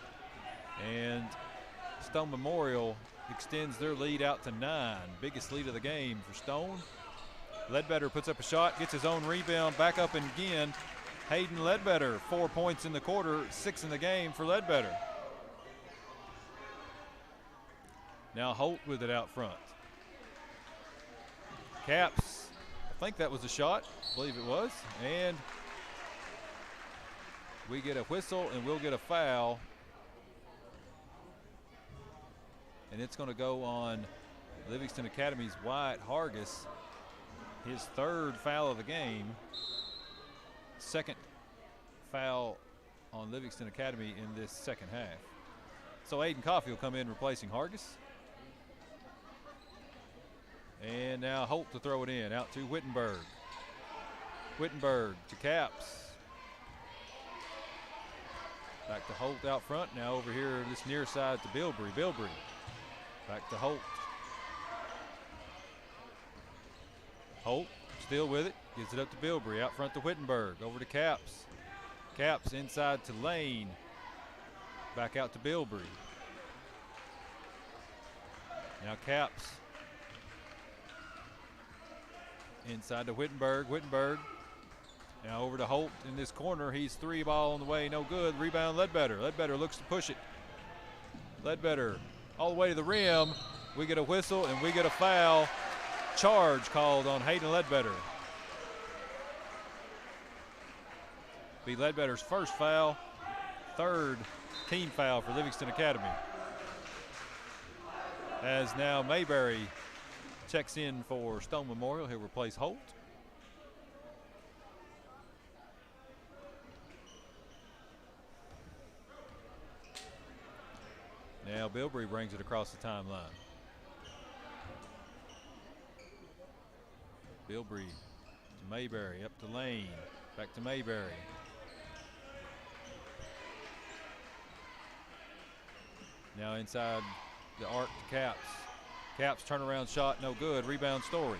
And Stone Memorial extends their lead out to 9. Biggest lead of the game for Stone. Ledbetter puts up a shot, gets his own rebound, back up and again. Hayden Ledbetter, 4 points in the quarter, 6 in the game for Ledbetter. Now Holt with it out front. Caps, I think that was a shot, I believe it was. And we get a whistle and we'll get a foul. And it's going to go on Livingston Academy's Wyatt Hargis. His 3rd foul of the game. 2nd foul on Livingston Academy in this second half. So Aiden Coffey will come in replacing Hargis. And now Holt to throw it in, out to Wittenberg. Wittenberg to Caps. Back to Holt out front. Now over here, this near side to Bilbrey. Bilbrey. Back to Holt. Holt still with it. Gives it up to Bilbrey. Out front to Wittenberg. Over to Caps. Caps inside to Lane. Back out to Bilbrey. Now Caps. Inside to Wittenberg. Wittenberg. Now over to Holt in this corner. He's 3 ball on the way. No good. Rebound Ledbetter. Ledbetter looks to push it. Ledbetter all the way to the rim. We get a whistle and we get a foul. Charge called on Hayden Ledbetter. Be Ledbetter's 1st foul. 3rd team foul for Livingston Academy. As now Mayberry checks in for Stone Memorial. He'll replace Holt. Now Bilbrey brings it across the timeline. Bilbrey to Mayberry, up to Lane, back to Mayberry. Now inside the arc to Caps. Caps turnaround shot, no good. Rebound Story.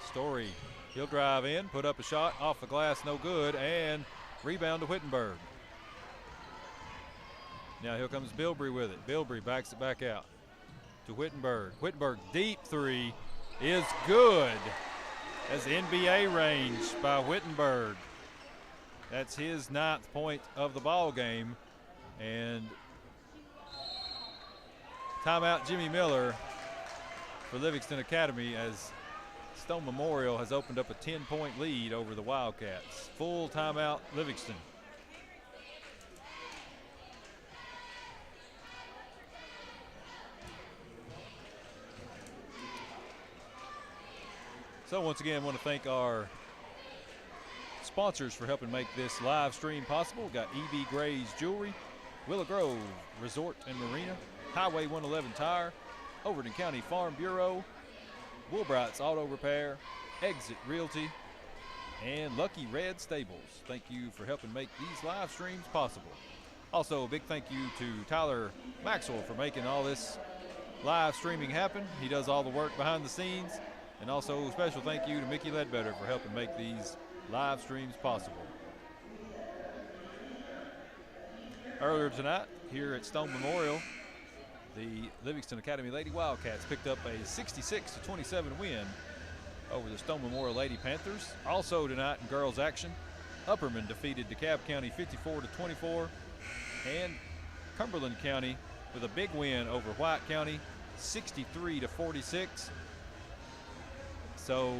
Story, he'll drive in, put up a shot, off the glass, no good, and rebound to Wittenberg. Now here comes Bilbrey with it. Bilbrey backs it back out to Wittenberg. Wittenberg deep 3 is good. That's NBA range by Wittenberg. That's his 9th point of the ball game. And timeout Jimmy Miller for Livingston Academy as Stone Memorial has opened up a 10-point lead over the Wildcats. Full timeout Livingston. So once again, I want to thank our sponsors for helping make this live stream possible. We've got E.B. Gray's Jewelry, Willow Grove Resort and Marina, Highway 111 Tire, Overton County Farm Bureau, Woolbright's Auto Repair, Exit Realty, and Lucky Red Stables. Thank you for helping make these live streams possible. Also, a big thank you to Tyler Maxwell for making all this live streaming happen. He does all the work behind the scenes. And also a special thank you to Mickey Ledbetter for helping make these live streams possible. Earlier tonight, here at Stone Memorial, the Livingston Academy Lady Wildcats picked up a 66-27 win over the Stone Memorial Lady Panthers. Also tonight in girls action, Upperman defeated DeKalb County 54-24, and Cumberland County with a big win over White County 63-46. So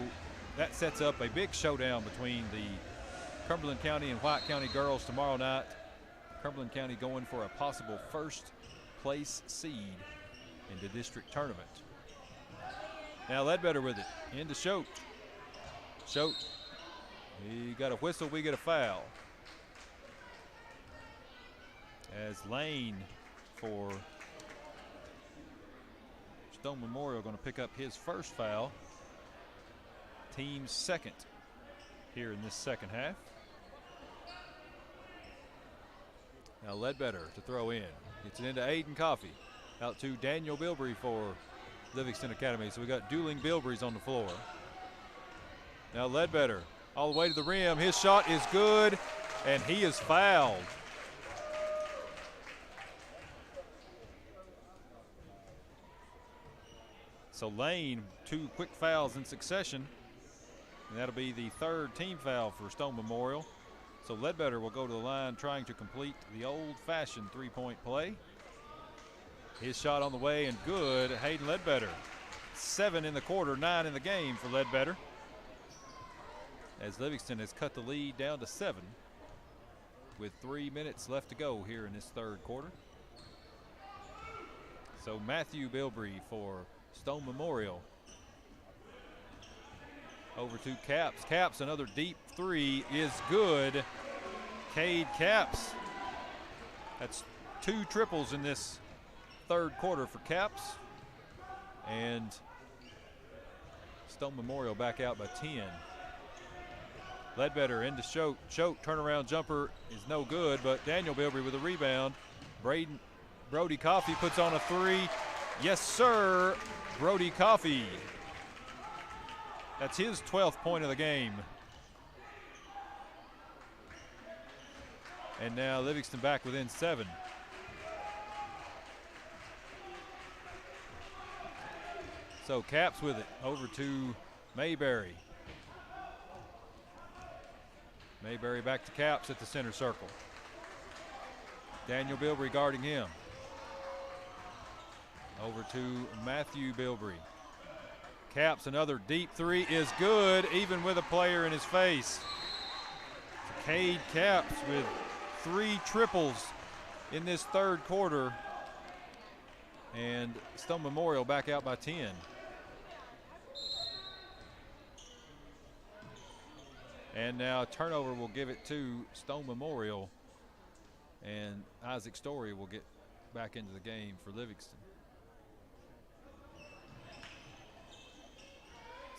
that sets up a big showdown between the Cumberland County and White County girls tomorrow night. Cumberland County going for a possible 1st place seed in the district tournament. Now Ledbetter with it, into Choate. Choate, he got a whistle, we get a foul. As Lane for Stone Memorial going to pick up his 1st foul. Team's 2nd here in this second half. Now Ledbetter to throw in. Gets it into Aiden Coffey. Out to Daniel Bilbrey for Livingston Academy. So we got dueling Bilbreys on the floor. Now Ledbetter all the way to the rim. His shot is good, and he is fouled. So Lane, 2 quick fouls in succession, and that'll be the 3rd team foul for Stone Memorial. So Ledbetter will go to the line trying to complete the old-fashioned 3-point play. His shot on the way and good. Hayden Ledbetter, 7 in the quarter, 9 in the game for Ledbetter, as Livingston has cut the lead down to 7 with 3 minutes left to go here in this 3rd quarter. So Matthew Bilbrey for Stone Memorial. Over to Capps. Capps, another deep 3 is good. Cade Capps. That's 2 triples in this 3rd quarter for Capps. And Stone Memorial back out by 10. Ledbetter into Choate. Choate turnaround jumper is no good, but Daniel Bilbrey with a rebound. Brody Coffey puts on a 3. Yes, sir. Brody Coffey. That's his 12th point of the game. And now Livingston back within 7. So Capps with it over to Mayberry. Mayberry back to Capps at the center circle. Daniel Bilbrey guarding him. Over to Matthew Bilbrey. Capps, another deep 3 is good, even with a player in his face. Cade Capps with 3 triples in this 3rd quarter. And Stone Memorial back out by 10. And now turnover will give it to Stone Memorial. And Isaac Story will get back into the game for Livingston.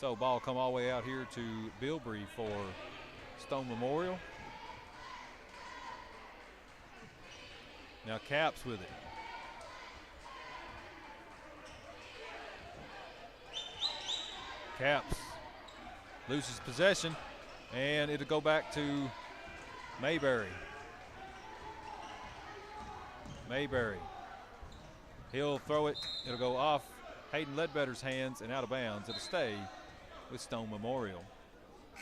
So ball come all the way out here to Bilbrey for Stone Memorial. Now Capps with it. Capps loses possession, and it'll go back to Mayberry. Mayberry. He'll throw it. It'll go off Hayden Ledbetter's hands and out of bounds. It'll stay with Stone Memorial.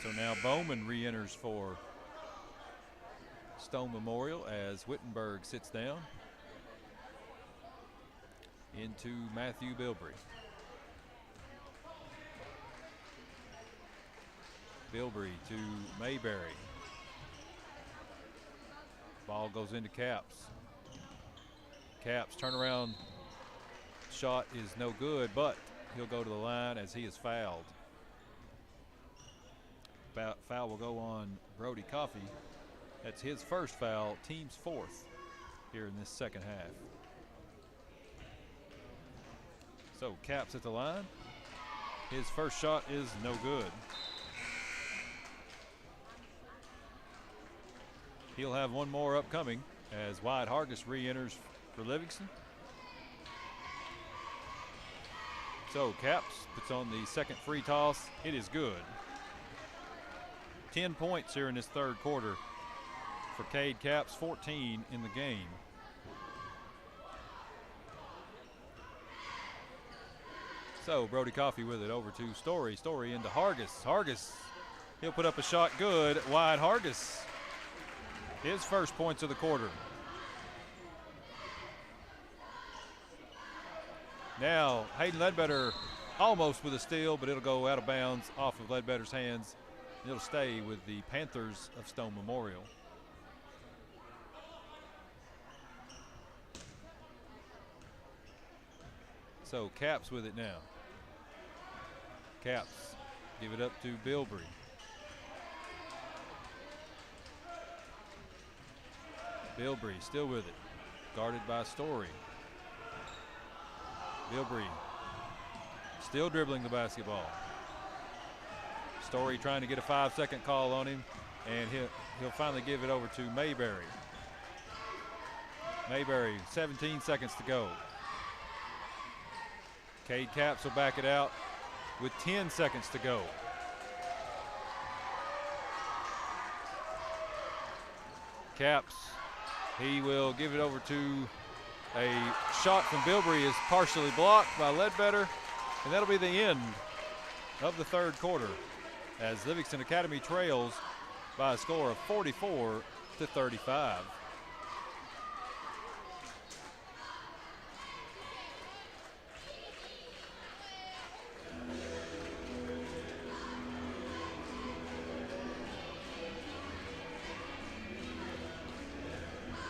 So now Bowman re-enters for Stone Memorial as Wittenberg sits down. Into Matthew Bilbrey. Bilbrey to Mayberry. Ball goes into Capps. Capps turnaround shot is no good, but he'll go to the line as he is fouled. Foul will go on Brody Coffey. That's his first foul, team's 4th here in this 2nd half. So Capps at the line. His first shot is no good. He'll have one more upcoming as Wyatt Hargis re-enters for Livingston. So Capps puts on the 2nd free toss. It is good. 10 points here in this 3rd quarter for Cade Capps, 14 in the game. So Brody Coffey with it over to Story. Story into Hargis. Hargis, he'll put up a shot good. Wyatt Hargis, his first points of the quarter. Now Hayden Ledbetter almost with a steal, but it'll go out of bounds off of Ledbetter's hands. It'll stay with the Panthers of Stone Memorial. So Capps with it now. Capps give it up to Bilbrey. Bilbrey still with it, guarded by Story. Bilbrey still dribbling the basketball. Story trying to get a 5-second call on him, and he'll finally give it over to Mayberry. Mayberry, 17 seconds to go. Cade Capps will back it out with 10 seconds to go. Capps, he will give it over to a shot from Bilbrey is partially blocked by Ledbetter, and that'll be the end of the third quarter as Livingston Academy trails by a score of 44-35.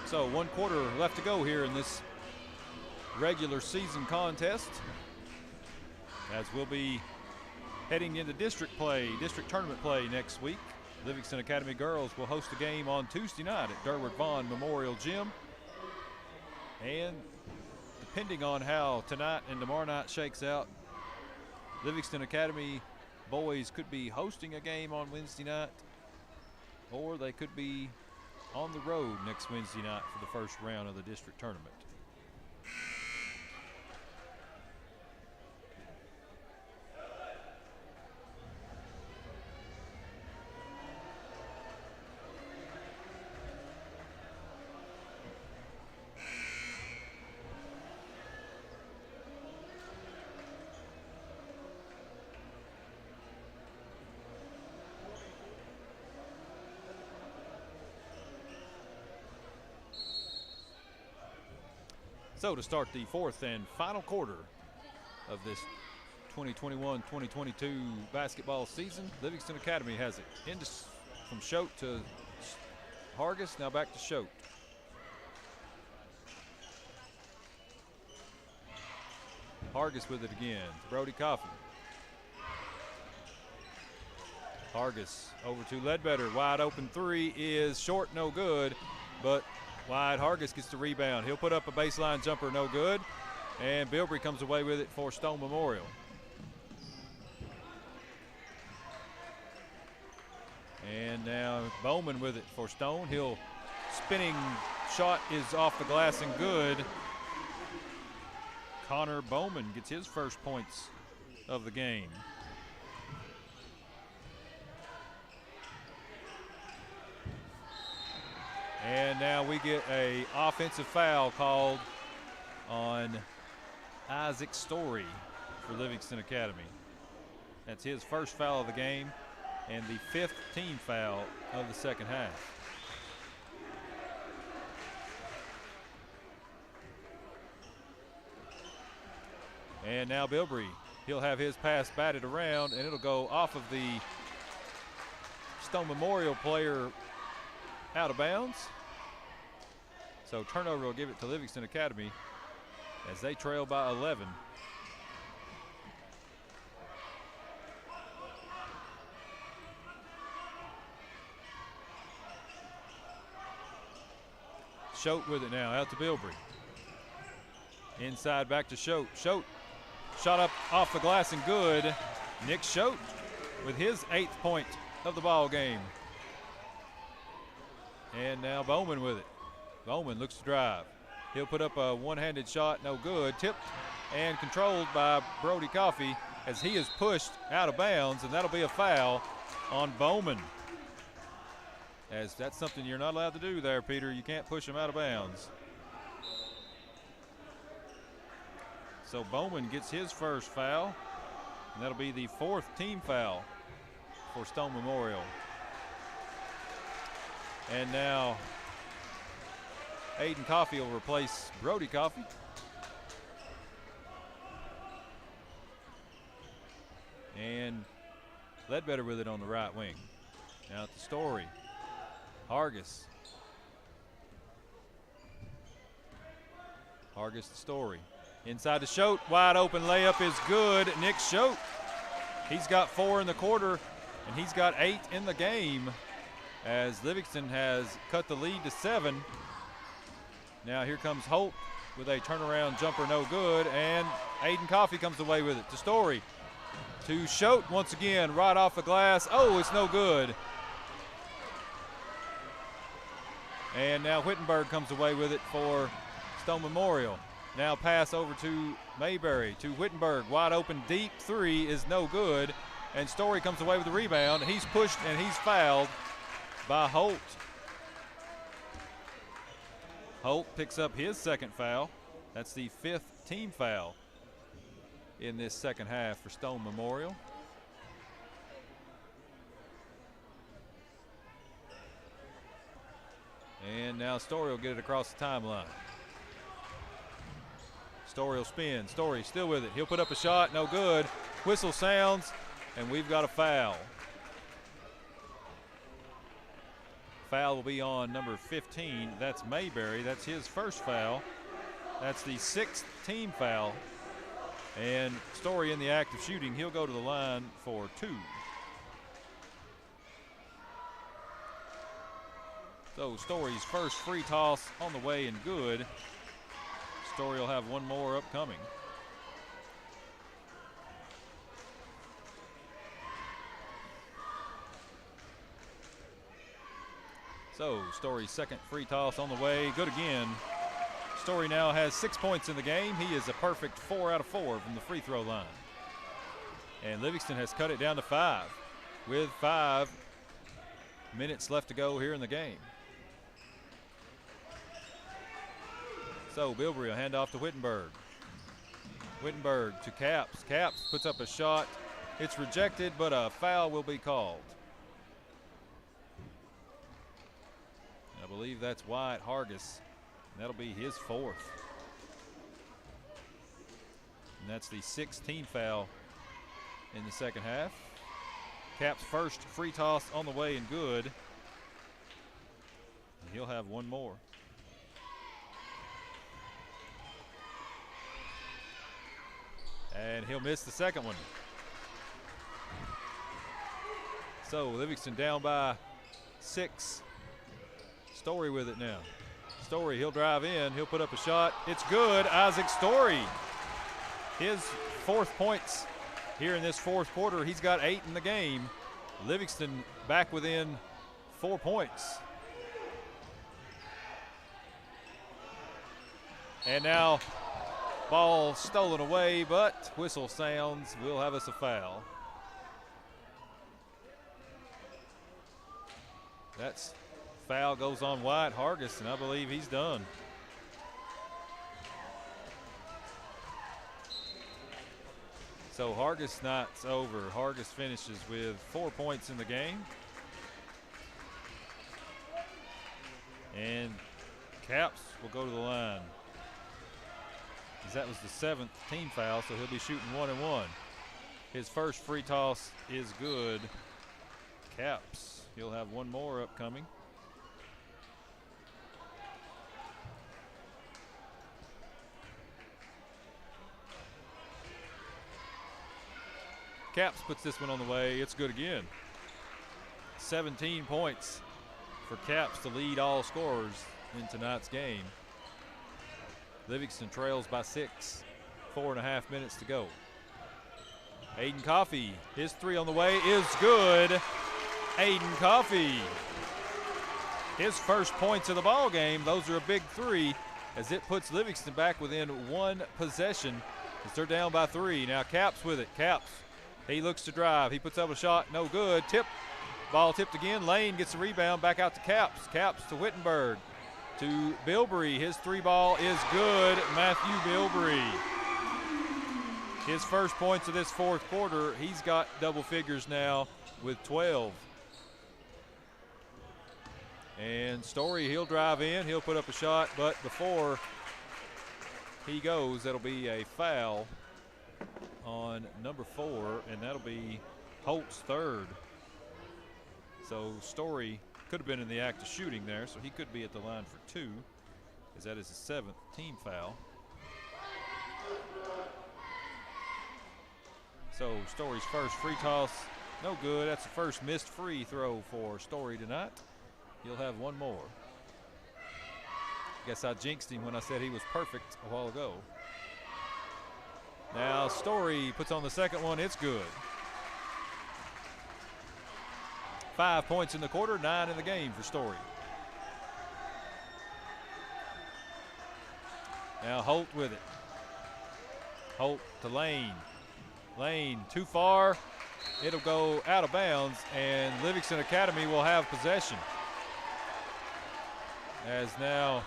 So 1 quarter left to go here in this regular season contest, as we'll be heading into district tournament play next week. Livingston Academy girls will host a game on Tuesday night at Durward Vaughn Memorial Gym. And depending on how tonight and tomorrow night shakes out, Livingston Academy boys could be hosting a game on Wednesday night, or they could be on the road next Wednesday night for the first round of the district tournament. So to start the fourth and final quarter of this 2021-2022 basketball season, Livingston Academy has it from Schote to Hargis, now back to Schote. Hargis with it again to Brody Coffey. Hargis over to Ledbetter, wide open three is short, no good, but wide. Hargis gets the rebound. He'll put up a baseline jumper, no good. And Bilbrey comes away with it for Stone Memorial. And now Bowman with it for Stone. He'll spinning shot is off the glass and good. Connor Bowman gets his first points of the game. And now we get a offensive foul called on Isaac Story for Livingston Academy. That's his first foul of the game and the 5th team foul of the second half. And now Bilbrey, he'll have his pass batted around, and it'll go off of the Stone Memorial player out of bounds. So turnover will give it to Livingston Academy as they trail by 11. Schote with it now, out to Bilbrey. Inside back to Schote. Schote shot up off the glass and good. Nick Schote with his 8th point of the ball game. And now Bowman with it. Bowman looks to drive. He'll put up a one-handed shot, no good. Tipped and controlled by Brody Coffey as he is pushed out of bounds, and that'll be a foul on Bowman. As that's something you're not allowed to do there, Peter. You can't push him out of bounds. So Bowman gets his first foul, and that'll be the 4th team foul for Stone Memorial. And now Aiden Coffey will replace Brody Coffey. And Ledbetter with it on the right wing. Now to Story. Hargis. Hargis to Story. Inside to Schote, wide open layup is good. Nick Schote, he's got 4 in the quarter, and he's got 8 in the game as Livingston has cut the lead to 7. Now here comes Holt with a turnaround jumper, no good, and Aiden Coffey comes away with it to Story. To Schote once again, right off the glass. Oh, it's no good. And now Whittenberg comes away with it for Stone Memorial. Now pass over to Mayberry, to Wittenberg. Wide open, deep three is no good. And Story comes away with the rebound. He's pushed and he's fouled by Holt. Holt picks up his second foul. That's the 5th team foul in this second half for Stone Memorial. And now Story will get it across the timeline. Story will spin. Story still with it. He'll put up a shot. No good. Whistle sounds, and we've got a foul. Foul will be on number 15. That's Mayberry. That's his first foul. That's the 6th team foul. And Story in the act of shooting. He'll go to the line for 2. So Story's first free toss on the way and good. Story will have one more upcoming. So Story's second free toss on the way, good again. Story now has 6 points in the game. He is a perfect 4 out of 4 from the free throw line. And Livingston has cut it down to 5 with 5 minutes left to go here in the game. So Bilbrey will hand off to Wittenberg. Wittenberg to Capps. Capps puts up a shot. It's rejected, but a foul will be called. I believe that's Wyatt Hargis. And that'll be his 4th. And that's the 16th foul in the second half. Capps' first free toss on the way and good. And he'll have one more. And he'll miss the second one. So Livingston down by 6. Story with it now. Story, he'll drive in, he'll put up a shot. It's good. Isaac Story. His 4th points here in this 4th quarter. He's got 8 in the game. Livingston back within 4 points. And now ball stolen away, but whistle sounds. Will have us a foul. That's foul goes on Wyatt Hargis, and I believe he's done. So Hargis night's over. Hargis finishes with 4 points in the game. And Capps will go to the line. That was the 7th team foul, so he'll be shooting 1 and 1. His first free toss is good. Capps, he'll have one more upcoming. Capps puts this one on the way. It's good again. 17 points for Capps to lead all scorers in tonight's game. Livingston trails by 6, 4.5 minutes to go. Aiden Coffey, his 3 on the way is good. Aiden Coffey, his first points of the ball game. Those are a big 3 as it puts Livingston back within 1 possession as they're down by 3. Now Capps with it. Capps, he looks to drive. He puts up a shot, no good. Ball tipped again. Lane gets the rebound, back out to Capps. Capps to Wittenberg. To Bilbrey, his 3 ball is good. Matthew Bilbrey. His first points of this 4th quarter, he's got double figures now with 12. And Story, he'll drive in, he'll put up a shot, but before he goes, that'll be a foul on number 4, and that'll be Holt's 3rd. So Story could have been in the act of shooting there, so he could be at the line for 2, as that is the 7th team foul. So Story's first free toss, no good. That's the first missed free throw for Story tonight. He'll have one more. Guess I jinxed him when I said he was perfect a while ago. Now Story puts on the second one, it's good. 5 points in the quarter, 9 in the game for Story. Now Holt with it. Holt to Lane. Lane too far. It'll go out of bounds, and Livingston Academy will have possession. As now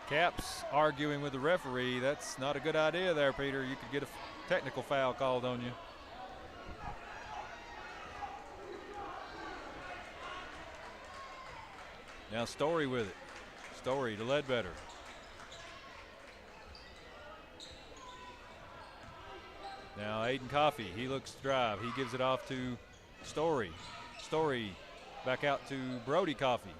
Caps arguing with the referee. That's not a good idea there, Peter. You could get a technical foul called on you. Now Story with it. Story to Ledbetter. Now Aiden Coffey, he looks to drive. He gives it off to Story. Story back out to Brody Coffey.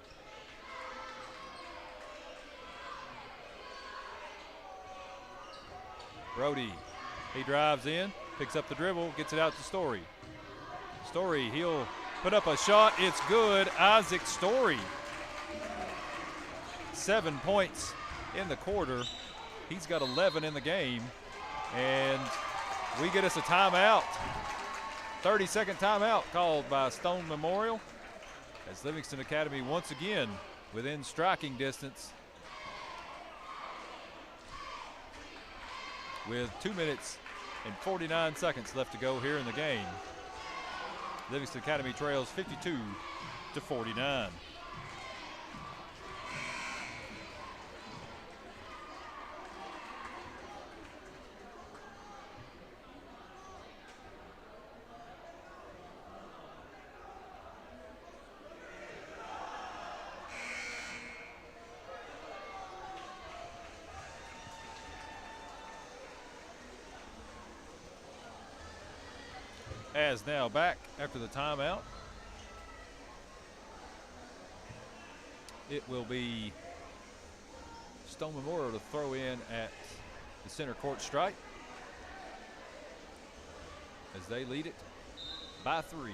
Brody, he drives in, picks up the dribble, gets it out to Story. Story, he'll put up a shot. It's good. Isaac Story. 7 points in the quarter. He's got 11 in the game. And we get us a timeout. 30-second timeout called by Stone Memorial, as Livingston Academy once again within striking distance with 2 minutes and 49 seconds left to go here in the game. Livingston Academy trails 52-49. As now back after the timeout, it will be Stone Memorial to throw in at the center court stripe as they lead it by 3.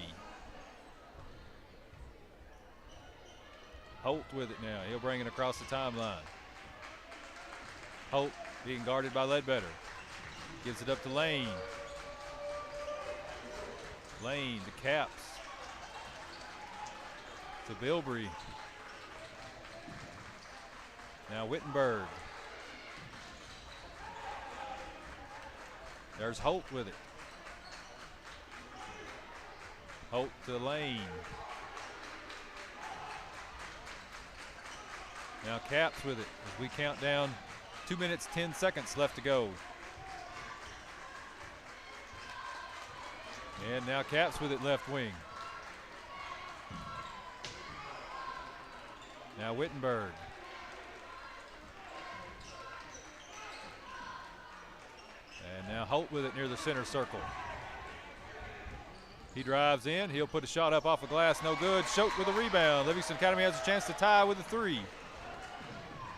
Holt with it now. He'll bring it across the timeline. Holt being guarded by Ledbetter. Gives it up to Lane. Lane to Caps. To Bilbrey. Now Wittenberg. There's Holt with it. Holt to Lane. Now Caps with it as we count down 2 minutes, 10 seconds left to go. And now Caps with it left wing. Now Wittenberg. And now Holt with it near the center circle. He drives in. He'll put a shot up off a glass. No good. Schote with a rebound. Livingston Academy has a chance to tie with a 3.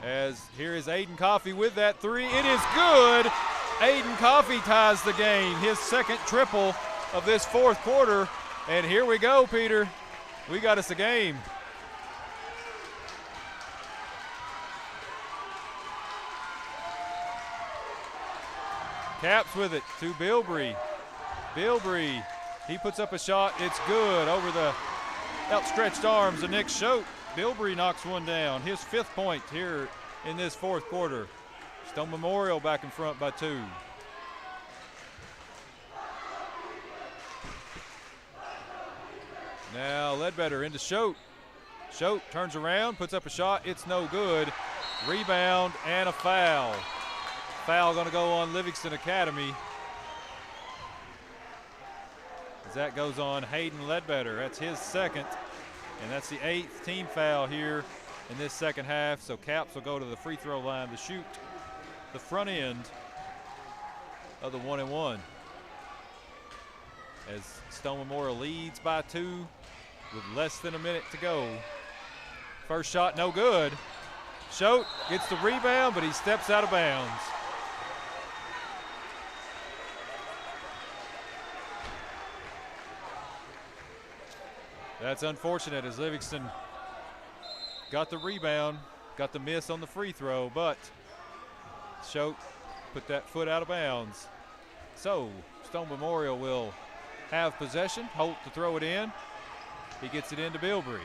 As here is Aiden Coffey with that 3. It is good. Aiden Coffey ties the game. His second triple of this fourth quarter. And here we go, Peter. We got us a game. Caps with it to Bilbrey. Bilbrey, he puts up a shot. It's good over the outstretched arms of Nick Schote. Bilbrey knocks one down. His 5th point here in this fourth quarter. Stone Memorial back in front by 2. Now Ledbetter into Schote. Schote turns around, puts up a shot. It's no good. Rebound and a foul. Foul going to go on Livingston Academy. As that goes on Hayden Ledbetter. That's his 2nd. And that's the 8th team foul here in this second half. So Caps will go to the free throw line to shoot the front end of the 1-and-1. As Stone Memorial leads by 2 with less than a minute to go. First shot no good. Schote gets the rebound, but he steps out of bounds. That's unfortunate as Livingston got the rebound, got the miss on the free throw, but Schote put that foot out of bounds. So Stone Memorial will have possession. Holt to throw it in. He gets it into Bilbrey.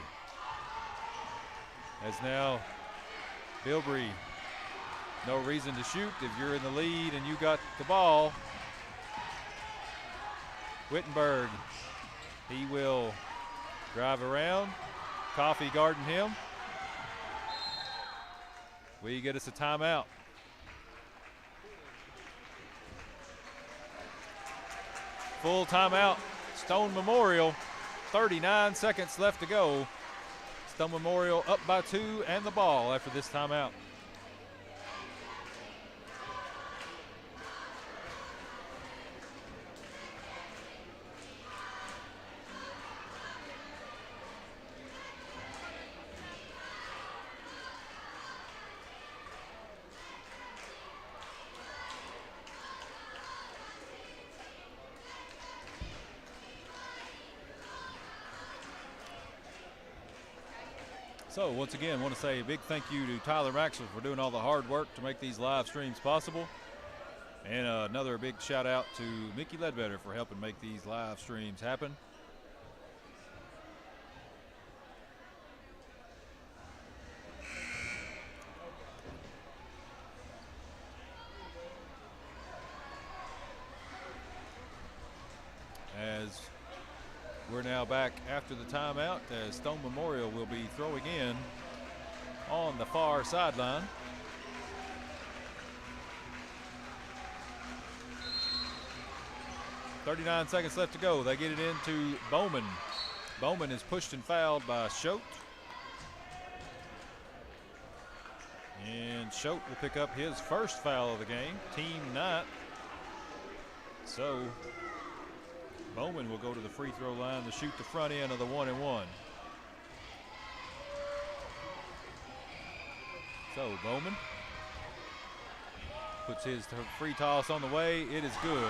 As now Bilbrey No reason to shoot if you're in the lead and you got the ball. Wittenberg, he will drive around. Coffee guarding him. We get us a timeout. Full timeout. Stone Memorial, 39 seconds left to go. Stone Memorial up by 2 and the ball after this timeout. So once again, I want to say a big thank you to Tyler Maxwell for doing all the hard work to make these live streams possible. And another big shout out to Mickey Ledbetter for helping make these live streams happen. As we're now back after the timeout, as Stone Memorial will be throwing in on the far sideline. .39 seconds left to go. They get it into Bowman. Bowman is pushed and fouled by Schote. And Schote will pick up his first foul of the game, team 9th. So Bowman will go to the free throw line to shoot the front end of the 1-and-1. So Bowman puts his free toss on the way. It is good.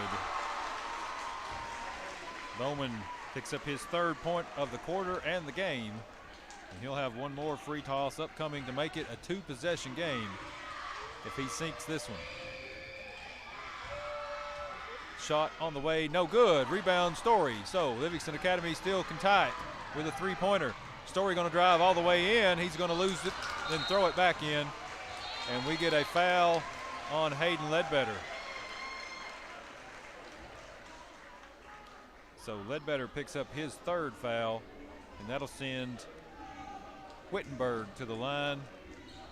Bowman picks up his 3rd point of the quarter and the game. And he'll have one more free toss upcoming to make it a 2-possession game if he sinks this one. Shot on the way, no good. Rebound Story. So Livingston Academy still can tie it with a 3-pointer. Story going to drive all the way in. He's going to lose it, then throw it back in. And we get a foul on Hayden Ledbetter. So Ledbetter picks up his 3rd foul, and that'll send Wittenberg to the line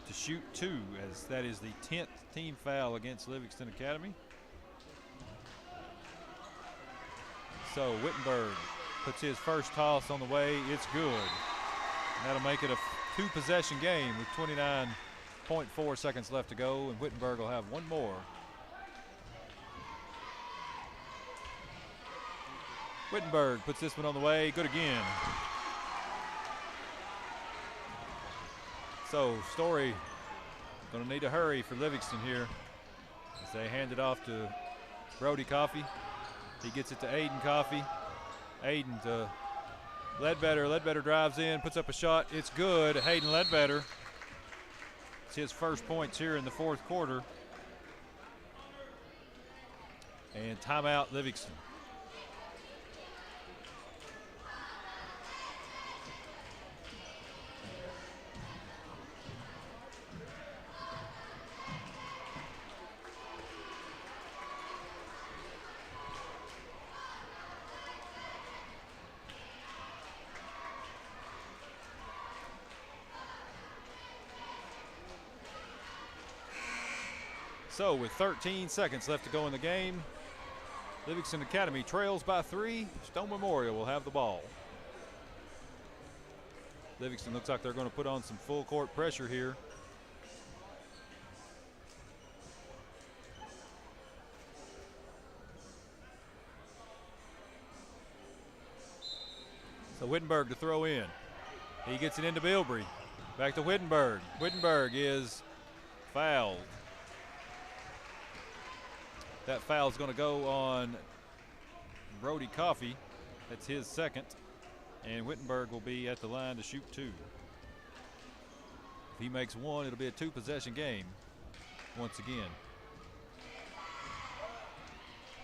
to shoot 2, as that is the 10th team foul against Livingston Academy. So Wittenberg puts his first toss on the way. It's good. And that'll make it a 2-possession game with 29.4 seconds left to go, and Wittenberg will have one more. Wittenberg puts this one on the way. Good again. So Story going to need to hurry for Livingston here as they hand it off to Brody Coffey. He gets it to Aiden Coffey. Aiden to Ledbetter. Ledbetter drives in, puts up a shot. It's good. Hayden Ledbetter. It's his first points here in the 4th quarter. And timeout Livingston. So with 13 seconds left to go in the game, Livingston Academy trails by 3. Stone Memorial will have the ball. Livingston looks like they're going to put on some full court pressure here. So Wittenberg to throw in. He gets it into Bilbrey. Back to Wittenberg. Wittenberg is fouled. That foul is going to go on Brody Coffey. That's his 2nd. And Wittenberg will be at the line to shoot 2. If he makes 1, it'll be a 2-possession game once again.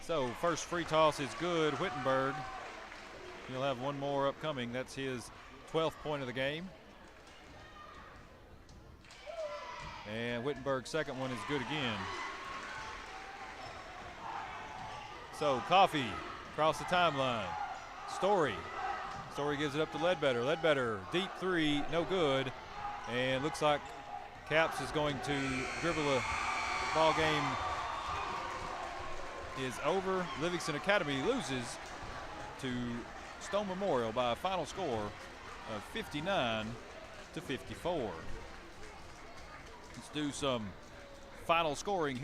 So first free toss is good. Wittenberg, he'll have one more upcoming. That's his 12th point of the game. And Wittenberg's second one is good again. So Coffee across the timeline. Story gives it up to Ledbetter. Ledbetter, deep three, no good. And looks like Caps is going to dribble a ball game is over. Livingston Academy loses to Stone Memorial by a final score of 59-54. Let's do some final scoring here.